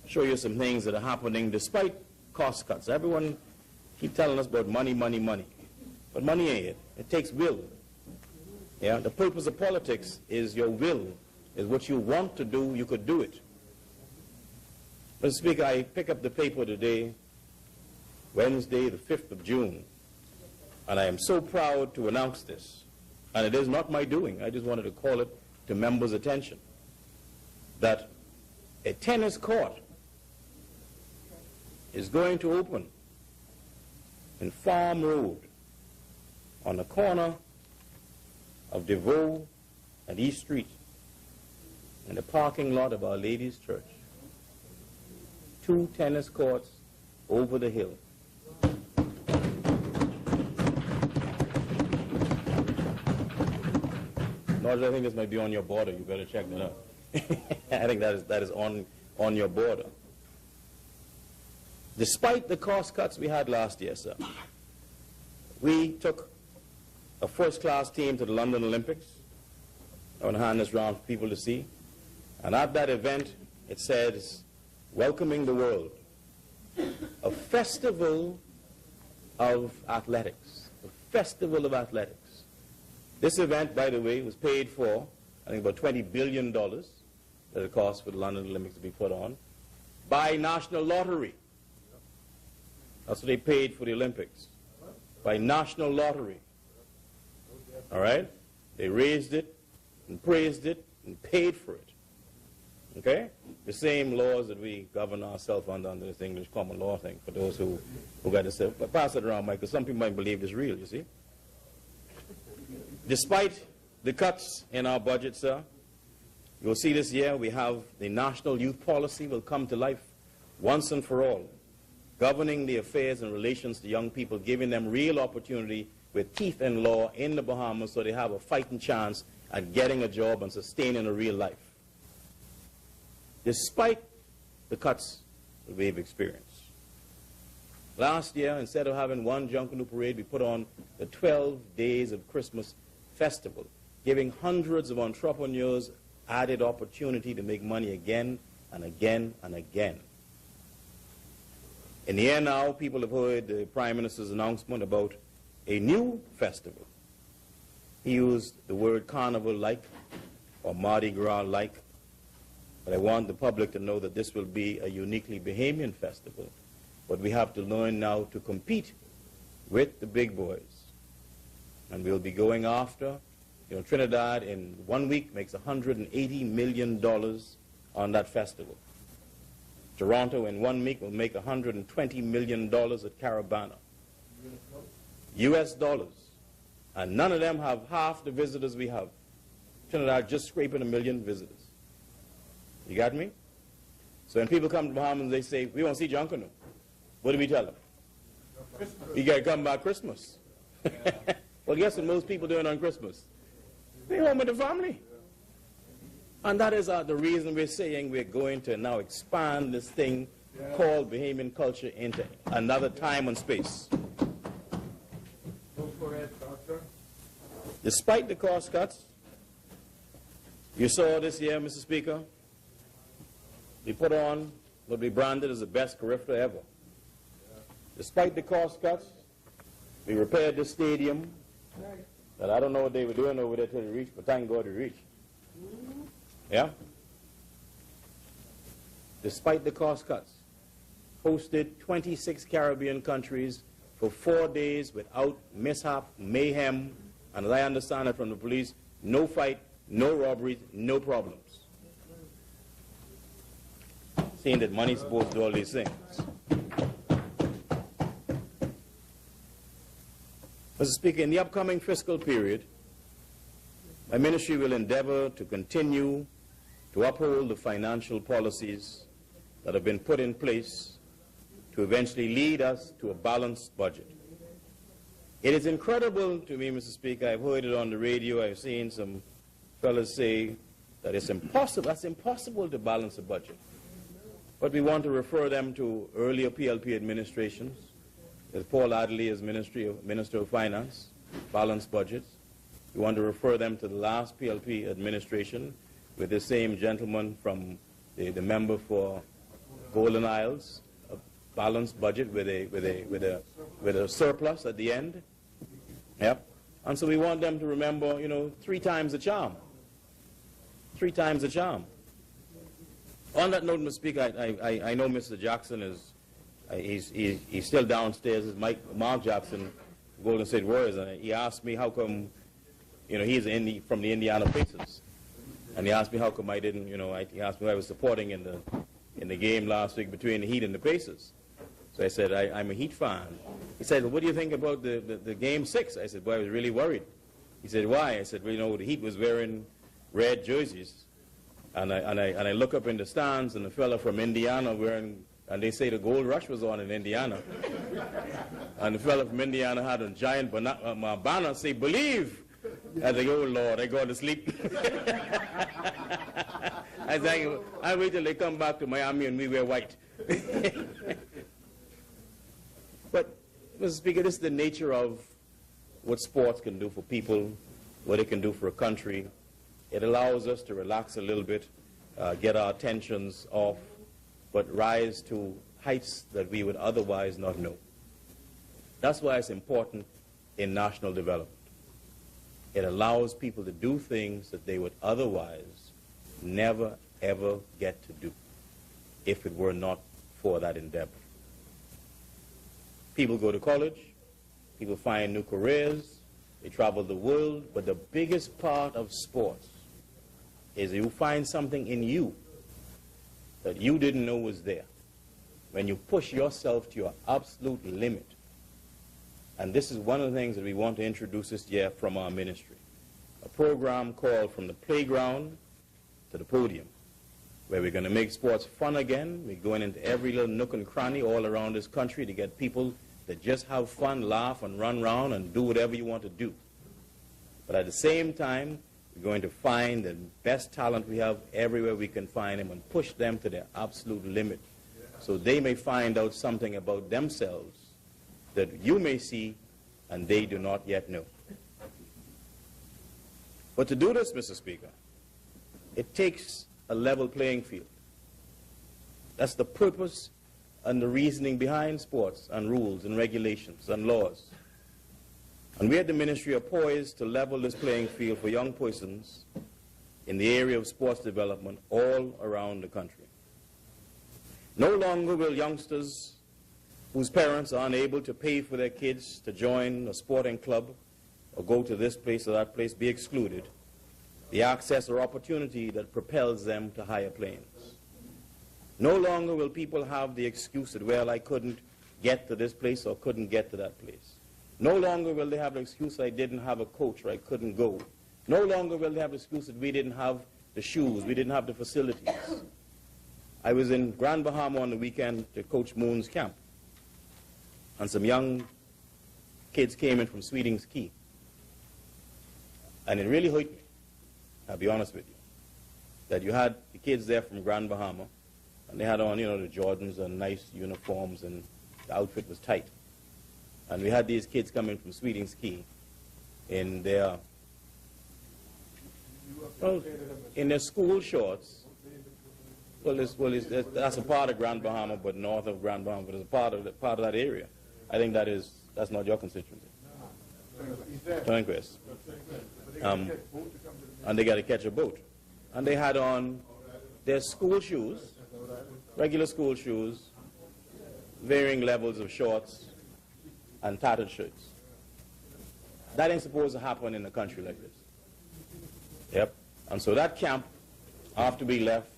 show you some things that are happening despite cost cuts. Everyone keep telling us about money, money, money. But money ain't it. It takes will. Yeah? The purpose of politics is your will, is what you want to do, you could do it. Mr. Speaker, I pick up the paper today, Wednesday, the 5th of June, and I am so proud to announce this. And it is not my doing. I just wanted to call it to members' attention, that a tennis court is going to open in Farm Road on the corner of DeVoe and East Street in the parking lot of Our Lady's Church. 2 tennis courts over the hill. Nors, I think this might be on your border. You better check that out. I think that is on your border. Despite the cost cuts we had last year, sir, we took a first-class team to the London Olympics. I want to hand this round for people to see. And at that event, it says, welcoming the world, a festival of athletics, a festival of athletics. This event, by the way, was paid for, I think, about $20 billion that it cost for the London Olympics to be put on, by national lottery. That's what they paid for the Olympics, by national lottery. All right? They raised it and praised it and paid for it. Okay? The same laws that we govern ourselves under this English common law thing, for those who got to say. But pass it around, Mike, because some people might believe it's real, you see. Despite the cuts in our budget, sir, you'll see this year we have the national youth policy will come to life once and for all, governing the affairs and relations to young people, giving them real opportunity with teeth and law in the Bahamas so they have a fighting chance at getting a job and sustaining a real life. Despite the cuts that we've experienced. Last year, instead of having one Junkanoo parade, we put on the 12 Days of Christmas Festival, giving hundreds of entrepreneurs added opportunity to make money again and again and again. In the air now, people have heard the Prime Minister's announcement about a new festival. He used the word carnival-like or Mardi Gras-like, but I want the public to know that this will be a uniquely Bahamian festival. But we have to learn now to compete with the big boys. And we'll be going after, Trinidad in 1 week makes $180 million on that festival. Toronto in 1 week will make $120 million at Carabana. US dollars. And none of them have half the visitors we have. Trinidad just scraping 1 million visitors. You got me? So when people come to Bahamas, they say, we want to see Junkanoo. What do we tell them? You got to come by Christmas. Well, guess what most people doing on Christmas? They're home with the family. And that is the reason we're saying we're going to now expand this thing called Bahamian culture into another time and space. Despite the cost cuts, you saw this year, Mr. Speaker, we put on what we branded as the best curricula ever. Despite the cost cuts, we repaired this stadium that I don't know what they were doing over there till it reached, but thank God it reached. Yeah? Despite the cost cuts, hosted 26 Caribbean countries for 4 days without mishap, mayhem, and as I understand it from the police, no fight, no robberies, no problems. Saying that money's supposed to do all these things. Mr. Speaker, in the upcoming fiscal period, my ministry will endeavor to continue to uphold the financial policies that have been put in place to eventually lead us to a balanced budget. It is incredible to me, Mr. Speaker, I've heard it on the radio, I've seen some fellas say that it's impossible, that's impossible to balance a budget. But we want to refer them to earlier PLP administrations, with Paul Adley as Minister of Finance, balanced budgets. We want to refer them to the last PLP administration with the same gentleman from the member for Golden Isles, a balanced budget with a surplus at the end. Yep. And so we want them to remember, you know, 3 times the charm. 3 times the charm. On that note, Mr. Speaker, I know Mr. Jackson is, he's still downstairs. It's Mark Jackson, Golden State Warriors, and he asked me how come, you know, he's from the Indiana Pacers. And he asked me how come I didn't, you know, he asked me who I was supporting in the game last week between the Heat and the Pacers. So I said, I'm a Heat fan. He said, well, what do you think about the Game 6? I said, boy, I was really worried. He said, why? I said, well, you know, the Heat was wearing red jerseys. And I look up in the stands, and the fella from Indiana wearing, and they say the gold rush was on in Indiana. And the fella from Indiana had a giant banner say, believe. I think, oh, Lord, I go to sleep. I think, I wait till they come back to Miami and we wear white. But, Mr. Speaker, this is the nature of what sports can do for people, what it can do for a country. It allows us to relax a little bit, get our tensions off, but rise to heights that we would otherwise not know. That's why it's important in national development. It allows people to do things that they would otherwise never, ever get to do if it were not for that endeavor. People go to college, people find new careers, they travel the world, but the biggest part of sports is you find something in you that you didn't know was there. When you push yourself to your absolute limit. And this is one of the things that we want to introduce this year from our ministry. A program called From the Playground to the Podium, where we're going to make sports fun again. We're going into every little nook and cranny all around this country to get people that just have fun, laugh, and run around and do whatever you want to do. But at the same time, we're going to find the best talent we have everywhere we can find them and push them to their absolute limit so they may find out something about themselves that you may see and they do not yet know. But to do this, Mr. Speaker, it takes a level playing field. That's the purpose and the reasoning behind sports and rules and regulations and laws. And we at the ministry are poised to level this playing field for young persons in the area of sports development all around the country. No longer will youngsters whose parents are unable to pay for their kids to join a sporting club or go to this place or that place be excluded the access or opportunity that propels them to higher planes. No longer will people have the excuse that, well, I couldn't get to this place or couldn't get to that place. No longer will they have the excuse I didn't have a coach or I couldn't go. No longer will they have the excuse that we didn't have the shoes, we didn't have the facilities. I was in Grand Bahama on the weekend to Coach Moon's camp. And some young kids came in from Sweeting's Key. And it really hurt me, I'll be honest with you, that you had the kids there from Grand Bahama, And they had on, you know, the Jordans and nice uniforms, and the outfit was tight. And we had these kids coming from Sweeting's Key in their school shorts. That's a part of Grand Bahama, but north of Grand Bahama, but it's a part of that area. I think that's not your constituency. Turnquest. And they got to catch a boat. And they had on their school shoes, regular school shoes, varying levels of shorts, and tattered shirts. That ain't supposed to happen in a country like this. Yep. And so that camp, after we left,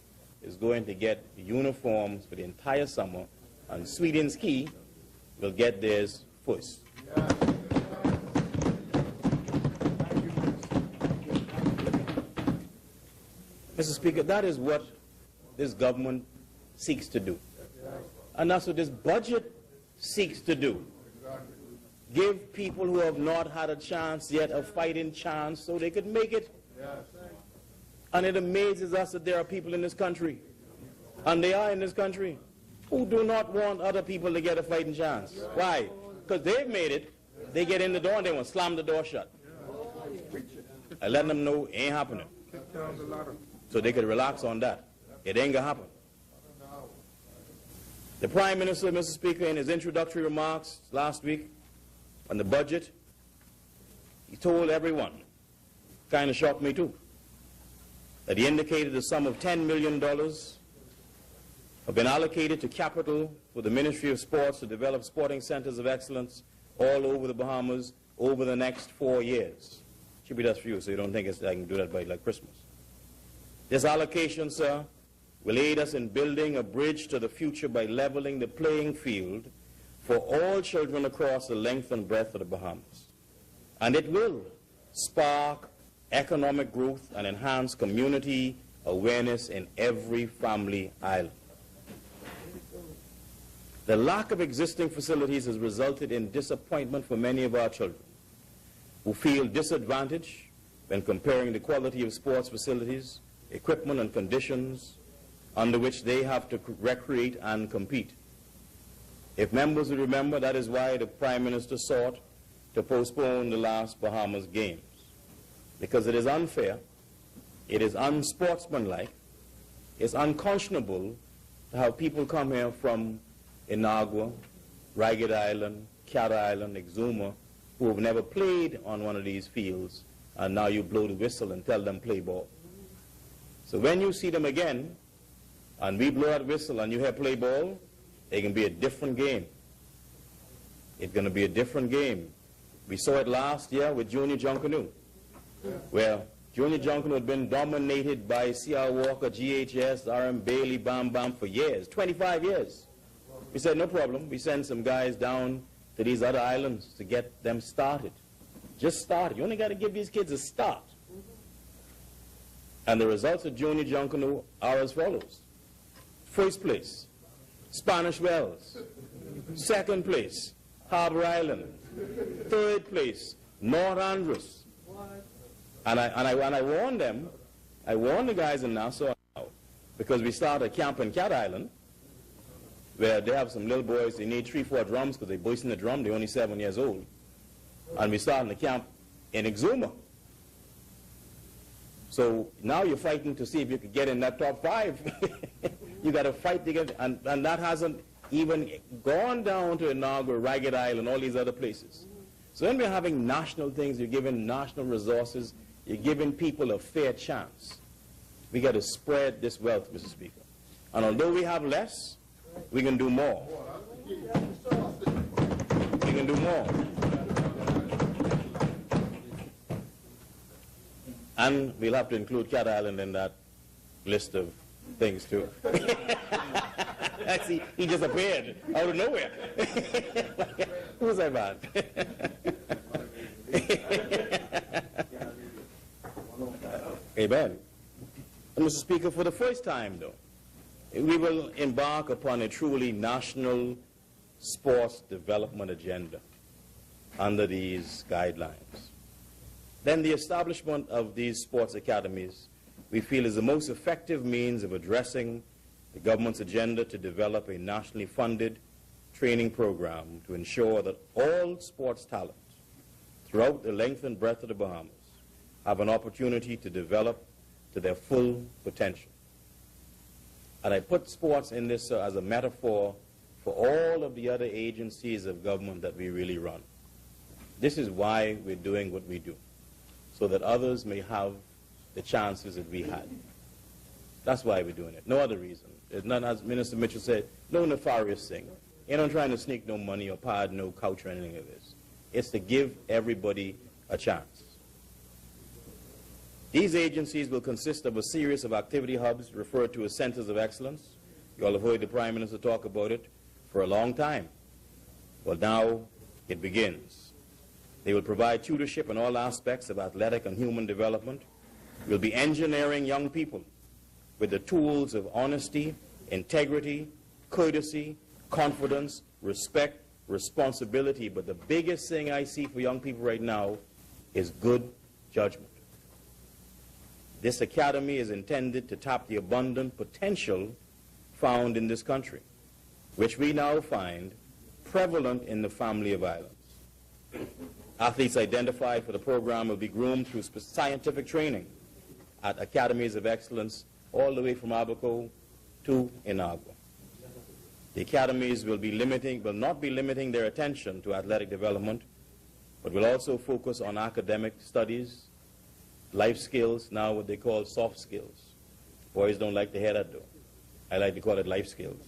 is going to get uniforms for the entire summer, and Sweeting's Key will get theirs first. Mr. Speaker, that is what this government seeks to do. And that's what this budget seeks to do. Give people who have not had a chance yet a fighting chance so they could make it. And it amazes us that there are people in this country, and they are in this country, who do not want other people to get a fighting chance. Why? Because they've made it. They get in the door and they want to slam the door shut. I let them know it ain't happening. So they could relax on that. It ain't gonna happen. The Prime Minister, Mr. Speaker, in his introductory remarks last week on the budget, he told everyone, kind of shocked me too, that he indicated a sum of $10 million have been allocated to capital for the Ministry of Sports to develop sporting centers of excellence all over the Bahamas over the next 4 years. Should be that for you, so you don't think I can do that by like Christmas. This allocation, sir, will aid us in building a bridge to the future by leveling the playing field for all children across the length and breadth of the Bahamas. And it will spark economic growth and enhance community awareness in every family island. The lack of existing facilities has resulted in disappointment for many of our children who feel disadvantaged when comparing the quality of sports facilities, equipment, and conditions under which they have to recreate and compete. If members will remember, that is why the Prime Minister sought to postpone the last Bahamas Games, because it is unfair, it is unsportsmanlike, it's unconscionable to have people come here from Inagua, Ragged Island, Cat Island, Exuma, who have never played on one of these fields, and now you blow the whistle and tell them play ball. So when you see them again, and we blow that whistle and you hear play ball, it can be a different game. It's going to be a different game. We saw it last year with Junior Junkanoo, where Junior Junkanoo had been dominated by C.R. Walker, GHS, R.M. Bailey, Bam Bam for years, 25 years. We said, no problem. We send some guys down to these other islands to get them started. Just started. You only got to give these kids a start. And the results of Junior Junkanoo are as follows. First place, Spanish Wells. Second place, Harbor Island. Third place, North Andros. And I warned them, I warned the guys in Nassau, because we started a camp in Cat Island, where they have some little boys, they need 3-4 drums because they're boisting the drum, they're only 7 years old. And we started a camp in Exuma. So now you're fighting to see if you could get in that top 5. You got to fight to get, and that hasn't even gone down to Inagua, Ragged Island, all these other places. So when we're having national things, you're giving national resources, you're giving people a fair chance. We got to spread this wealth, Mr. Speaker. And although we have less, we can do more. We can do more. And we'll have to include Cat Island in that list of things, too. See, he just appeared out of nowhere. Who was that man? Amen. And Mr. Speaker, for the first time, though, we will embark upon a truly national sports development agenda under these guidelines. Then the establishment of these sports academies, we feel, is the most effective means of addressing the government's agenda to develop a nationally funded training program to ensure that all sports talent throughout the length and breadth of the Bahamas have an opportunity to develop to their full potential. And I put sports in this as a metaphor for all of the other agencies of government that we really run. This is why we're doing what we do, so that others may have the chances that we had. That's why we're doing it. No other reason. It's not, as Minister Mitchell said, no nefarious thing. You're not trying to sneak no money or pad no couch or anything of this. It's to give everybody a chance. These agencies will consist of a series of activity hubs referred to as centers of excellence. You all have heard the Prime Minister talk about it for a long time. Well, now it begins. They will provide tutorship in all aspects of athletic and human development. We'll be engineering young people with the tools of honesty, integrity, courtesy, confidence, respect, responsibility. But the biggest thing I see for young people right now is good judgment. This academy is intended to tap the abundant potential found in this country, which we now find prevalent in the family of islands. Athletes identified for the program will be groomed through scientific training at academies of excellence all the way from Abaco to Inagua. The academies will not be limiting their attention to athletic development, but will also focus on academic studies, life skills, now what they call soft skills. Boys don't like to hear that though. I like to call it life skills.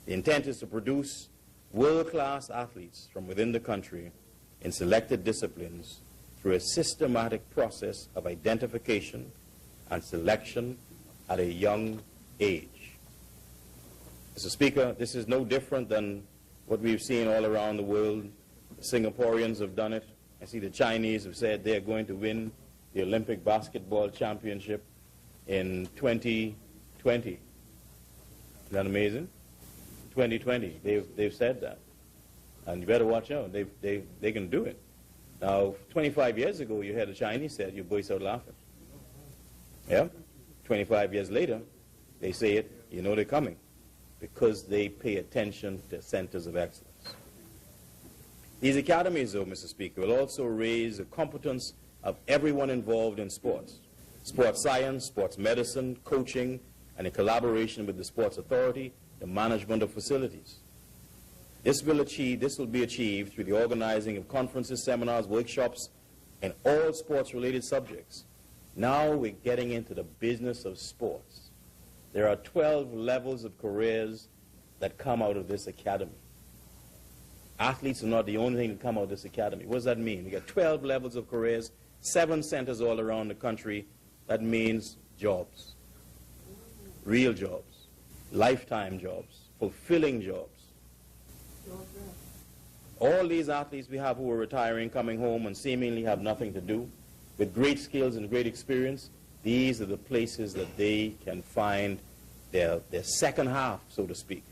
The intent is to produce world-class athletes from within the country in selected disciplines through a systematic process of identification and selection at a young age. Mr. Speaker, this is no different than what we've seen all around the world. The Singaporeans have done it. I see the Chinese have said they're going to win the Olympic basketball championship in 2020. Isn't that amazing? 2020, they've said that. And you better watch out, they can do it. Now, 25 years ago, you heard the Chinese said, you boys out laughing. Yeah? 25 years later, they say it, you know they're coming, because they pay attention to centers of excellence. These academies, though, Mr. Speaker, will also raise the competence of everyone involved in sports. Sports science, sports medicine, coaching, and in collaboration with the Sports Authority, the management of facilities. This will be achieved through the organizing of conferences, seminars, workshops, and all sports-related subjects. Now we're getting into the business of sports. There are 12 levels of careers that come out of this academy. Athletes are not the only thing that come out of this academy. What does that mean? We got 12 levels of careers, 7 centers all around the country. That means jobs, real jobs, lifetime jobs, fulfilling jobs. All these athletes we have who are retiring, coming home, and seemingly have nothing to do, with great skills and great experience, these are the places that they can find their second half, so to speak,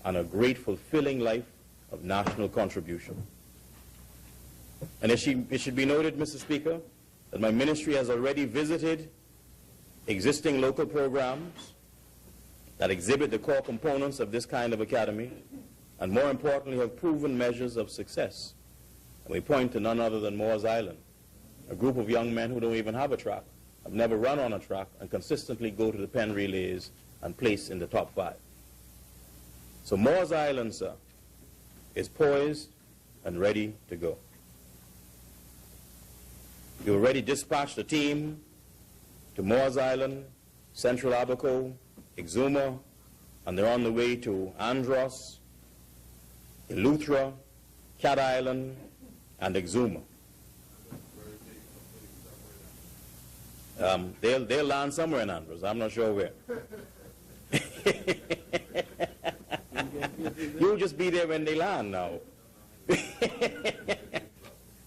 and a great fulfilling life of national contribution. And it should be noted, Mr. Speaker, that my ministry has already visited existing local programs that exhibit the core components of this kind of academy, and more importantly, have proven measures of success. And we point to none other than Moores Island, a group of young men who don't even have a track, have never run on a track, and consistently go to the pen relays and place in the top 5. So Moores Island, sir, is poised and ready to go. You already dispatched a team to Moores Island, Central Abaco, Exuma, and they're on the way to Andros, Eleuthera, Cat Island, and Exuma. They'll land somewhere in Andros. I'm not sure where. You'll just be there when they land now.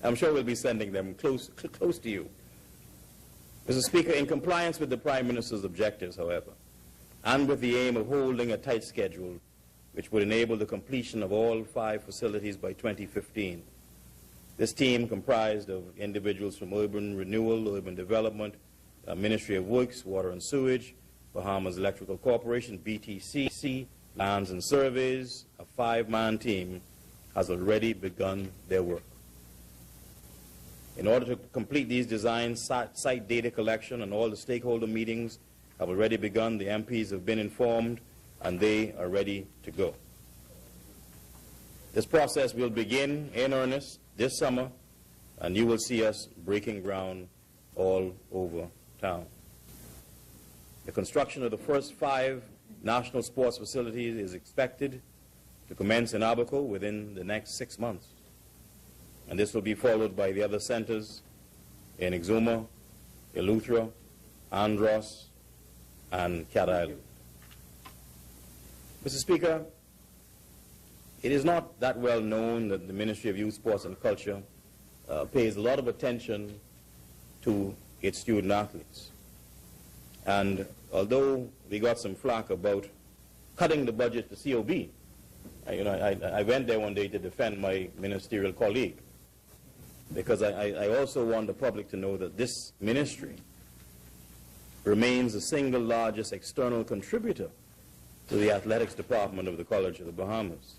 I'm sure we'll be sending them close to you. Mr. Speaker, in compliance with the Prime Minister's objectives, however, and with the aim of holding a tight schedule which would enable the completion of all 5 facilities by 2015, this team, comprised of individuals from urban renewal, urban development, Ministry of Works, Water and Sewage, Bahamas Electrical Corporation, BTC, Lands and Surveys, a 5-man team, has already begun their work. In order to complete these designs, site data collection and all the stakeholder meetings have already begun. The MPs have been informed, and they are ready to go. This process will begin in earnest this summer, and you will see us breaking ground all over town. The construction of the first 5 national sports facilities is expected to commence in Abaco within the next 6 months. And this will be followed by the other centers in Exuma, Eleuthera, Andros, and Cat Island. Mr. Speaker, it is not that well known that the Ministry of Youth, Sports and Culture pays a lot of attention to its student athletes. And although we got some flack about cutting the budget to COB, I went there one day to defend my ministerial colleague, because I also want the public to know that this ministry remains the single largest external contributor to the athletics department of the College of the Bahamas.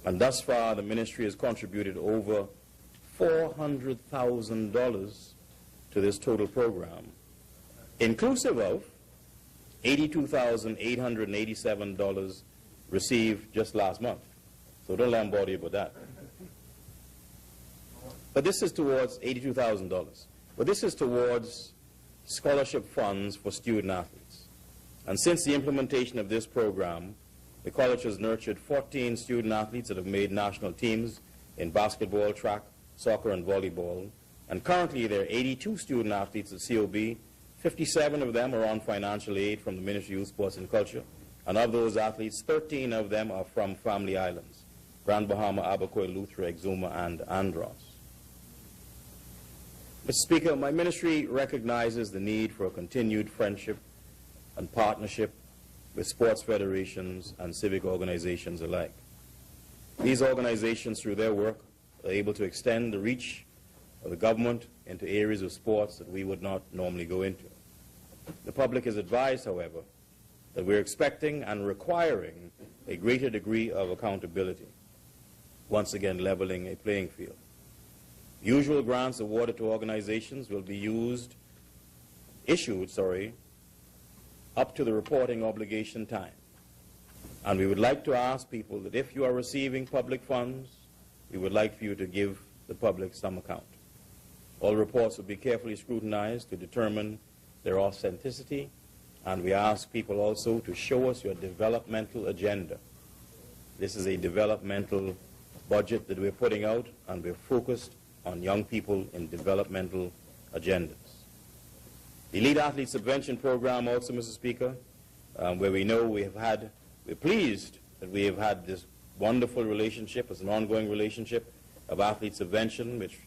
And thus far, the ministry has contributed over $400,000 to this total program, inclusive of $82,887 received just last month. So don't let them bother you about that. But this is towards $82,000. But this is towards scholarship funds for student athletes. And since the implementation of this program, the college has nurtured 14 student athletes that have made national teams in basketball, track, soccer, and volleyball. And currently there are 82 student athletes at COB. 57 of them are on financial aid from the Ministry of Youth, Sports and Culture. And of those athletes, 13 of them are from family islands: Grand Bahama, Abaco, Eleuthera, Exuma, and Andros. Mr. Speaker, my ministry recognizes the need for a continued friendship and partnership with sports federations and civic organizations alike. These organizations, through their work, are able to extend the reach of the government into areas of sports that we would not normally go into. The public is advised, however, that we're expecting and requiring a greater degree of accountability, once again leveling a playing field. Usual grants awarded to organizations will be issued, up to the reporting obligation time. And we would like to ask people that if you are receiving public funds, we would like for you to give the public some account. All reports will be carefully scrutinized to determine their authenticity, and we ask people also to show us your developmental agenda. This is a developmental budget that we're putting out, and we're focused on young people in developmental agendas. The Elite Athlete Subvention Program also, Mr. Speaker, where we know we're pleased that we have had this wonderful relationship, as an ongoing relationship of athlete subvention, which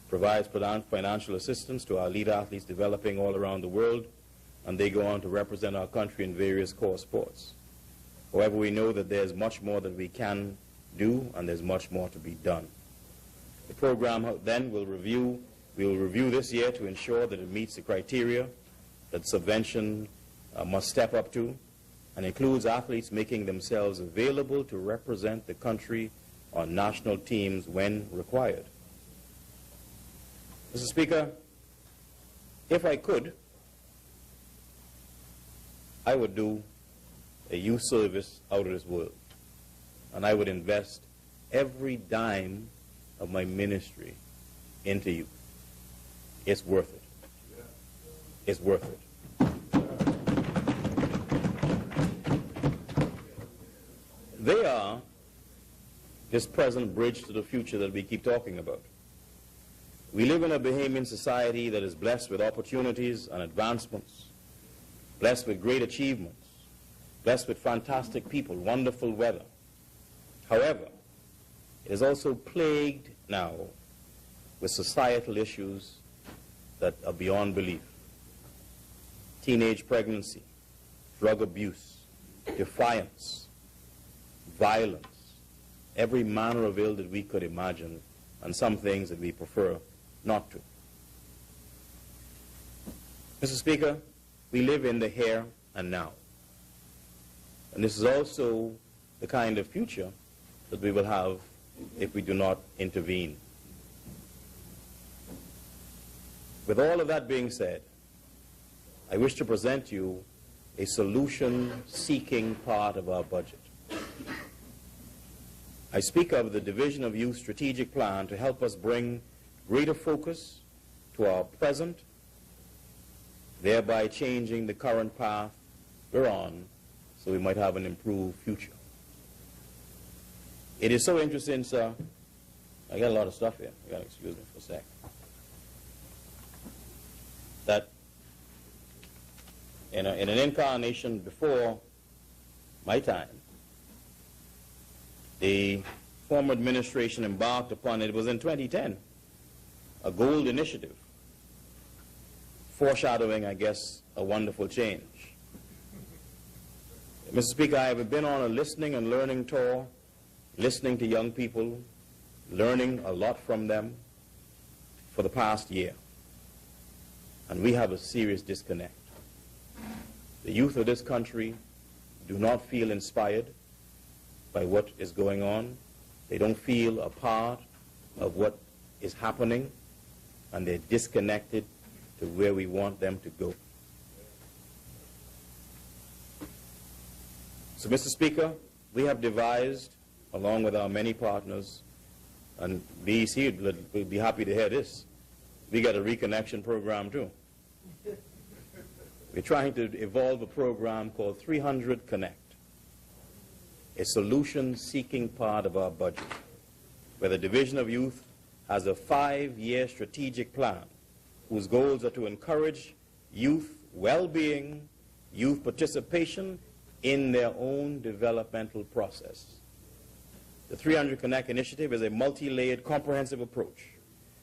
provides financial assistance to our elite athletes developing all around the world, and they go on to represent our country in various core sports. However, we know that there's much more that we can do, and there's much more to be done. The program then we will review this year to ensure that it meets the criteria that subvention must step up to, and includes athletes making themselves available to represent the country on national teams when required. Mr. Speaker, if I could, I would do a youth service out of this world, and I would invest every dime of my ministry into youth. It's worth it. It's worth it. They are this present bridge to the future that we keep talking about. We live in a Bahamian society that is blessed with opportunities and advancements, blessed with great achievements, blessed with fantastic people, wonderful weather. However, it is also plagued now with societal issues that are beyond belief. Teenage pregnancy, drug abuse, defiance, violence, every manner of ill that we could imagine, and some things that we prefer not to. Mr. Speaker, we live in the hair and now. And this is also the kind of future that we will have if we do not intervene. With all of that being said, I wish to present you a solution-seeking part of our budget. I speak of the Division of Youth Strategic Plan to help us bring greater focus to our present, thereby changing the current path we're on so we might have an improved future. It is so interesting, sir. I got a lot of stuff here. You gotta excuse me for a sec. That in an incarnation before my time, the former administration embarked upon, it was in 2010, a gold initiative, foreshadowing, I guess, a wonderful change. Mr. Speaker, I have been on a listening and learning tour, listening to young people, learning a lot from them for the past year. And we have a serious disconnect. The youth of this country do not feel inspired by what is going on. They don't feel a part of what is happening, and they're disconnected to where we want them to go. So, Mr. Speaker, we have devised, along with our many partners, and BEC will be happy to hear this, we got a reconnection program too. We're trying to evolve a program called 300 Connect, a solution-seeking part of our budget, where the Division of Youth has a 5-year strategic plan whose goals are to encourage youth well-being, youth participation in their own developmental process. The 300 Connect initiative is a multi-layered, comprehensive approach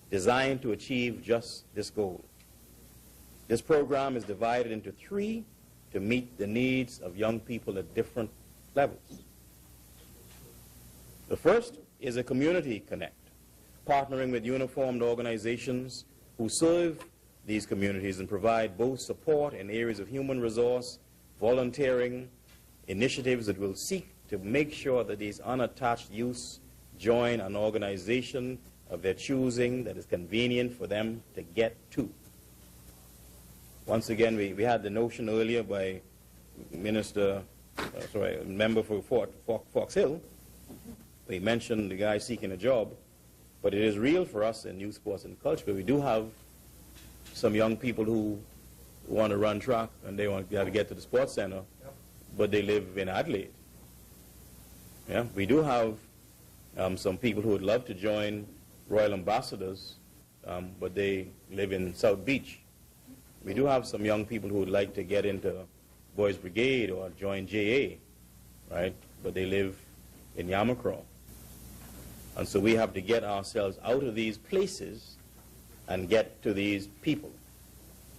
designed to achieve just this goal. This program is divided into 3 to meet the needs of young people at different levels. The first is a community connect, partnering with uniformed organizations who serve these communities and provide both support in areas of human resource, volunteering, initiatives that will seek to make sure that these unattached youths join an organization of their choosing that is convenient for them to get to. Once again, we had the notion earlier by member for Fox Hill. We mentioned the guy seeking a job, but it is real for us in youth sports and culture. We do have some young people who want to run track and they want to get to the sports center, but they live in Adelaide. Yeah, we do have some people who would love to join Royal Ambassadors, but they live in South Beach. We do have some young people who would like to get into Boys Brigade or join JA, right? But they live in Yamakro. And so we have to get ourselves out of these places and get to these people.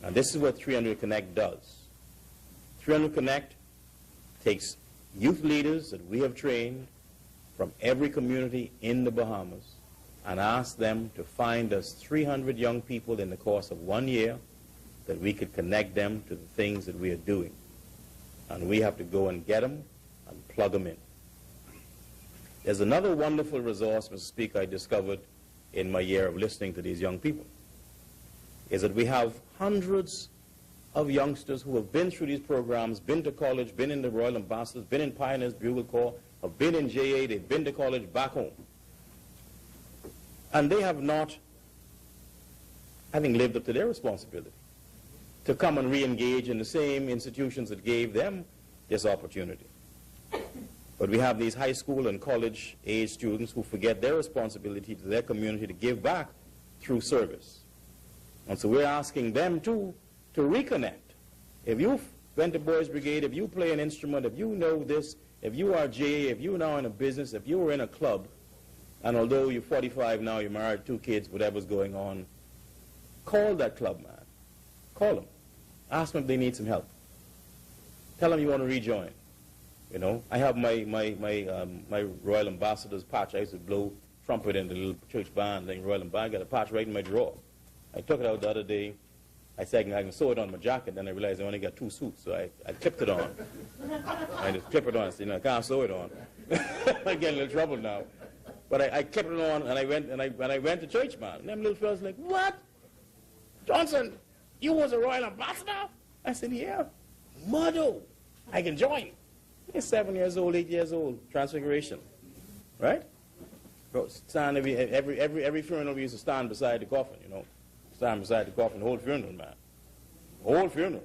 And this is what 300 Connect does. 300 Connect takes youth leaders that we have trained from every community in the Bahamas and asks them to find us 300 young people in the course of 1 year that we could connect them to the things that we are doing. And we have to go and get them and plug them in. There's another wonderful resource, Mr. Speaker, I discovered in my year of listening to these young people, is that we have hundreds of youngsters who have been through these programs, been to college, been in the Royal Ambassadors, been in Pioneers Bugle Corps, have been in JA, they've been to college back home. And they have not, having lived up to their responsibility, to come and re-engage in the same institutions that gave them this opportunity. But we have these high school and college age students who forget their responsibility to their community to give back through service. And so we're asking them too to reconnect. If you went to Boys Brigade, if you play an instrument, if you know this, if you are JA, if you're now in a business, if you were in a club, and although you're 45 now, you're married, 2 kids, whatever's going on, call that club, man. Call them. Ask them if they need some help. Tell them you want to rejoin. You know, I have my Royal Ambassadors patch. I used to blow trumpet in the little church band, like Royal Ambassador. I got a patch right in my drawer. I took it out the other day, I said I can sew it on my jacket, then I realized I only got 2 suits, so I clipped it on. I just clipped it on. I said, I can't sew it on. I get in a little trouble now. But I clipped it on, and I went to church, man. And them little fellas like, what? Johnson, you was a royal ambassador? I said, yeah. Mother, I can join. He's 7 years old, 8 years old, transfiguration, right? Bro, stand every funeral we used to stand beside the coffin, you know. Stand beside the coffin, the whole funeral, man. Whole funeral.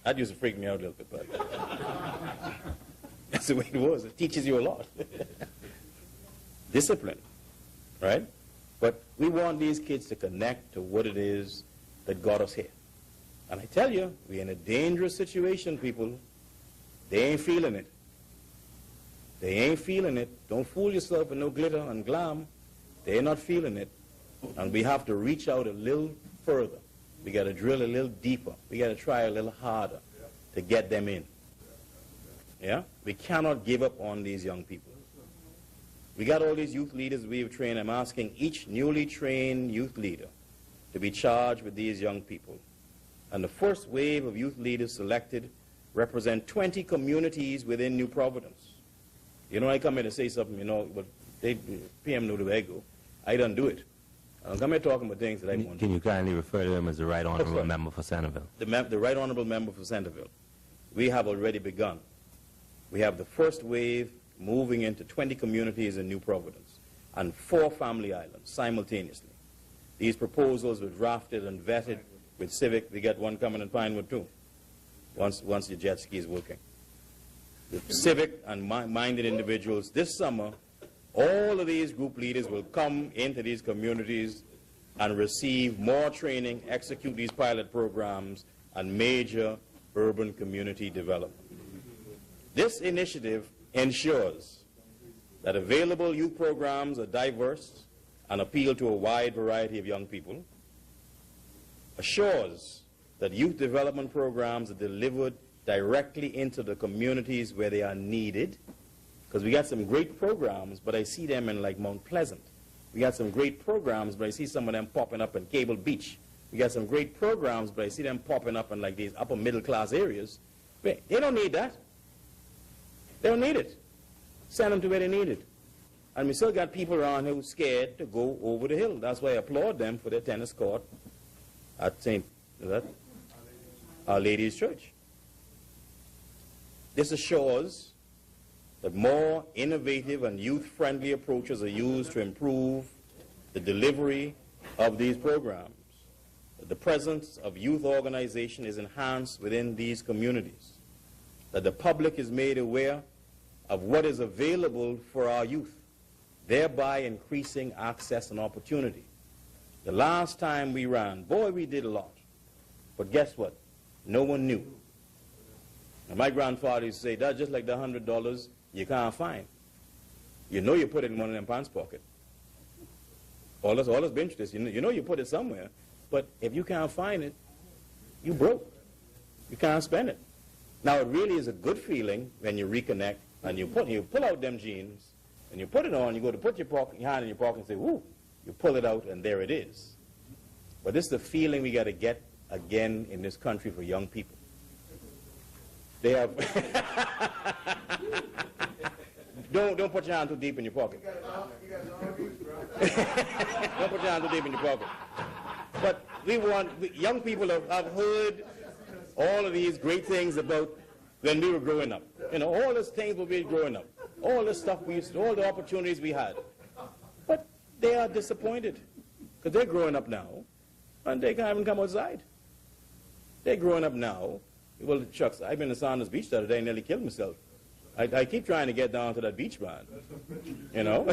That used to freak me out a little bit, but that's the way it was. It teaches you a lot. Discipline, right? But we want these kids to connect to what it is that got us here. And I tell you, we're in a dangerous situation, people. They ain't feeling it. They ain't feeling it. Don't fool yourself with no glitter and glam. They're not feeling it. And we have to reach out a little further. We got to drill a little deeper. We got to try a little harder to get them in. Yeah? We cannot give up on these young people. We got all these youth leaders we've trained. I'm asking each newly trained youth leader to be charged with these young people. And the first wave of youth leaders selected represent 20 communities within New Providence. You know, I come here to say something, you know, but they, PM know the way I go. I don't do it. I'm here talking about things that I want to do. Can you kindly refer to him as the Right Honorable Member for Centerville? The Right Honorable Member for Centerville. We have already begun. We have the first wave moving into 20 communities in New Providence and 4 family islands simultaneously. These proposals were drafted and vetted with Civic. We got one coming in Pinewood too, once your jet ski is working. The civic and minded individuals this summer, all of these group leaders will come into these communities and receive more training, execute these pilot programs, and major urban community development. This initiative ensures that available youth programs are diverse and appeal to a wide variety of young people, assures that youth development programs are delivered directly into the communities where they are needed, because we got some great programs, but I see them in like Mount Pleasant. We got some great programs, but I see some of them popping up in Cable Beach. We got some great programs, but I see them popping up in like these upper middle class areas. But they don't need that. They don't need it. Send them to where they need it. And we still got people around who are scared to go over the hill. That's why I applaud them for their tennis court at Our Lady's Church. This assures that more innovative and youth-friendly approaches are used to improve the delivery of these programs. That the presence of youth organization is enhanced within these communities. That the public is made aware of what is available for our youth, thereby increasing access and opportunity. The last time we ran, boy, we did a lot. But guess what? No one knew. And my grandfather used to say, that's just like the $100 you can't find. You know you put it in one of them pants pocket. All this interest, you know you put it somewhere. But if you can't find it, you broke. You can't spend it. Now, it really is a good feeling when you reconnect and you pull out them jeans and you put it on, you go to put your hand in your pocket and say, whoo, you pull it out and there it is. But this is the feeling we got to get again in this country for young people. They have... don't put your hand too deep in your pocket. Don't put your hand too deep in your pocket. But young people have heard all of these great things about when we were growing up. You know, all these things when we were growing up. All the stuff we used to, all the opportunities we had. But they are disappointed because they're growing up now and they can't even come outside. They're growing up now. Well, shucks, I've been to Saunders Beach the other day and nearly killed myself. I keep trying to get down to that beach, man. You know?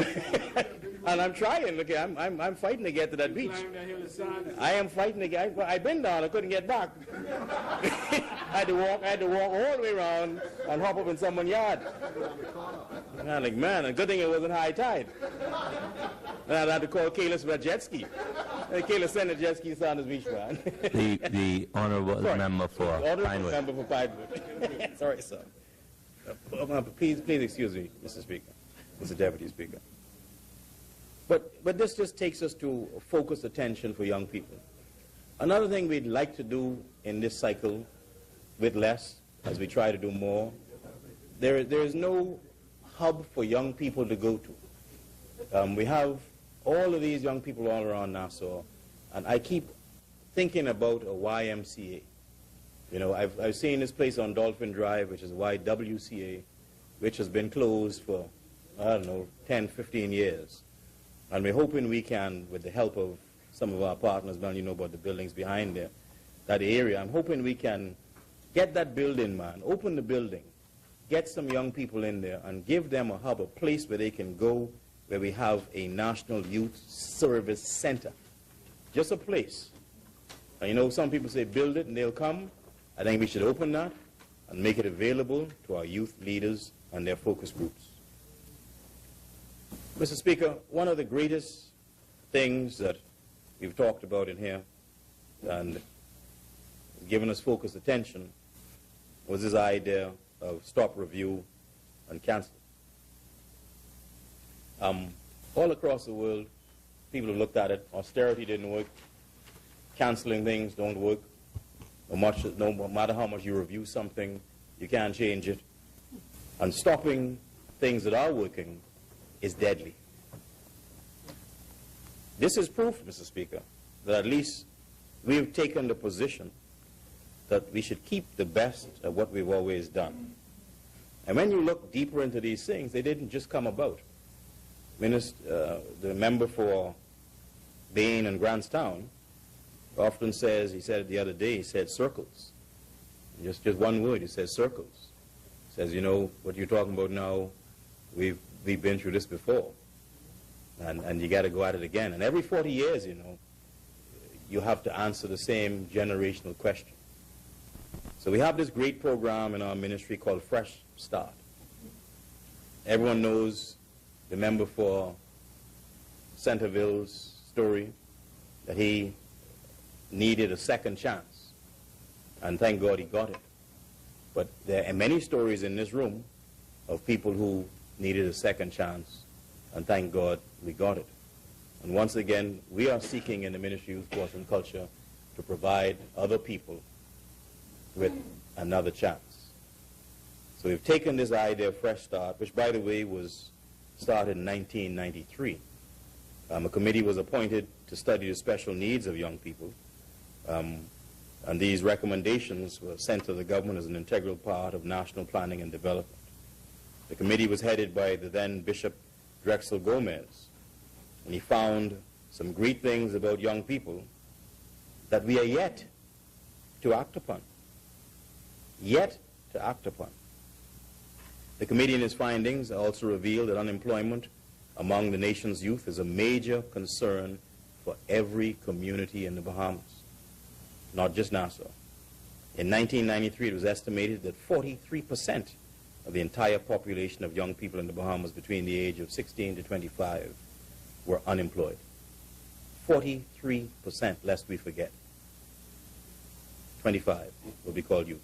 And I'm trying. Look, I'm fighting to get to that beach. I am fighting to get... I've been down. I couldn't get back. I had to walk all the way around and hop up in someone's yard. And I'm like, man, a good thing it wasn't high tide. And I had to call Kayla for a jet ski. And Kayla sent a jet ski to Saunders Beach, man. The honorable member for Pinewood. Honorable member for Pinewood. Sorry, sir. Please excuse me, Mr. Speaker, Mr. Deputy Speaker. But this just takes us to focused attention for young people. Another thing we'd like to do in this cycle with less, as we try to do more, there is no hub for young people to go to. We have all of these young people all around Nassau, and I keep thinking about a YMCA. You know, I've seen this place on Dolphin Drive, which is YWCA, which has been closed for, I don't know, 10, 15 years. And we're hoping we can, with the help of some of our partners, man, you know about the buildings behind there, that area, I'm hoping we can get that building, man, open the building, get some young people in there and give them a hub, a place where they can go, where we have a National Youth Service Center. Just a place. And you know, some people say build it and they'll come. I think we should open that and make it available to our youth leaders and their focus groups. Mr. Speaker, one of the greatest things that we've talked about in here and given us focused attention was this idea of stop, review, and cancel. All across the world, people have looked at it. Austerity didn't work. Canceling things don't work. No matter how much you review something, you can't change it. And stopping things that are working is deadly. This is proof, Mr. Speaker, that at least we've taken the position that we should keep the best of what we've always done. And when you look deeper into these things, they didn't just come about. The member for Bain and Grantstown often says, he said it the other day, he said circles. Just one word, he says circles. He says, you know, what you're talking about now, we've been through this before. And you got to go at it again. And every 40 years, you know, you have to answer the same generational question. So we have this great program in our ministry called Fresh Start. Everyone knows the member for Centerville's story, that he needed a second chance. And thank God he got it. But there are many stories in this room of people who needed a second chance, and thank God we got it. And once again, we are seeking in the Ministry of Youth, Sports and Culture to provide other people with another chance. So we've taken this idea of Fresh Start, which by the way was started in 1993. A committee was appointed to study the special needs of young people. And these recommendations were sent to the government as an integral part of national planning and development. The committee was headed by the then Bishop Drexel Gomez, and he found some great things about young people that we are yet to act upon. Yet to act upon. The committee in its findings also revealed that unemployment among the nation's youth is a major concern for every community in the Bahamas, not just Nassau. In 1993, it was estimated that 43% of the entire population of young people in the Bahamas between the age of 16 to 25 were unemployed. 43%, lest we forget. 25 will be called youth.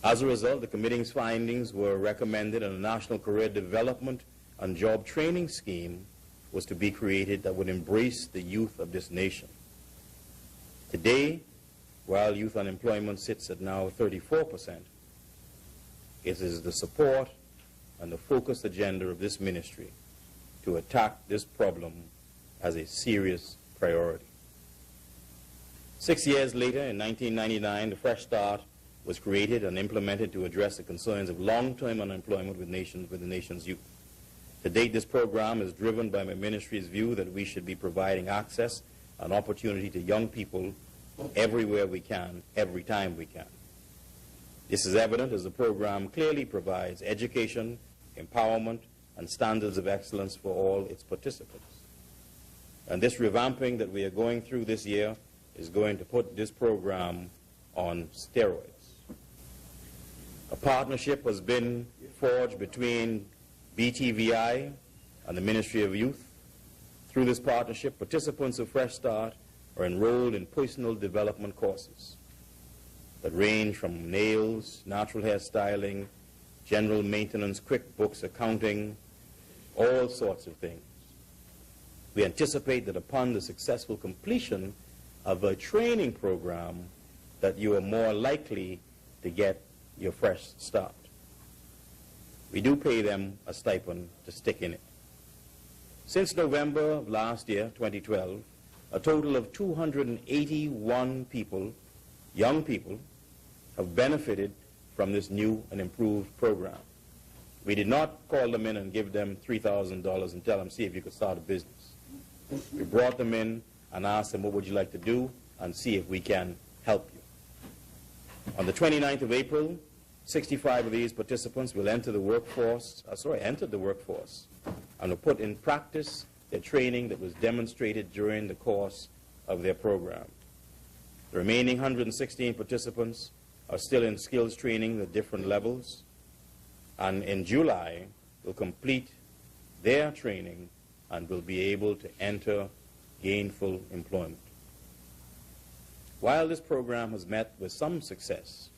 As a result, the committee's findings were recommended, and a national career development and job training scheme was to be created that would embrace the youth of this nation. Today, while youth unemployment sits at now 34%, it is the support and the focused agenda of this ministry to attack this problem as a serious priority. 6 years later, in 1999, the Fresh Start was created and implemented to address the concerns of long-term unemployment with the nation's youth. To date, this program is driven by my ministry's view that we should be providing access and opportunity to young people everywhere we can, every time we can. This is evident as the program clearly provides education, empowerment, and standards of excellence for all its participants. And this revamping that we are going through this year is going to put this program on steroids. A partnership has been forged between BTVI and the Ministry of Youth. Through this partnership, participants of Fresh Start are enrolled in personal development courses that range from nails, natural hair styling, general maintenance, QuickBooks, accounting, all sorts of things. We anticipate that upon the successful completion of a training program that you are more likely to get your fresh start. We do pay them a stipend to stick in it. Since November of last year, 2012, a total of 281 people, young people, have benefited from this new and improved program. We did not call them in and give them $3,000 and tell them, see if you could start a business. We brought them in and asked them, what would you like to do, and see if we can help you. On the 29th of April, 65 of these participants will enter the workforce, entered the workforce, and will put in practice their training that was demonstrated during the course of their program. The remaining 116 participants are still in skills training at different levels, and in July will complete their training and will be able to enter gainful employment. While this program has met with some success,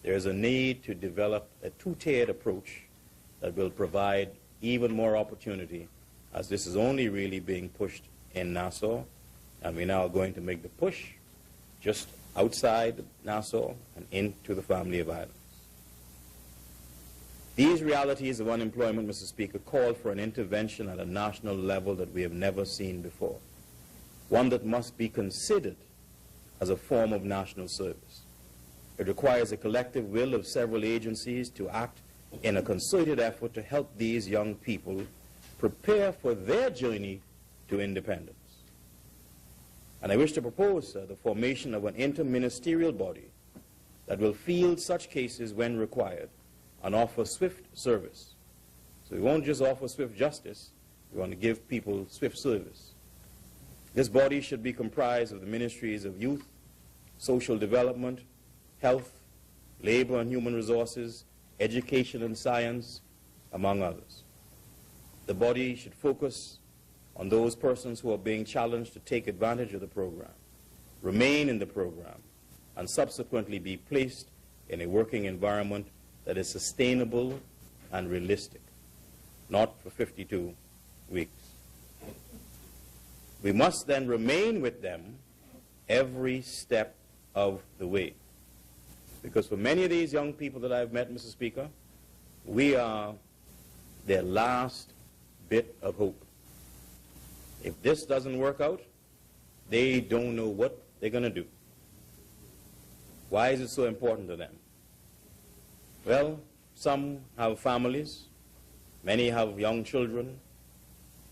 there is a need to develop a two-tiered approach that will provide even more opportunity, as this is only really being pushed in Nassau, and we're now going to make the push just outside Nassau and into the family of islands. These realities of unemployment, Mr. Speaker, call for an intervention at a national level that we have never seen before, one that must be considered as a form of national service. It requires a collective will of several agencies to act in a concerted effort to help these young people prepare for their journey to independence. And I wish to propose, the formation of an interministerial body that will field such cases when required and offer swift service. So we won't just offer swift justice, we want to give people swift service. This body should be comprised of the ministries of youth, social development, health, labor and human resources, education and science, among others. The body should focus on those persons who are being challenged to take advantage of the program, remain in the program, and subsequently be placed in a working environment that is sustainable and realistic, not for 52 weeks. We must then remain with them every step of the way. Because for many of these young people that I've met, Mr. Speaker, we are their last bit of hope. If this doesn't work out, they don't know what they're going to do. Why is it so important to them? Well, some have families, many have young children,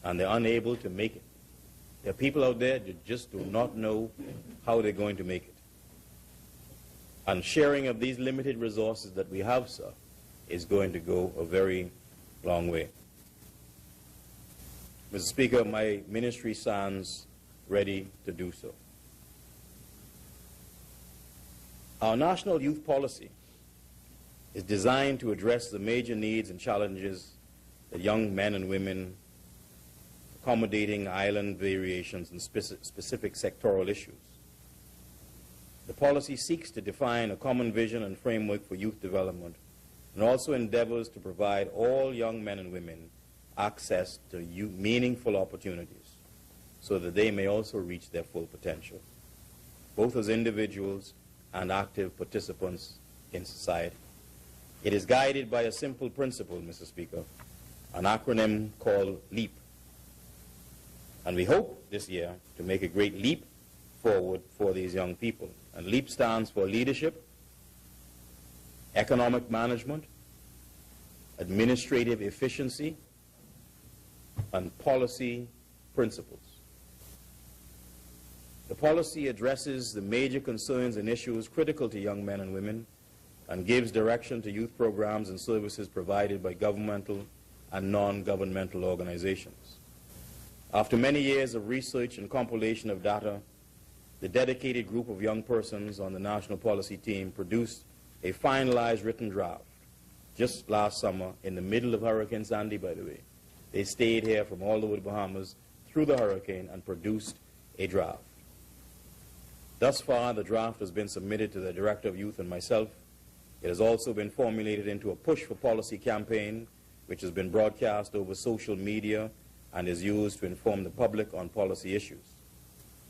and they're unable to make it. There are people out there that just do not know how they're going to make it. And sharing of these limited resources that we have, sir, is going to go a very long way. Mr. Speaker, my ministry stands ready to do so. Our national youth policy is designed to address the major needs and challenges that young men and women, accommodating island variations and specific sectoral issues. The policy seeks to define a common vision and framework for youth development and also endeavors to provide all young men and women access to meaningful opportunities so that they may also reach their full potential, both as individuals and active participants in society. It is guided by a simple principle, Mr. Speaker, an acronym called LEAP. And we hope this year to make a great leap forward for these young people. And LEAP stands for leadership, economic management, administrative efficiency, and policy principles. The policy addresses the major concerns and issues critical to young men and women and gives direction to youth programs and services provided by governmental and non-governmental organizations. After many years of research and compilation of data, the dedicated group of young persons on the national policy team produced a finalized written draft just last summer in the middle of Hurricane Sandy, by the way. They stayed here from all over the Bahamas through the hurricane and produced a draft. Thus far, the draft has been submitted to the Director of Youth and myself. It has also been formulated into a push for policy campaign, which has been broadcast over social media and is used to inform the public on policy issues.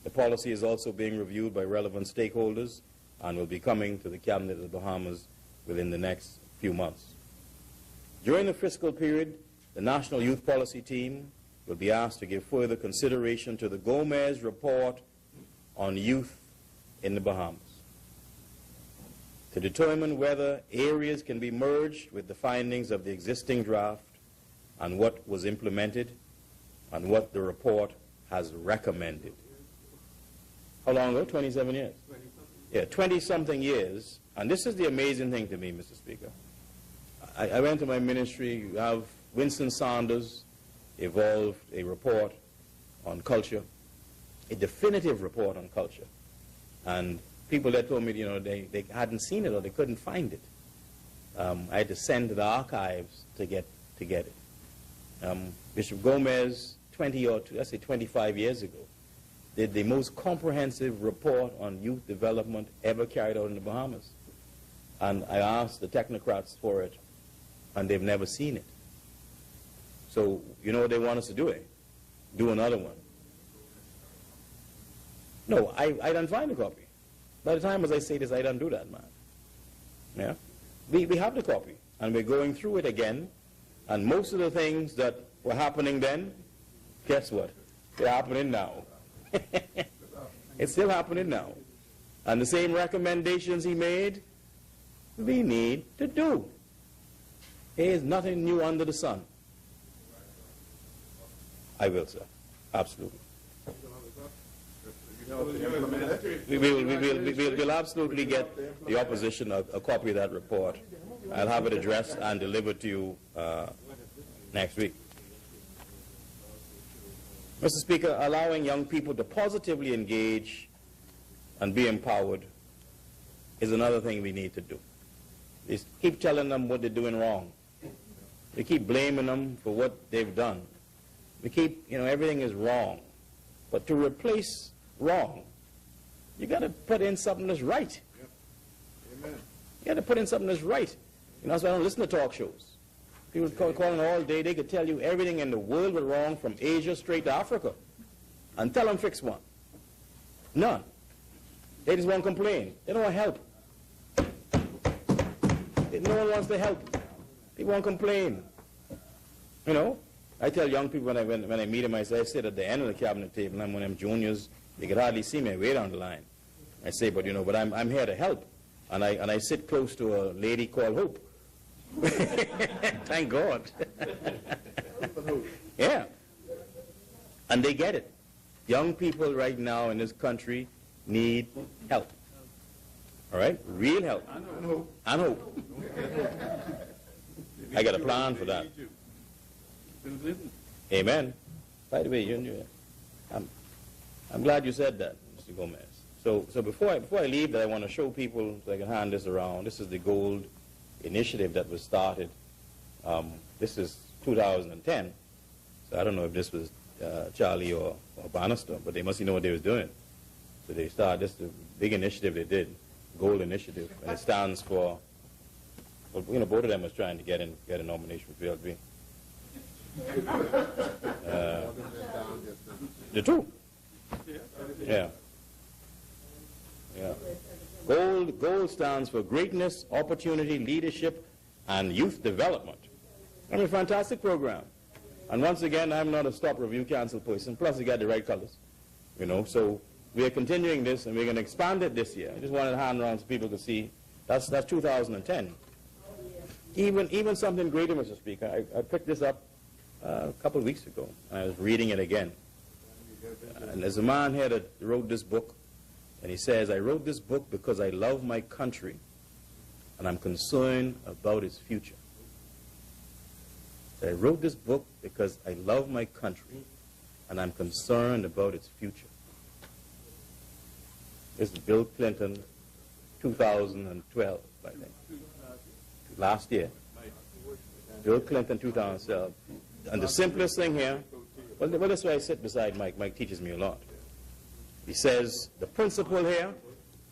The policy is also being reviewed by relevant stakeholders and will be coming to the Cabinet of the Bahamas within the next few months. During the fiscal period, the National Youth Policy Team will be asked to give further consideration to the Gomez report on youth in the Bahamas to determine whether areas can be merged with the findings of the existing draft and what was implemented and what the report has recommended. How long ago? 27 years. Yeah, 20-something years. And this is the amazing thing to me, Mr. Speaker. I went to my ministry. You have Winston Saunders evolved a report on culture, a definitive report on culture. And people that told me, you know, they hadn't seen it or they couldn't find it. I had to send to the archives to get it. Bishop Gomez, 25 years ago, did the most comprehensive report on youth development ever carried out in the Bahamas. And I asked the technocrats for it, and they've never seen it. So, you know what they want us to do? Do another one. No, I don't find a copy. By the time as I say this, I don't do that, man. Yeah? We have the copy, and we're going through it again, and most of the things that were happening then, guess what? They're happening now. It's still happening now. And the same recommendations he made, we need to do. There is nothing new under the sun. I will, sir. Absolutely. We'll absolutely get the opposition a copy of that report. I'll have it addressed and delivered to you next week. Mr. Speaker, allowing young people to positively engage and be empowered is another thing we need to do. We keep telling them what they're doing wrong. We keep blaming them for what they've done. We keep, you know, everything is wrong. But to replace wrong, you got to put in something that's right. Yep. Amen. You got to put in something that's right. You know, that's why I don't listen to talk shows. People calling all day, they could tell you everything in the world was wrong from Asia straight to Africa. And tell them fix one. None. They just want to complain. They don't want help. No one wants to help. They want to complain. You know, I tell young people when I meet them, I say, I sit at the end of the cabinet table, and I'm one of them juniors. They could hardly see me way down the line. I say, but you know, but I'm here to help. And I sit close to a lady called Hope. Thank God. Yeah. And they get it. Young people right now in this country need help. All right? Real help. And hope. I got a plan for that. Amen. By the way, I'm glad you said that, Mr. Gomez. So before I leave, I want to show people, so I can hand this around. This is the gold initiative that was started. This is 2010. So I don't know if this was Charlie or Bannister, but they must know what they was doing. So they started this big initiative they did, gold initiative, and it stands for. Well, you know, both of them was trying to get a nomination for PLP. The two. Yeah. Yeah. Gold stands for greatness, opportunity, leadership, and youth development. I mean, fantastic program. And once again, I'm not a stop, review, cancel person. Plus, you got the right colors. You know, so we are continuing this, and we're going to expand it this year. I just wanted to hand around so people could see. That's 2010. Even something greater, Mr. Speaker. I picked this up a couple of weeks ago. I was reading it again. And there's a man here that wrote this book, and he says, I wrote this book because I love my country, and I'm concerned about its future. So I wrote this book because I love my country, and I'm concerned about its future. This is Bill Clinton, 2012, I think. Last year. Bill Clinton, 2012. And the simplest thing here, well, that's why I sit beside Mike. Mike teaches me a lot. He says, the principle here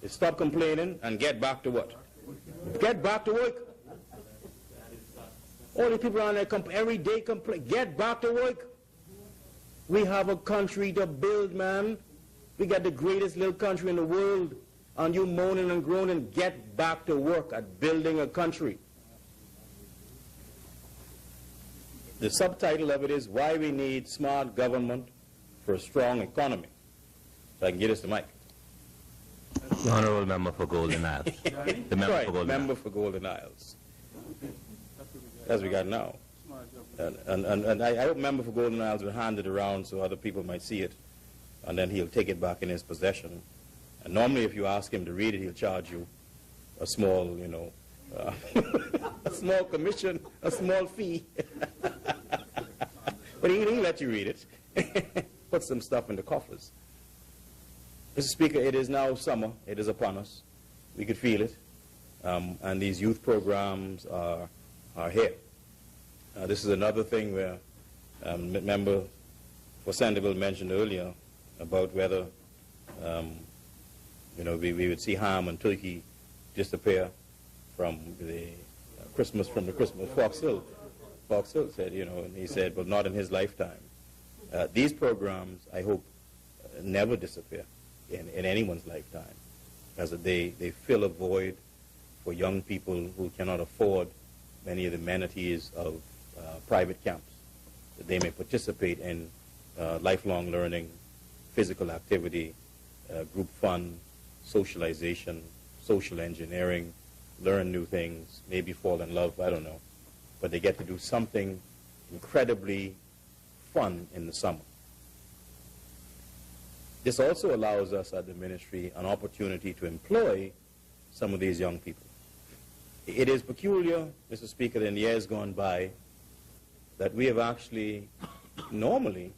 is stop complaining and get back to what? Get back to work. All the people around there every day complain. Get back to work. We have a country to build, man. We got the greatest little country in the world, and you moaning and groaning. Get back to work at building a country. The subtitle of it is Why We Need Smart Government for a Strong Economy. So I can get us the mic. The Honorable Member for Golden Isles. The member Right, for Golden member Isles. for Golden Isles. As we got now. And I hope member for Golden Isles will hand it around so other people might see it, and then he'll take it back in his possession. And normally if you ask him to read it, he'll charge you a small, you know, a small commission, a small fee. But he'll let you read it. Put some stuff in the coffers. Mr. Speaker, it is now summer. It is upon us. We could feel it. And these youth programs are here. This is another thing where member for Sanderville mentioned earlier about whether you know, we would see ham and turkey disappear from the Christmas Fox Hill. Fox Hill said, you know, and he said, but not in his lifetime. These programs, I hope, never disappear in anyone's lifetime, as they fill a void for young people who cannot afford many of the amenities of private camps, that they may participate in lifelong learning, physical activity, group fun, socialization, social engineering, learn new things, maybe fall in love, I don't know. But they get to do something incredibly fun in the summer. This also allows us at the ministry an opportunity to employ some of these young people. It is peculiar, Mr. Speaker, that in years gone by, that we have actually normally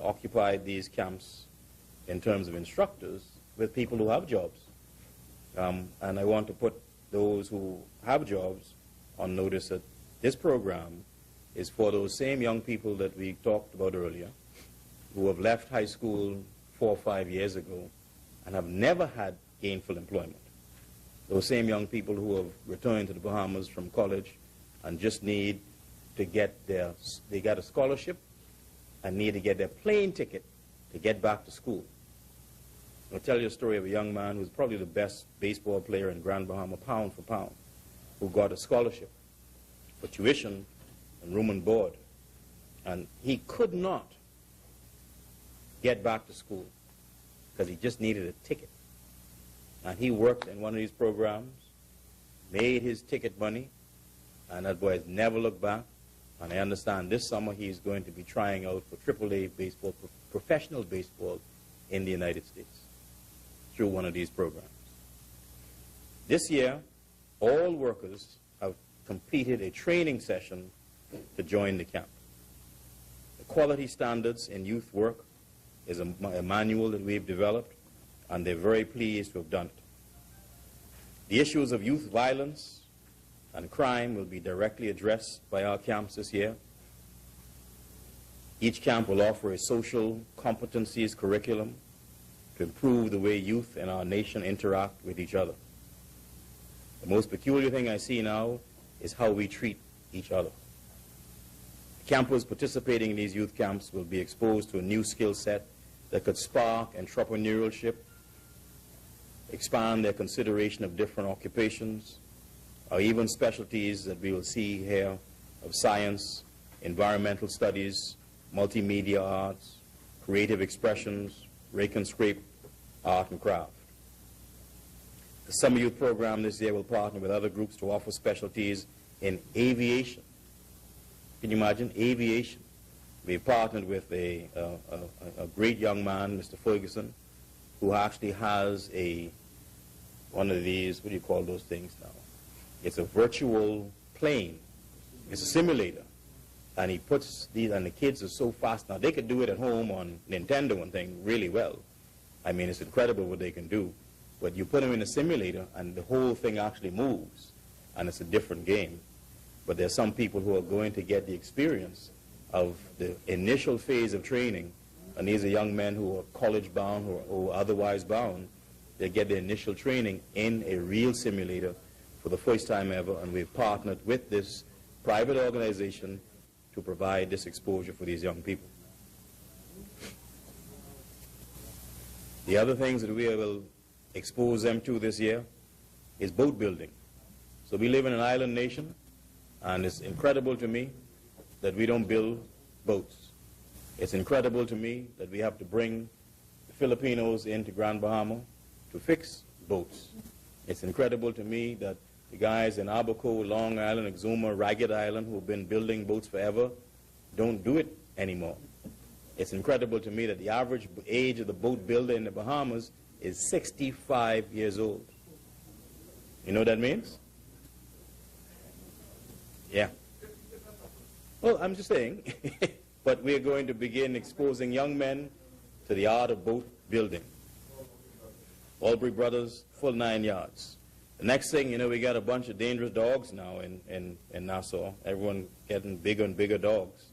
occupied these camps in terms of instructors with people who have jobs. And I want to put those who have jobs on notice that this program is for those same young people that we talked about earlier, who have left high school 4 or 5 years ago and have never had gainful employment. Those same young people who have returned to the Bahamas from college and just need to get they got a scholarship and need to get their plane ticket to get back to school. I'll tell you a story of a young man who's probably the best baseball player in Grand Bahama, pound for pound, who got a scholarship for tuition and room and board. And he could not get back to school because he just needed a ticket. And he worked in one of these programs, made his ticket money, and that boy has never looked back. And I understand this summer he's going to be trying out for AAA baseball, professional baseball in the United States through one of these programs. This year, all workers have completed a training session to join the camp. The quality standards in youth work is a manual that we've developed, and they're very pleased to have done it. The issues of youth violence and crime will be directly addressed by our camps this year. Each camp will offer a social competencies curriculum to improve the way youth in our nation interact with each other. The most peculiar thing I see now is how we treat each other. Campers participating in these youth camps will be exposed to a new skill set that could spark entrepreneurship, expand their consideration of different occupations, or even specialties that we will see here of science, environmental studies, multimedia arts, creative expressions, rake and scrape, art and craft. The Summer Youth Program this year will partner with other groups to offer specialties in aviation. Can you imagine? Aviation. We've partnered with a great young man, Mr. Ferguson, who actually has one of these, what do you call those things now? It's a virtual plane. It's a simulator. And he puts these, and the kids are so fast. Now, they could do it at home on Nintendo and thing really well. I mean, it's incredible what they can do. But you put them in a simulator, and the whole thing actually moves. And it's a different game. But there's some people who are going to get the experience of the initial phase of training. And these are young men who are college-bound or otherwise bound. They get the initial training in a real simulator for the first time ever, and we've partnered with this private organization to provide this exposure for these young people. The other things that we will expose them to this year is boat building. So we live in an island nation, and it's incredible to me that we don't build boats. It's incredible to me that we have to bring the Filipinos into Grand Bahama to fix boats. It's incredible to me that the guys in Abaco, Long Island, Exuma, Ragged Island, who have been building boats forever, don't do it anymore. It's incredible to me that the average age of the boat builder in the Bahamas is 65 years old. You know what that means? Yeah. Well, I'm just saying. But we're going to begin exposing young men to the art of boat building. Albury Brothers, full 9 yards. The next thing, you know, we got a bunch of dangerous dogs now in Nassau. Everyone getting bigger and bigger dogs.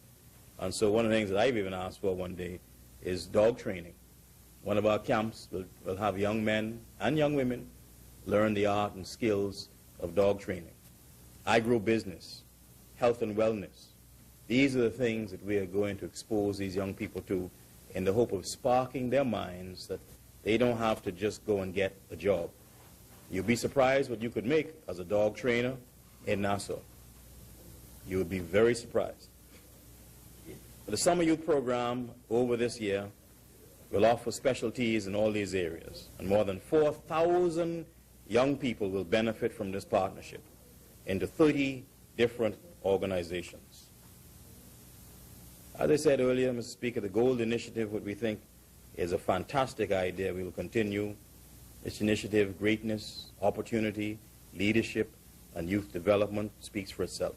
And so one of the things that I've even asked for one day is dog training. One of our camps will have young men and young women learn the art and skills of dog training. Agro-business, health and wellness. These are the things that we are going to expose these young people to in the hope of sparking their minds that they don't have to just go and get a job. You'd be surprised what you could make as a dog trainer in Nassau. You would be very surprised. The Summer Youth Program over this year will offer specialties in all these areas, and more than 4,000 young people will benefit from this partnership into 30 different organizations. As I said earlier, Mr. Speaker, the Gold Initiative, what we think is a fantastic idea. We will continue this initiative. Greatness, opportunity, leadership, and youth development speaks for itself.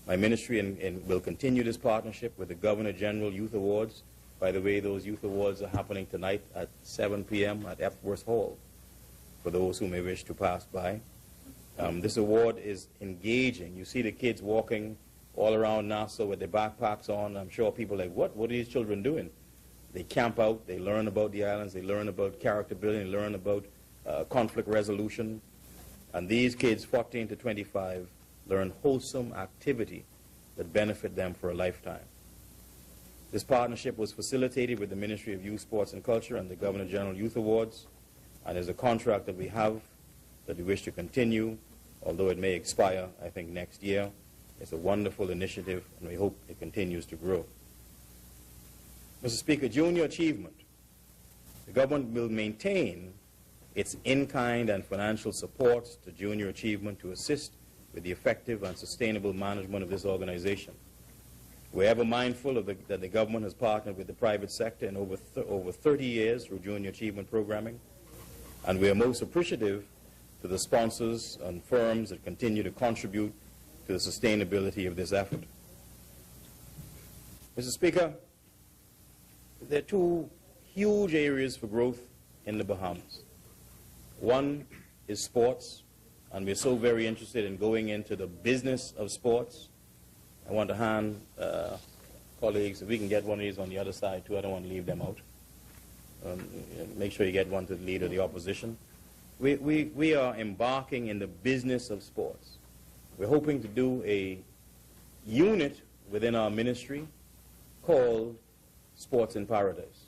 My ministry will continue this partnership with the Governor General Youth Awards. By the way, those youth awards are happening tonight at 7 p.m. at Epworth Hall, for those who may wish to pass by. This award is engaging. You see the kids walking all around Nassau with their backpacks on. I'm sure people are like, what are these children doing? They camp out, they learn about the islands, they learn about character building, they learn about conflict resolution. And these kids, 14 to 25, learn wholesome activity that benefit them for a lifetime. This partnership was facilitated with the Ministry of Youth, Sports and Culture and the Governor General Youth Awards, and is a contract that we have that we wish to continue, although it may expire, I think, next year. It's a wonderful initiative, and we hope it continues to grow. Mr. Speaker, junior achievement. The government will maintain its in-kind and financial supports to junior achievement to assist with the effective and sustainable management of this organization. We're ever mindful of that the government has partnered with the private sector in over 30 years through junior achievement programming, and we are most appreciative to the sponsors and firms that continue to contribute to the sustainability of this effort. Mr. Speaker, there are two huge areas for growth in the Bahamas. One is sports, and we're so very interested in going into the business of sports. I want to hand colleagues, if we can get one of these on the other side too, I don't want to leave them out. Make sure you get one to the leader of the opposition. We are embarking in the business of sports. We're hoping to do a unit within our ministry called Sports in Paradise.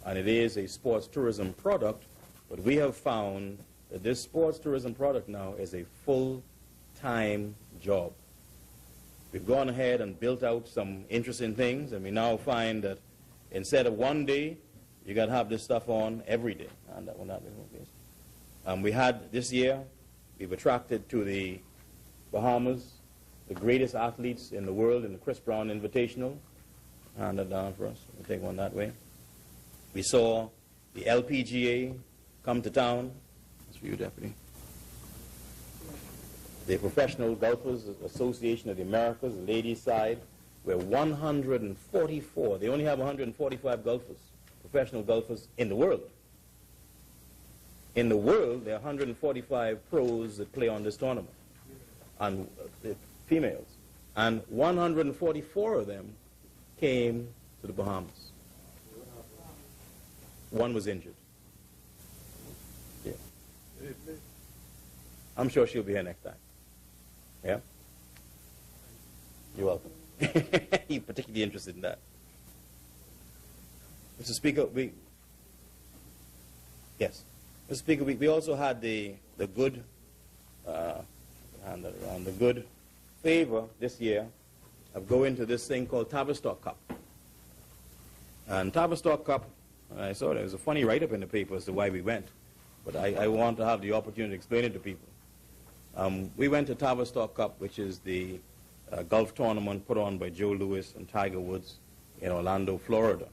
And it is a sports tourism product, but we have found that this sports tourism product now is a full-time job. We've gone ahead and built out some interesting things, and we now find that instead of one day, you got to have this stuff on every day. And that one, please. We had this year, we've attracted to the Bahamas the greatest athletes in the world in the Chris Brown Invitational. Hand that down for us. We'll take one that way. We saw the LPGA come to town. That's for you, Deputy. The Professional Golfers Association of the Americas, the ladies' side, were 144. They only have 145 golfers, professional golfers in the world. In the world, there are 145 pros that play on this tournament, and females. And 144 of them came to the Bahamas. One was injured. Yeah. I'm sure she'll be here next time. Yeah? You're welcome. You're particularly interested in that. Mr. Speaker, Yes. Mr. Speaker, we also had the good and the good favor this year of going to this thing called Tavistock Cup. And Tavistock Cup, I saw there was a funny write-up in the paper as to why we went, but I want to have the opportunity to explain it to people. We went to Tavistock Cup, which is the golf tournament put on by Joe Louis and Tiger Woods in Orlando, Florida,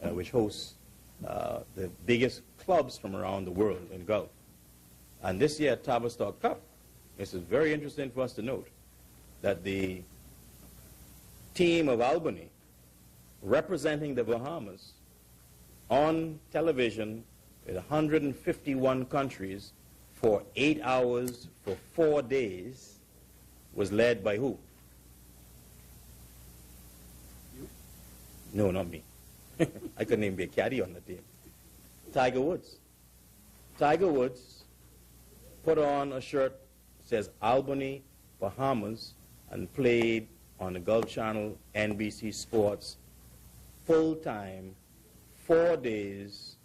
which hosts the biggest clubs from around the world in golf. And this year at Tavistock Cup, this is very interesting for us to note that the team of Albany representing the Bahamas on television in 151 countries for 8 hours for 4 days was led by who? You? No, not me. I couldn't even be a caddy on the team. Tiger Woods. Tiger Woods put on a shirt that says Albany, Bahamas, and played on the Gulf Channel, NBC Sports, full-time, 4 days,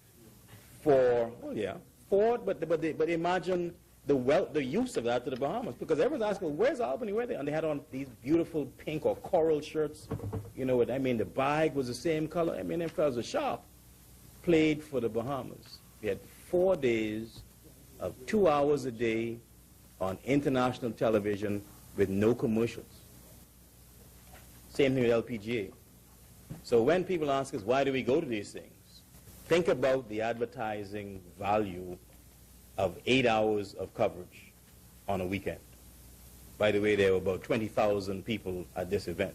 but imagine the use of that to the Bahamas, because everyone's asking, where's Albany, where are they? And they had on these beautiful pink or coral shirts, you know what I mean, the bag was the same color, I mean, them fellas were sharp, played for the Bahamas. We had 4 days of 2 hours a day on international television with no commercials. Same thing with LPGA. So when people ask us, why do we go to these things? Think about the advertising value of 8 hours of coverage on a weekend. By the way, there were about 20,000 people at this event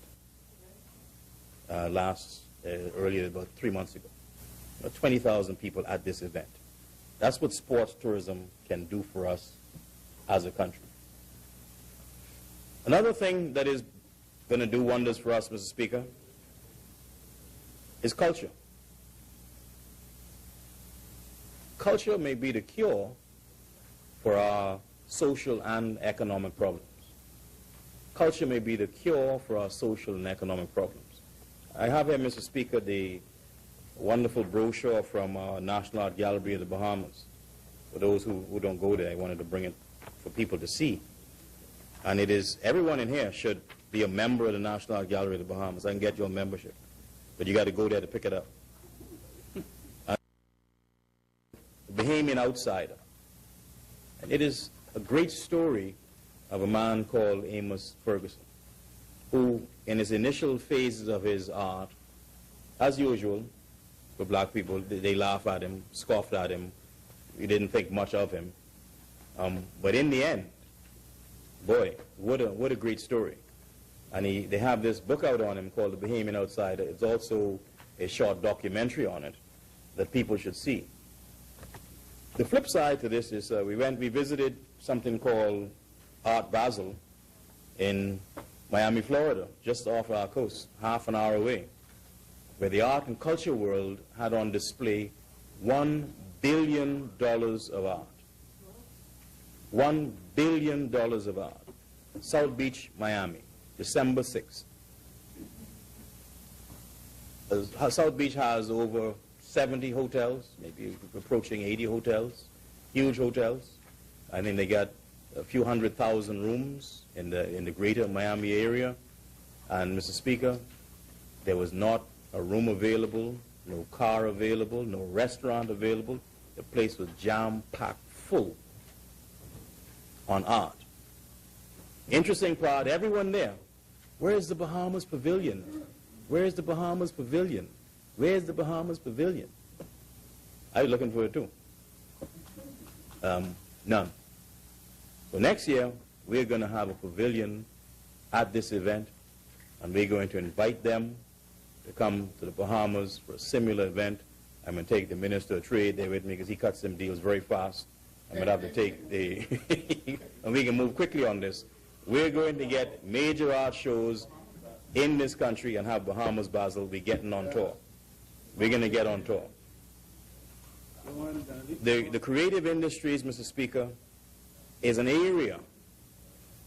earlier, about 3 months ago. About 20,000 people at this event. That's what sports tourism can do for us as a country. Another thing that is going to do wonders for us, Mr. Speaker, is culture. Culture may be the cure for our social and economic problems. Culture may be the cure for our social and economic problems. I have here, Mr. Speaker, the wonderful brochure from our National Art Gallery of the Bahamas. For those who don't go there, I wanted to bring it for people to see. And it is, everyone in here should be a member of the National Art Gallery of the Bahamas. I can get you a membership, but you got to go there to pick it up. The Bahamian Outsider. And it is a great story of a man called Amos Ferguson, who in his initial phases of his art, as usual for black people, they laugh at him, scoffed at him, we didn't think much of him. But in the end, boy, what a great story. And they have this book out on him called The Bahamian Outsider. It's also a short documentary on it that people should see. The flip side to this is we visited something called Art Basel in Miami, Florida, just off our coast, half an hour away, where the art and culture world had on display $1 billion of art. $1 billion of art. South Beach, Miami, December 6th. South Beach has over 70 hotels, maybe approaching 80 hotels, huge hotels. I think they got a few 100,000 rooms in the greater Miami area. And Mr. Speaker, there was not a room available, no car available, no restaurant available. The place was jam-packed full on art. Interesting part, everyone there, where's the Bahamas Pavilion? Where's the Bahamas Pavilion? Where's the Bahamas Pavilion? I was looking for it too. None. So next year, we're going to have a pavilion at this event, and we're going to invite them to come to the Bahamas for a similar event. I'm going to take the Minister of Trade there with me because he cuts them deals very fast. I'm going to have to take the... and we can move quickly on this. We're going to get major art shows in this country and have Bahamas Basel be getting on tour. We're going to get on tour. The creative industries, Mr. Speaker, is an area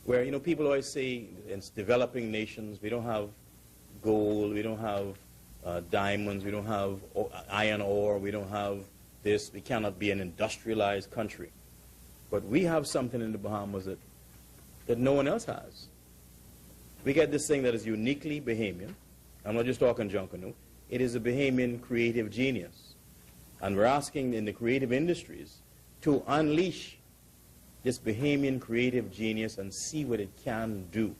where, you know, people always say in developing nations, we don't have gold, we don't have diamonds, we don't have iron ore, we don't have this. We cannot be an industrialized country. But we have something in the Bahamas that no one else has. We get this thing that is uniquely Bahamian. I'm not just talking Junkanoo. It is a Bahamian creative genius. And we're asking in the creative industries to unleash this Bahamian creative genius and see what it can do.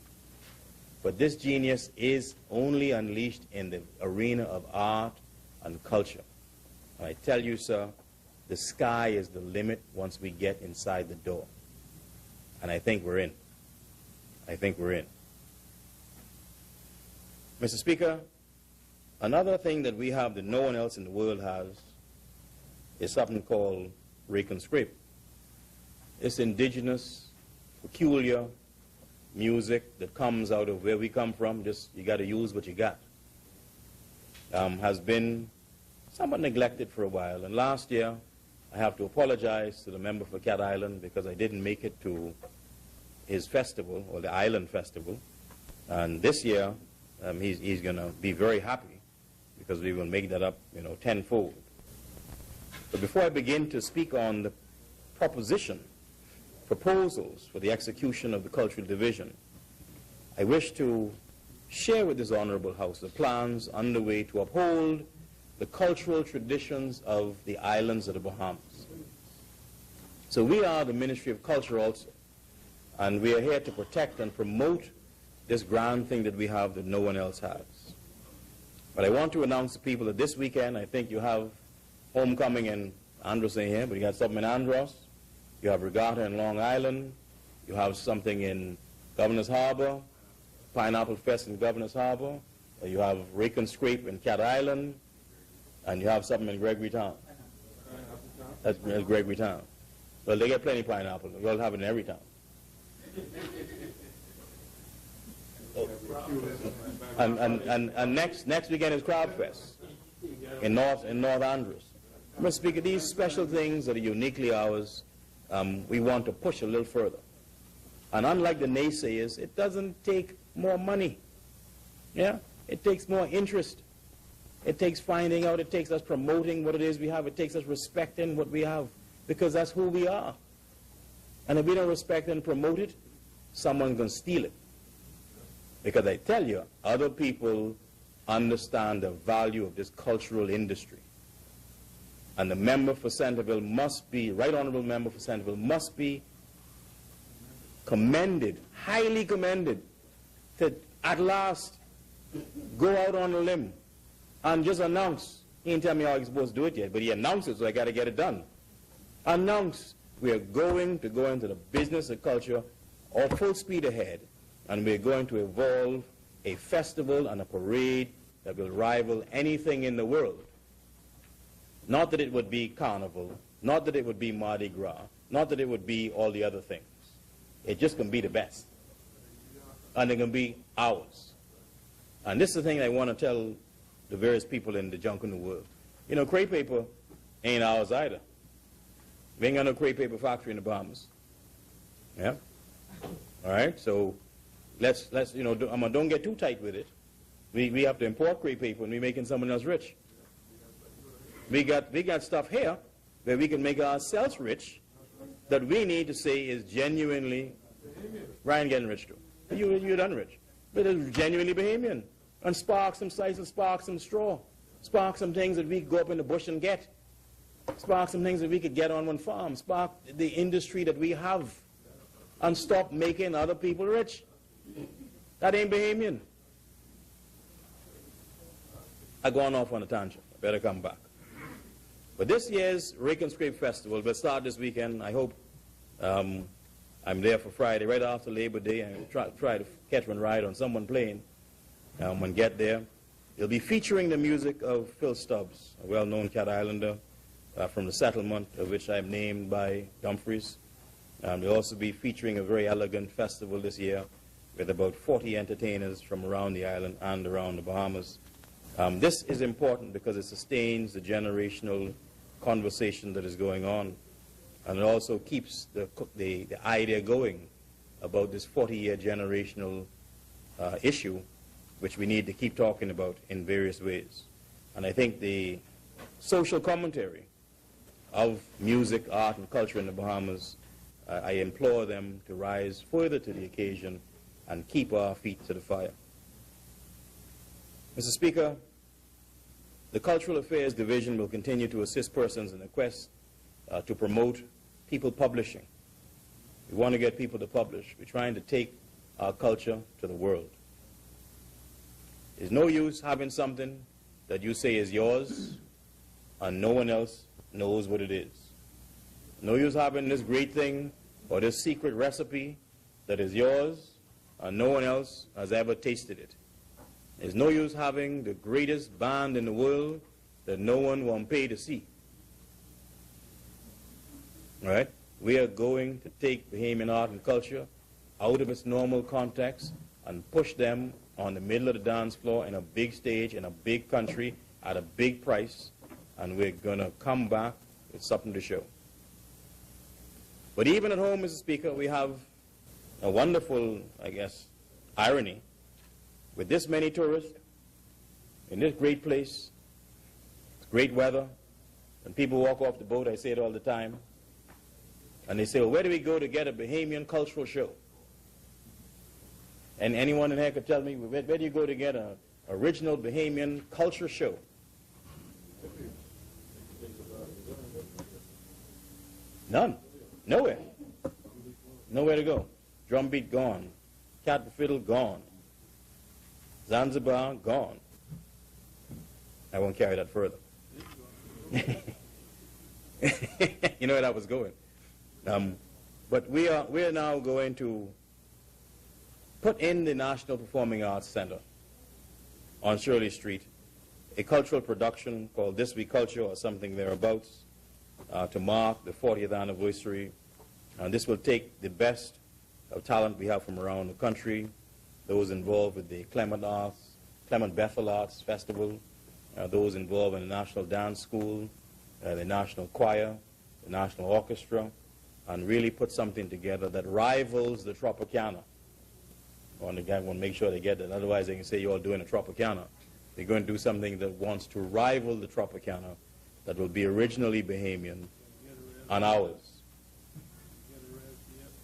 But this genius is only unleashed in the arena of art and culture. And I tell you, sir, the sky is the limit once we get inside the door. And I think we're in. I think we're in. Mr. Speaker, another thing that we have that no one else in the world has is something called rake and scrape. It's indigenous, peculiar music that comes out of where we come from. Just, you got to use what you got. Has been somewhat neglected for a while. And last year, I have to apologize to the member for Cat Island because I didn't make it to his festival, or the Island Festival. And this year, he's going to be very happy because we will make that up, tenfold. But before I begin to speak on the proposals for the execution of the cultural division, I wish to share with this honorable House the plans underway to uphold the cultural traditions of the islands of the Bahamas. So we are the Ministry of Culture also, and we are here to protect and promote this grand thing that we have that no one else has. But I want to announce to people that this weekend, I think you have homecoming in Andros ain't here, but you got something in Andros. You have regatta in Long Island. You have something in Governor's Harbor, Pineapple Fest in Governor's Harbor. You have Rake and Scrape in Cat Island. And you have something in Gregory Town. That's Gregory Town. Well, they get plenty of pineapple. We'll have it in every town. And next weekend is Crowd Fest in North Andros. Mr. Speaker, these special things that are uniquely ours, we want to push a little further. And unlike the naysayers, it doesn't take more money. Yeah? It takes more interest. It takes finding out. It takes us promoting what it is we have. It takes us respecting what we have, because that's who we are. And if we don't respect and promote it, someone's going to steal it. Because I tell you, other people understand the value of this cultural industry. And the member for Centerville must be, Right Honorable Member for Centerville, must be commended, highly commended, to at last go out on a limb and just announce. He didn't tell me how he's supposed to do it yet, but he announced it, so I got to get it done. Announce we are going to go into the business of culture all full speed ahead, and we're going to evolve a festival and a parade that will rival anything in the world. Not that it would be Carnival, not that it would be Mardi Gras, not that it would be all the other things. It just can be the best. And it can be ours. And this is the thing I want to tell the various people in the Junkanoo world. Crepe paper ain't ours either. We ain't got no crepe paper factory in the Bahamas. Yeah? All right? So let's don't get too tight with it. We have to import crepe paper and we're making someone else rich. We got stuff here where we can make ourselves rich that we need to say is genuinely, Ryan getting rich too. You're done rich. But it's genuinely Bahamian. And spark some slice and spark some straw. Spark some things that we could go up in the bush and get. Spark some things that we could get on one farm. Spark the industry that we have. And stop making other people rich. That ain't Bahamian. I've gone off on a tangent. I better come back. But this year's Rake and Scrape Festival will start this weekend. I hope I'm there for Friday, right after Labor Day, and try to catch one ride on someone plane and get there. It'll be featuring the music of Phil Stubbs, a well-known Cat Islander from the settlement, of which I'm named by Dumfries. We'll also be featuring a very elegant festival this year with about 40 entertainers from around the island and around the Bahamas. This is important because it sustains the generational conversation that is going on, and it also keeps the idea going about this 40-year generational issue, which we need to keep talking about in various ways. And I think the social commentary of music, art, and culture in the Bahamas, I implore them to rise further to the occasion and keep our feet to the fire. Mr. Speaker, the Cultural Affairs Division will continue to assist persons in the quest to promote people publishing. We want to get people to publish. We're trying to take our culture to the world. There's no use having something that you say is yours and no one else knows what it is. No use having this great thing or this secret recipe that is yours and no one else has ever tasted it. There's no use having the greatest band in the world that no one won't pay to see. All right? We are going to take Bahamian art and culture out of its normal context and push them on the middle of the dance floor in a big stage, in a big country, at a big price, and we're going to come back with something to show. But even at home, Mr. Speaker, we have a wonderful, I guess, irony. With this many tourists, in this great place, great weather, and people walk off the boat, I say it all the time, and they say, well, where do we go to get a Bahamian cultural show? And anyone in here could tell me, where do you go to get an original Bahamian culture show? None. Nowhere. Nowhere to go. Drumbeat gone. Cat and fiddle gone. Zanzibar gone. I won't carry that further. You know where that was going. But we are now going to put in the National Performing Arts Center on Shirley Street a cultural production called This Week Culture or something thereabouts to mark the 40th anniversary. And this will take the best of talent we have from around the country, those involved with the Clement Bethel Arts Festival, those involved in the National Dance School, the National Choir, the National Orchestra, and really put something together that rivals the Tropicana. I want to make sure they get that. Otherwise, they can say you're all doing a Tropicana. They're going to do something that wants to rival the Tropicana, that will be originally Bahamian and ours.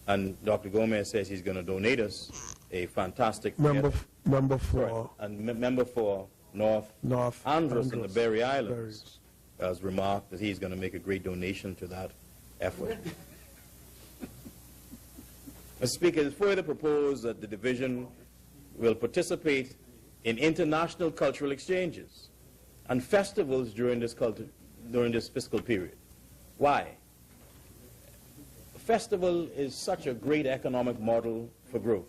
And Dr. Gomez says he's going to donate us a fantastic member for right. And member for North Andros and the Berry Islands has remarked that he's going to make a great donation to that effort. Mr. Speaker, it is further proposed that the division will participate in international cultural exchanges and festivals during this fiscal period. Why? A festival is such a great economic model for growth.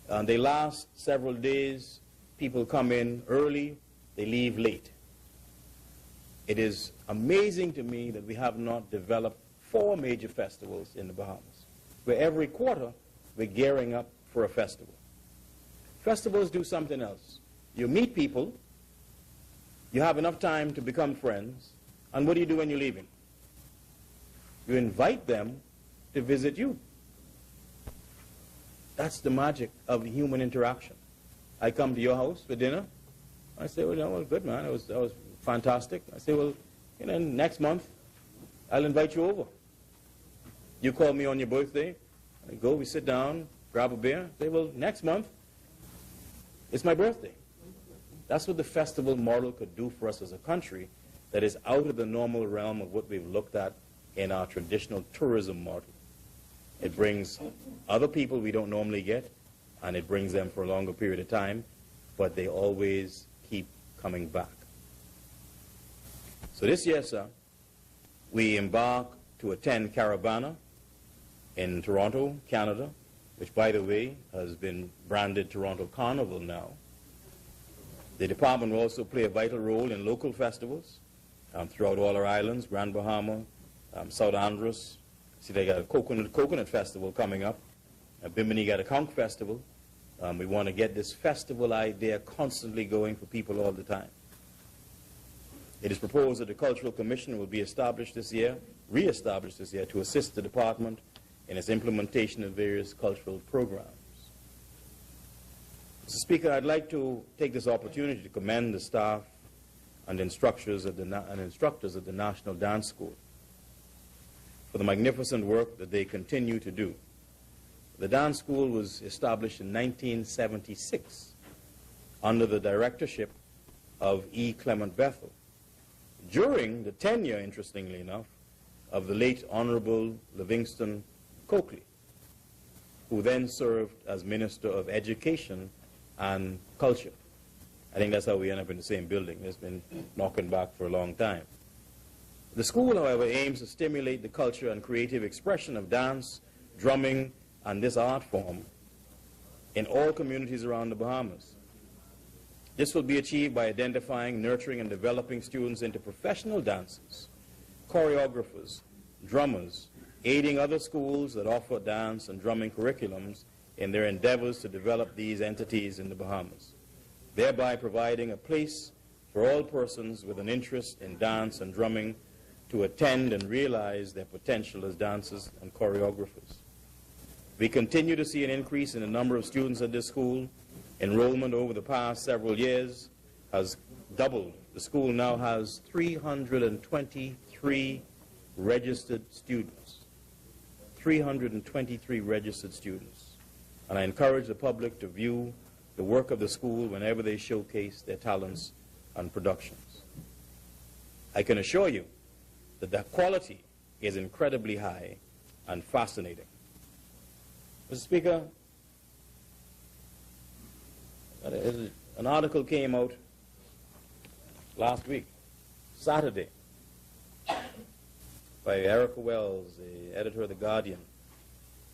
And they last several days. People come in early, they leave late. It is amazing to me that we have not developed 4 major festivals in the Bahamas, where every quarter we're gearing up for a festival. Festivals do something else. You meet people, you have enough time to become friends, and what do you do when you're leaving? You invite them to visit you. That's the magic of human interaction. I come to your house for dinner. I say, well, good, man. That was fantastic. I say, well, next month I'll invite you over. You call me on your birthday. I go, we sit down, grab a beer. Say, well, next month it's my birthday. That's what the festival model could do for us as a country that is out of the normal realm of what we've looked at in our traditional tourism model. It brings other people we don't normally get, and it brings them for a longer period of time, but they always keep coming back. So this year, sir, we embark to attend Caravana in Toronto, Canada, which, by the way, has been branded Toronto Carnival now. The department will also play a vital role in local festivals throughout all our islands, Grand Bahama, South Andros. See, they got a coconut festival coming up. Bimini got a conch festival. We want to get this festival idea constantly going for people all the time. It is proposed that the Cultural Commission will be established this year, re-established this year, to assist the department in its implementation of various cultural programs. Mr. Speaker, I'd like to take this opportunity to commend the staff and instructors at the National Dance School. for the magnificent work that they continue to do. The dance school was established in 1976 under the directorship of E. Clement Bethel, during the tenure, interestingly enough, of the late Honorable Livingston Coakley, who then served as Minister of Education and Culture. I think that's how we end up in the same building. It's been knocking back for a long time. The school, however, aims to stimulate the culture and creative expression of dance, drumming, and this art form in all communities around the Bahamas. This will be achieved by identifying, nurturing, and developing students into professional dancers, choreographers, drummers, aiding other schools that offer dance and drumming curriculums in their endeavors to develop these entities in the Bahamas, thereby providing a place for all persons with an interest in dance and drumming to attend and realize their potential as dancers and choreographers. We continue to see an increase in the number of students at this school. Enrollment over the past several years has doubled. The school now has 323 registered students. 323 registered students. And I encourage the public to view the work of the school whenever they showcase their talents and productions. I can assure you that the quality is incredibly high and fascinating. Mr. Speaker, an article came out last week, Saturday, by Erica Wells, the editor of The Guardian.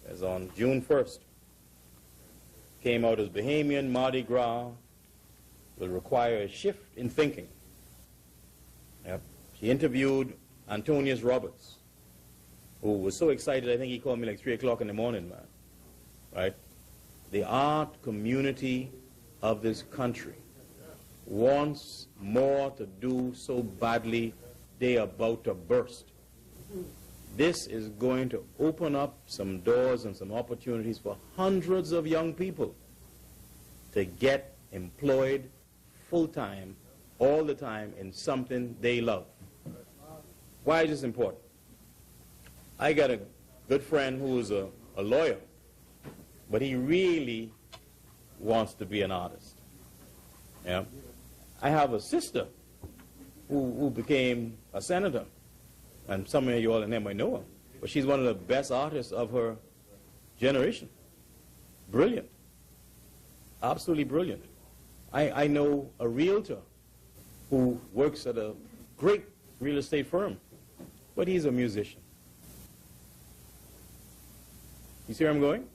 As on June 1st, came out as Bahamian Mardi Gras will require a shift in thinking. Yep. She interviewed Antonius Roberts, who was so excited, I think he called me like 3 o'clock in the morning, man. Right? The art community of this country wants more to do so badly they are about to burst. This is going to open up some doors and some opportunities for hundreds of young people to get employed full-time, all the time, in something they love. Why is this important? I got a good friend who is a lawyer, but he really wants to be an artist. Yeah. I have a sister who became a senator, and some of you all in there might know her, but she's one of the best artists of her generation. Brilliant. Absolutely brilliant. I know a realtor who works at a great real estate firm, but he's a musician. You see where I'm going?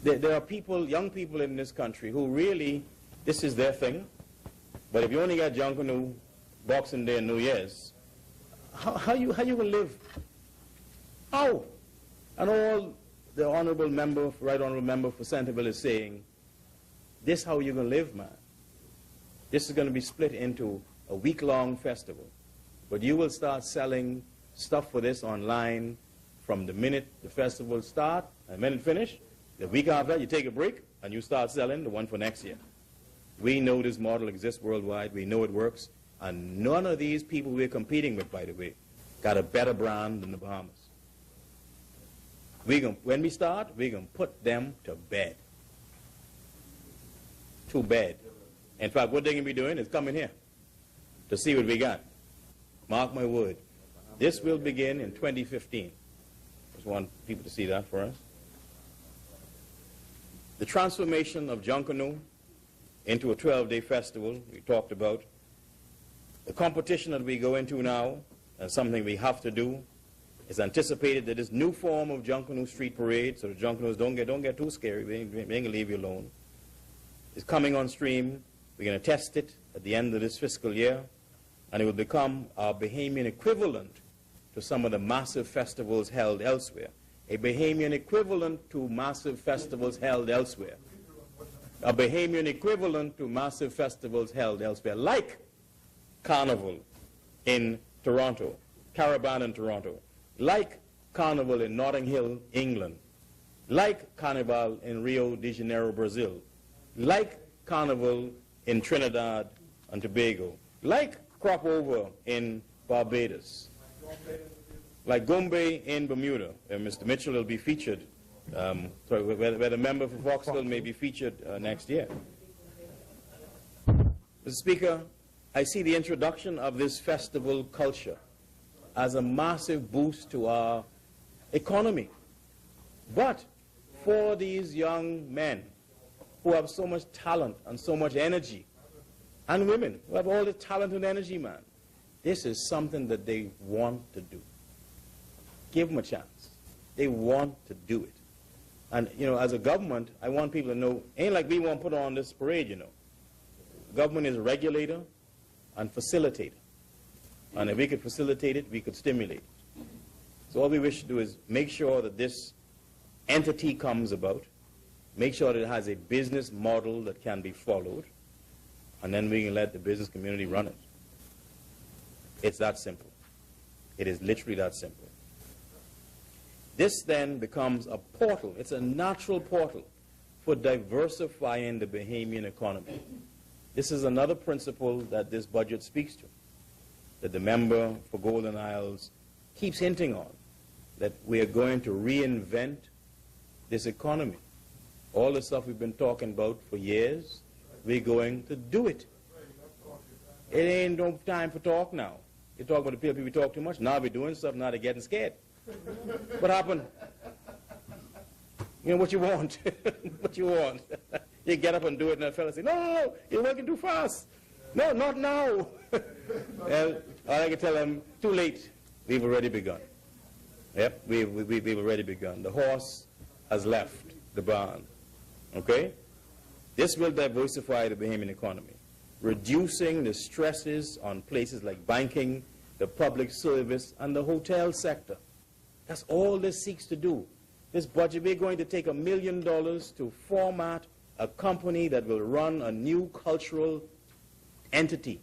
There are people, young people in this country who really, this is their thing. But if you only got Junkanoo, Boxing Day, and New Year's, how you going to live? How? And all the honorable member, right honorable member for Centerville is saying, this how you're going to live, man. This is going to be split into a week-long festival. But you will start selling stuff for this online from the minute the festival starts and the minute finish. The week after that, you take a break, and you start selling the one for next year. We know this model exists worldwide. We know it works. And none of these people we're competing with, by the way, got a better brand than the Bahamas. When we start, we're going to put them to bed. To bed. In fact, what they're going to be doing is coming here to see what we got. Mark my word. This will begin in 2015. Just want people to see that for us. The transformation of Junkanoo into a 12-day festival we talked about. The competition that we go into now, and something we have to do, is anticipated that this new form of Junkanoo Street Parade, so the Junkanoos don't get too scary, we ain't going to leave you alone, is coming on stream. We're going to test it at the end of this fiscal year, and it will become our Bahamian equivalent to some of the massive festivals held elsewhere. A Bahamian equivalent to massive festivals held elsewhere. A Bahamian equivalent to massive festivals held elsewhere, like Carnival in Toronto, Caravan in Toronto, like Carnival in Notting Hill, England, like Carnival in Rio de Janeiro, Brazil, like Carnival in Trinidad and Tobago, like Crop Over in Barbados. like Gombe in Bermuda, Mr. Mitchell will be featured, where the member for Foxville may be featured next year. Mr. Speaker, I see the introduction of this festival culture as a massive boost to our economy. But for these young men who have so much talent and so much energy, and women who have all the talent and energy, man, this is something that they want to do. Give them a chance. They want to do it. And, you know, as a government, I want people to know, ain't like we want to put on this parade, you know. Government is a regulator and facilitator. And if we could facilitate it, we could stimulate it. So all we wish to do is make sure that this entity comes about, make sure that it has a business model that can be followed, and then we can let the business community run it. It's that simple. It is literally that simple. This then becomes a portal. It's a natural portal for diversifying the Bahamian economy. This is another principle that this budget speaks to, that the member for Golden Isles keeps hinting on, that we are going to reinvent this economy. All the stuff we've been talking about for years, we're going to do it. It ain't no time for talk now. You talk about the people talk too much. Now we're doing stuff, now they're getting scared. What happened? You know what you want. What you want. You get up and do it, and the fellow say, no, you're working too fast. No, not now. Well, all I can tell them, too late. We've already begun. Yep, we've already begun. The horse has left the barn. Okay? This will diversify the Bahamian economy, reducing the stresses on places like banking, the public service, and the hotel sector. That's all this seeks to do. This budget, we're going to take $1 million to format a company that will run a new cultural entity,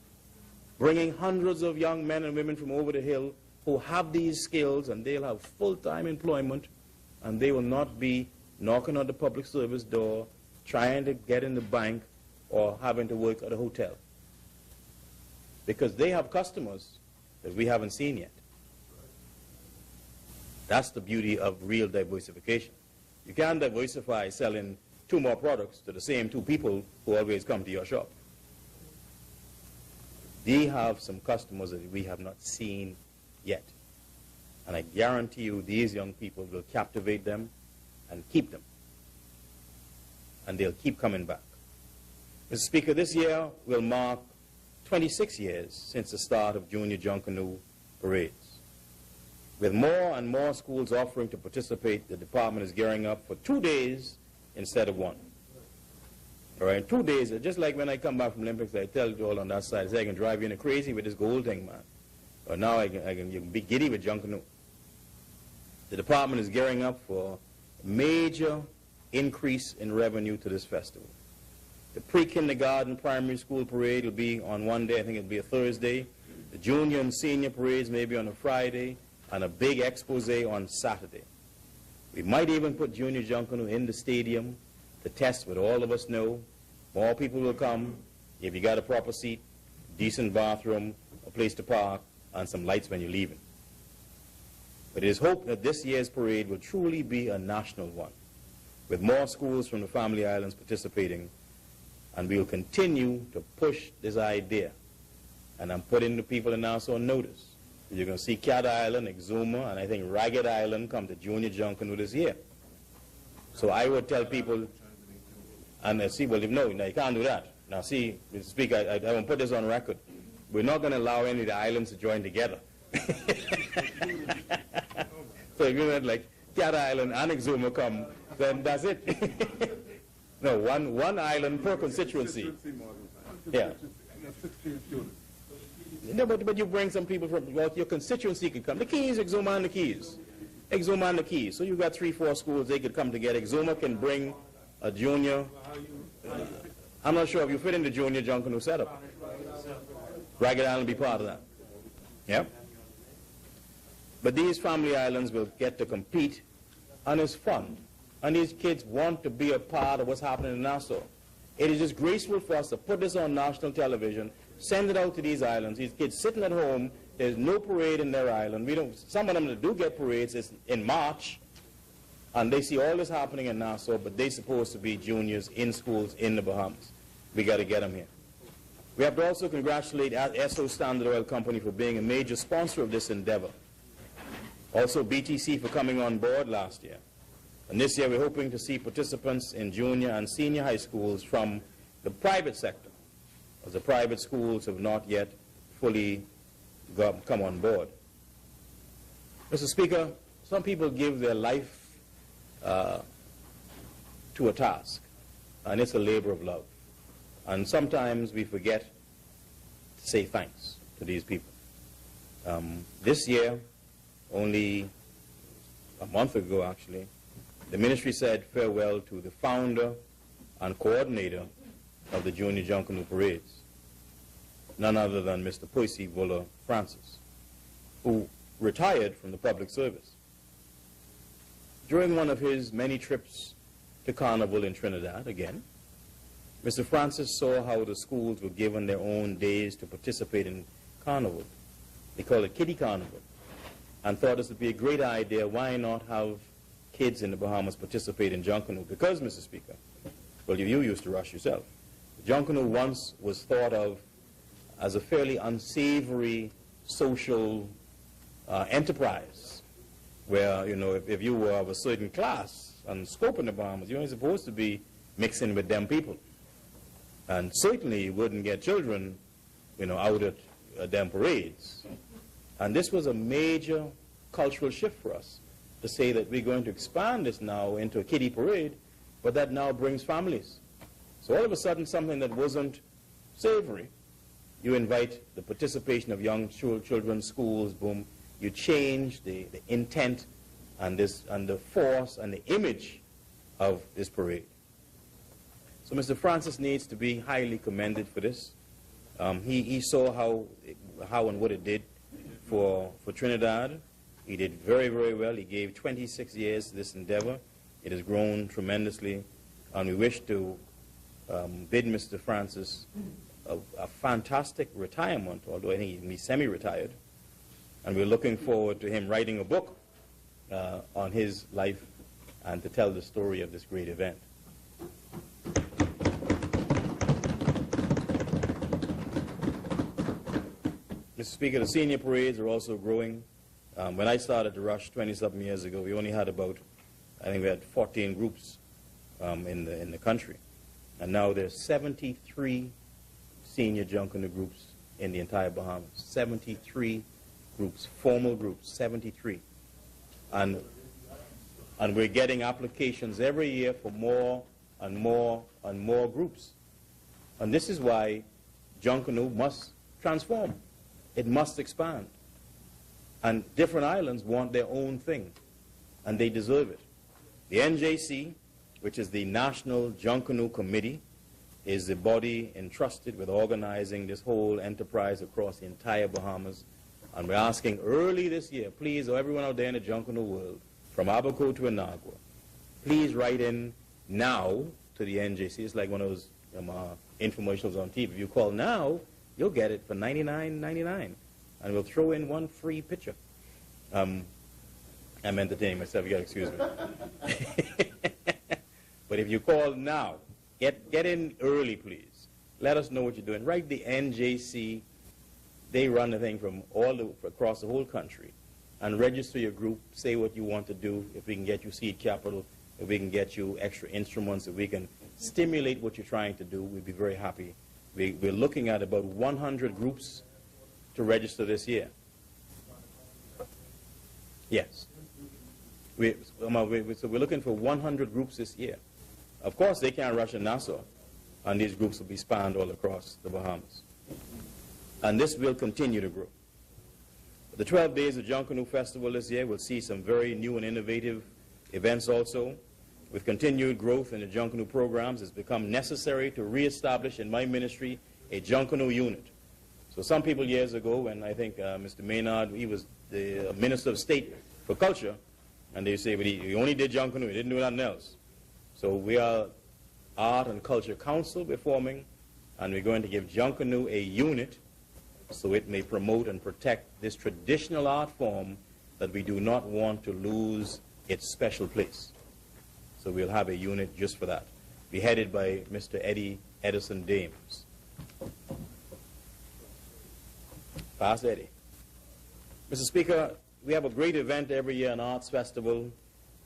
bringing hundreds of young men and women from over the hill who have these skills, and they'll have full-time employment, and they will not be knocking on the public service door, trying to get in the bank, or having to work at a hotel. Because they have customers that we haven't seen yet. That's the beauty of real diversification. You can't diversify selling 2 more products to the same 2 people who always come to your shop. They have some customers that we have not seen yet. And I guarantee you these young people will captivate them and keep them. And they'll keep coming back. Mr. Speaker, this year will mark 26 years since the start of Junior Junkanoo parades. With more and more schools offering to participate, the department is gearing up for 2 days instead of 1. All right, 2 days, just like when I come back from Olympics, I tell you all on that side, I say I can drive you in crazy with this gold thing, man. But now you can be giddy with Junkanoo. The department is gearing up for a major increase in revenue to this festival. The pre-kindergarten primary school parade will be on one day, I think it'll be a Thursday. The junior and senior parades may be on a Friday, and a big expose on Saturday. We might even put Junior Junkanoo in the stadium to test what all of us know. More people will come if you got a proper seat, decent bathroom, a place to park, and some lights when you're leaving. But it is hoped that this year's parade will truly be a national one, with more schools from the Family Islands participating, and we will continue to push this idea. And I'm putting the people in Nassau on notice. You're going to see Cat Island, Exuma, and I think Ragged Island come to Junior Junkanoo this year. So I would tell people, and see, well, no, you can't do that. Now see, Mr. Speaker, I won't put this on record. We're not going to allow any of the islands to join together. So if you had like Cat Island and Exuma come, then that's it. No, one island per constituency. Yeah. No, but you bring some people from, well, your constituency could come. The Keys, Exuma and the Keys. Exuma and the Keys. So you've got 3-4 schools, they could come together. Exuma can bring a junior. I'm not sure if you fit in the Junior Junkanoo setup. Ragged Island will be part of that. Yeah? But these family islands will get to compete, and it's fun. And these kids want to be a part of what's happening in Nassau. It is just graceful for us to put this on national television, send it out to these islands. These kids sitting at home There's no parade in their island. Some of them that do get parades is in March, and they see all this happening in Nassau, but they're supposed to be juniors in schools in the Bahamas. We got to get them here. We have to also congratulate Esso Standard Oil Company for being a major sponsor of this endeavor. Also BTC for coming on board last year. And this year we're hoping to see participants in junior and senior high schools from the private sector, as the private schools have not yet fully come on board. Mr. Speaker, some people give their life to a task, and it's a labor of love. And sometimes we forget to say thanks to these people. This year, only a month ago actually, the ministry said farewell to the founder and coordinator of the Junior Junkanoo Parades, none other than Mr. Poisey Buller Francis, who retired from the public service. During one of his many trips to Carnival in Trinidad, again, Mr. Francis saw how the schools were given their own days to participate in Carnival. They call it Kiddie Carnival, and thought this would be a great idea. Why not have kids in the Bahamas participate in Junkanoo? Because, Mr. Speaker, well, you used to rush yourself. Junkanoo once was thought of as a fairly unsavory social enterprise, where, you know, if you were of a certain class and scope in the Bahamas, you weren't supposed to be mixing with them people. And certainly you wouldn't get children, you know, out at them parades. And this was a major cultural shift for us, to say that we're going to expand this now into a kiddie parade, but that now brings families. So all of a sudden, something that wasn't savory, you invite the participation of young children, schools, boom, you change the intent and the force and the image of this parade. So Mr. Francis needs to be highly commended for this. He saw how and what it did for Trinidad. He did very, very well. He gave 26 years to this endeavor. It has grown tremendously, and we wish to bid Mr. Francis a fantastic retirement, although I think he's semi-retired, and we're looking forward to him writing a book on his life and to tell the story of this great event. Mr. Speaker, the senior parades are also growing. When I started to rush 20-something years ago, we only had about, I think we had 14 groups in the country. And now there's 73 senior Junkanoo groups in the entire Bahamas. 73 groups, formal groups, 73. And we're getting applications every year for more and more and more groups. And this is why Junkanoo must transform. It must expand. And different islands want their own thing, and they deserve it. The NJC, which is the National Junkanoo Committee, is the body entrusted with organizing this whole enterprise across the entire Bahamas. And we're asking early this year, please, everyone out there in the Junkanoo world, from Abaco to Inagua, please write in now to the NJC. It's like one of those infomercials on TV. If you call now, you'll get it for $99.99. And we'll throw in one free picture. I'm entertaining myself, you gotta excuse me. But if you call now, get in early, please. Let us know what you're doing. Write the NJC. They run the thing from across the whole country. And register your group, say what you want to do, if we can get you seed capital, if we can get you extra instruments, if we can stimulate what you're trying to do, we'd be very happy. We're looking at about 100 groups to register this year. Yes. So we're looking for 100 groups this year. Of course, they can't rush in Nassau, and these groups will be spanned all across the Bahamas. And this will continue to grow. The 12 days of Junkanoo Festival this year will see some very new and innovative events also. With continued growth in the Junkanoo programs, it's become necessary to reestablish in my ministry a Junkanoo unit. So some people years ago, when I think Mr. Maynard, he was the Minister of State for Culture, and they say, but he only did Junkanoo, he didn't do nothing else. So we are Art and Culture Council we're forming, and we're going to give Junkanoo a unit so it may promote and protect this traditional art form that we do not want to lose its special place. So we'll have a unit just for that, be headed by Mr. Eddie Edison Dames. Pass Eddie. Mr. Speaker, we have a great event every year, an arts festival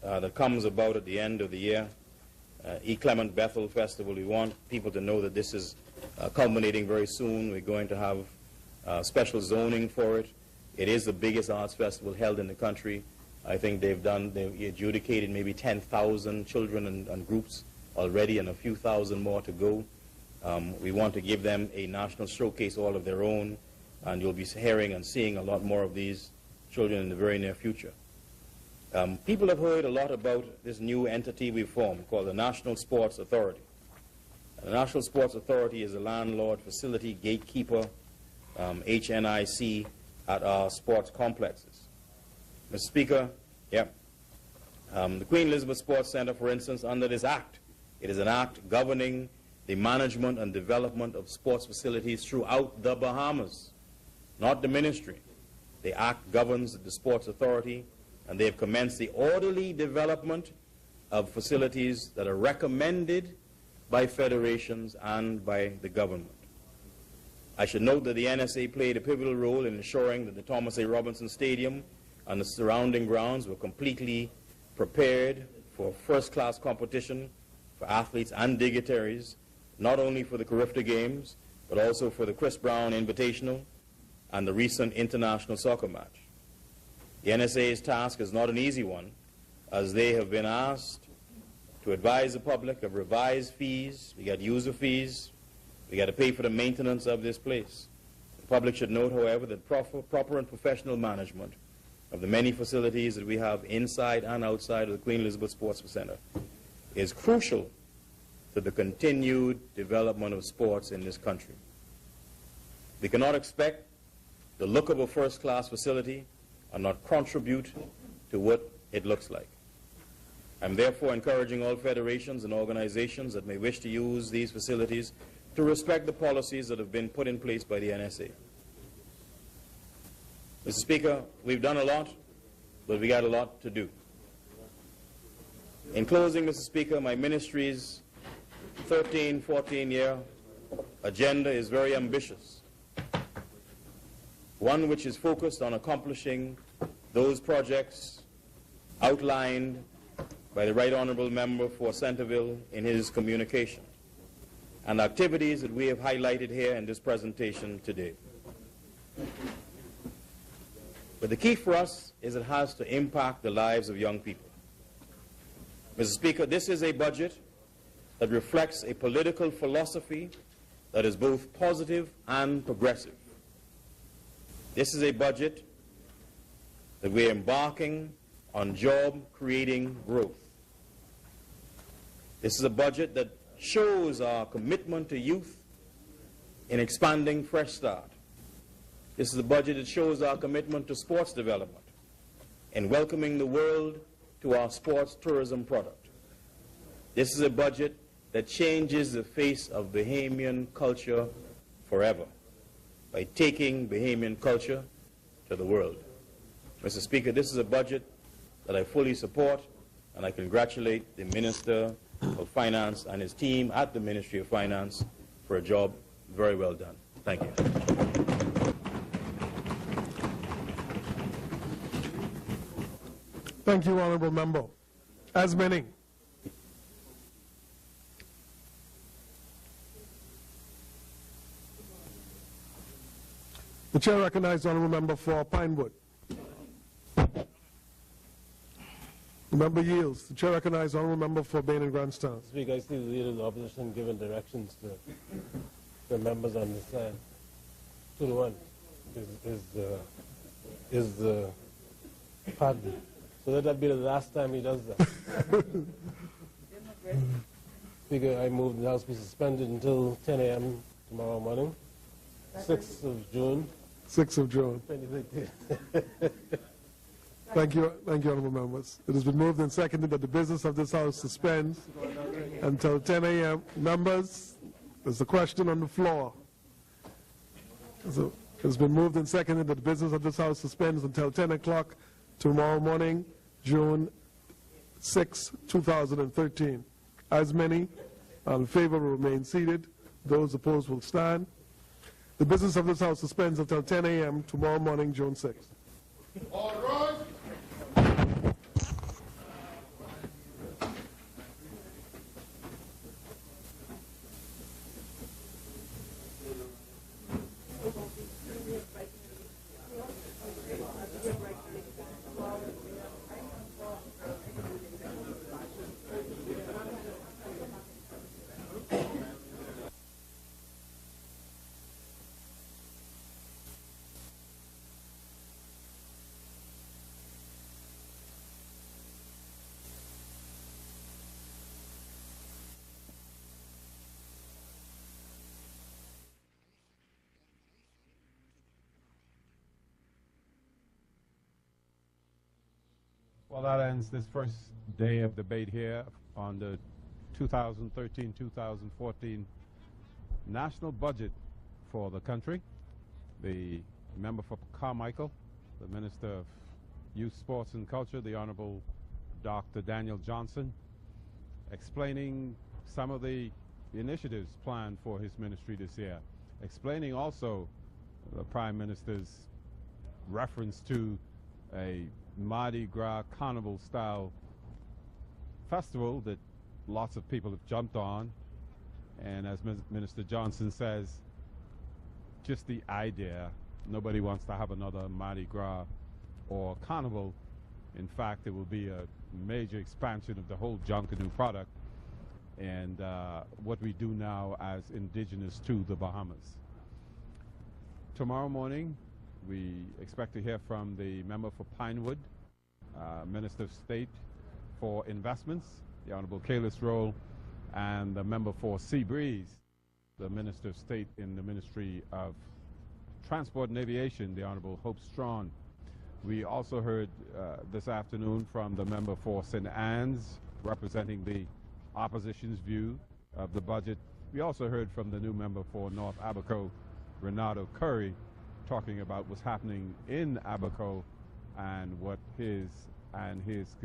that comes about at the end of the year. E. Clement Bethel Festival. We want people to know that this is culminating very soon. We're going to have special zoning for it. It is the biggest arts festival held in the country. I think they've adjudicated maybe 10,000 children and groups already, and a few thousand more to go. We want to give them a national showcase all of their own, and you'll be hearing and seeing a lot more of these children in the very near future. People have heard a lot about this new entity we've formed called the National Sports Authority. And the National Sports Authority is a landlord, facility, gatekeeper, HNIC at our sports complexes. Mr. Speaker, the Queen Elizabeth Sports Center, for instance, under this act, it is an act governing the management and development of sports facilities throughout the Bahamas, not the ministry. The act governs the Sports Authority, and they have commenced the orderly development of facilities that are recommended by federations and by the government. I should note that the NSA played a pivotal role in ensuring that the Thomas A. Robinson Stadium and the surrounding grounds were completely prepared for first-class competition for athletes and dignitaries, not only for the Carifta Games, but also for the Chris Brown Invitational and the recent international soccer match. The NSA's task is not an easy one, as they have been asked to advise the public of revised fees. We got user fees. We got to pay for the maintenance of this place. The public should note, however, that proper and professional management of the many facilities that we have inside and outside of the Queen Elizabeth Sports Center is crucial to the continued development of sports in this country. We cannot expect the look of a first-class facility and not contribute to what it looks like. I'm therefore encouraging all federations and organizations that may wish to use these facilities to respect the policies that have been put in place by the NSA. Mr. Speaker, we've done a lot, but we got a lot to do. In closing, Mr. Speaker, my ministry's 13, 14-year agenda is very ambitious, one which is focused on accomplishing those projects outlined by the Right Honourable Member for Centerville in his communication, and activities that we have highlighted here in this presentation today. But the key for us is it has to impact the lives of young people. Mr. Speaker, this is a budget that reflects a political philosophy that is both positive and progressive. This is a budget that we're embarking on job-creating growth. This is a budget that shows our commitment to youth in expanding Fresh Start. This is a budget that shows our commitment to sports development and welcoming the world to our sports tourism product. This is a budget that changes the face of Bahamian culture forever by taking Bahamian culture to the world. Mr. Speaker, this is a budget that I fully support, and I congratulate the Minister of Finance and his team at the Ministry of Finance for a job very well done. Thank you. Thank you, Honourable Member. As many. The Chair recognizes the Honourable Member for Pinewood. The member yields. The Chair recognizes the Honourable Member for Bain and Grandstand. Speaker, I see the Leader of the Opposition giving directions to the members on this side. 2-1 is the pardon. So that'll be the last time he does that. Speaker, I move the House be suspended until 10 a.m. tomorrow morning, 6th of June. 6th of June. 2013. Thank you, honourable members. It has been moved and seconded that the business of this House suspends until 10 a.m. Members, there's a question on the floor. It's been moved and seconded that the business of this House suspends until 10 o'clock tomorrow morning, June 6, 2013. As many in favor will remain seated. Those opposed will stand. The business of this House suspends until 10 a.m. tomorrow morning, June 6. All rise. Well, that ends this first day of debate here on the 2013-2014 national budget for the country. The member for Carmichael, the Minister of Youth, Sports and Culture, the Honorable Dr. Daniel Johnson, explaining some of the initiatives planned for his ministry this year, explaining also the Prime Minister's reference to a Mardi Gras carnival-style festival that lots of people have jumped on. And as Minister Johnson says, just the idea, nobody wants to have another Mardi Gras or carnival. In fact, it will be a major expansion of the whole Junkanoo product and what we do now as indigenous to the Bahamas. Tomorrow morning, we expect to hear from the member for Pinewood, Minister of State for Investments, the Honorable Kalis Roll, and the member for Seabreeze, the Minister of State in the Ministry of Transport and Aviation, the Honorable Hope Strawn. We also heard this afternoon from the member for St. Anne's, representing the opposition's view of the budget. We also heard from the new member for North Abaco, Renato Curry, talking about what's happening in Abaco and what his and his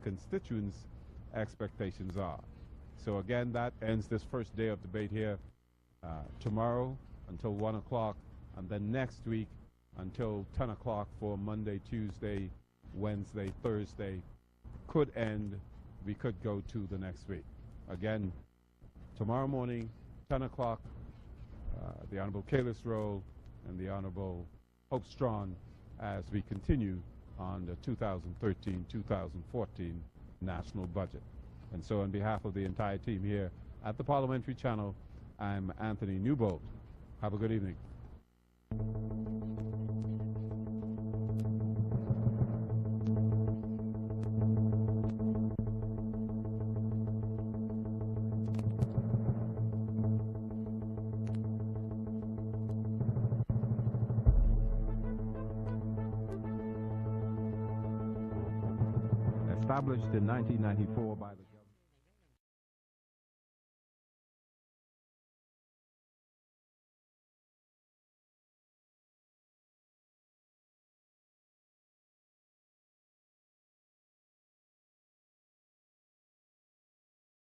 constituents' expectations are. So again, that ends this first day of debate here. Tomorrow until 1 o'clock, and then next week until 10 o'clock for Monday, Tuesday, Wednesday, Thursday. Could end, we could go to the next week. Again, tomorrow morning, 10 o'clock, the Honorable Kalis Roll and the Honorable Hope Strawn as we continue on the 2013-2014 national budget. And so on behalf of the entire team here at the Parliamentary Channel, I'm Anthony Newbold. Have a good evening. Established in 1994 by the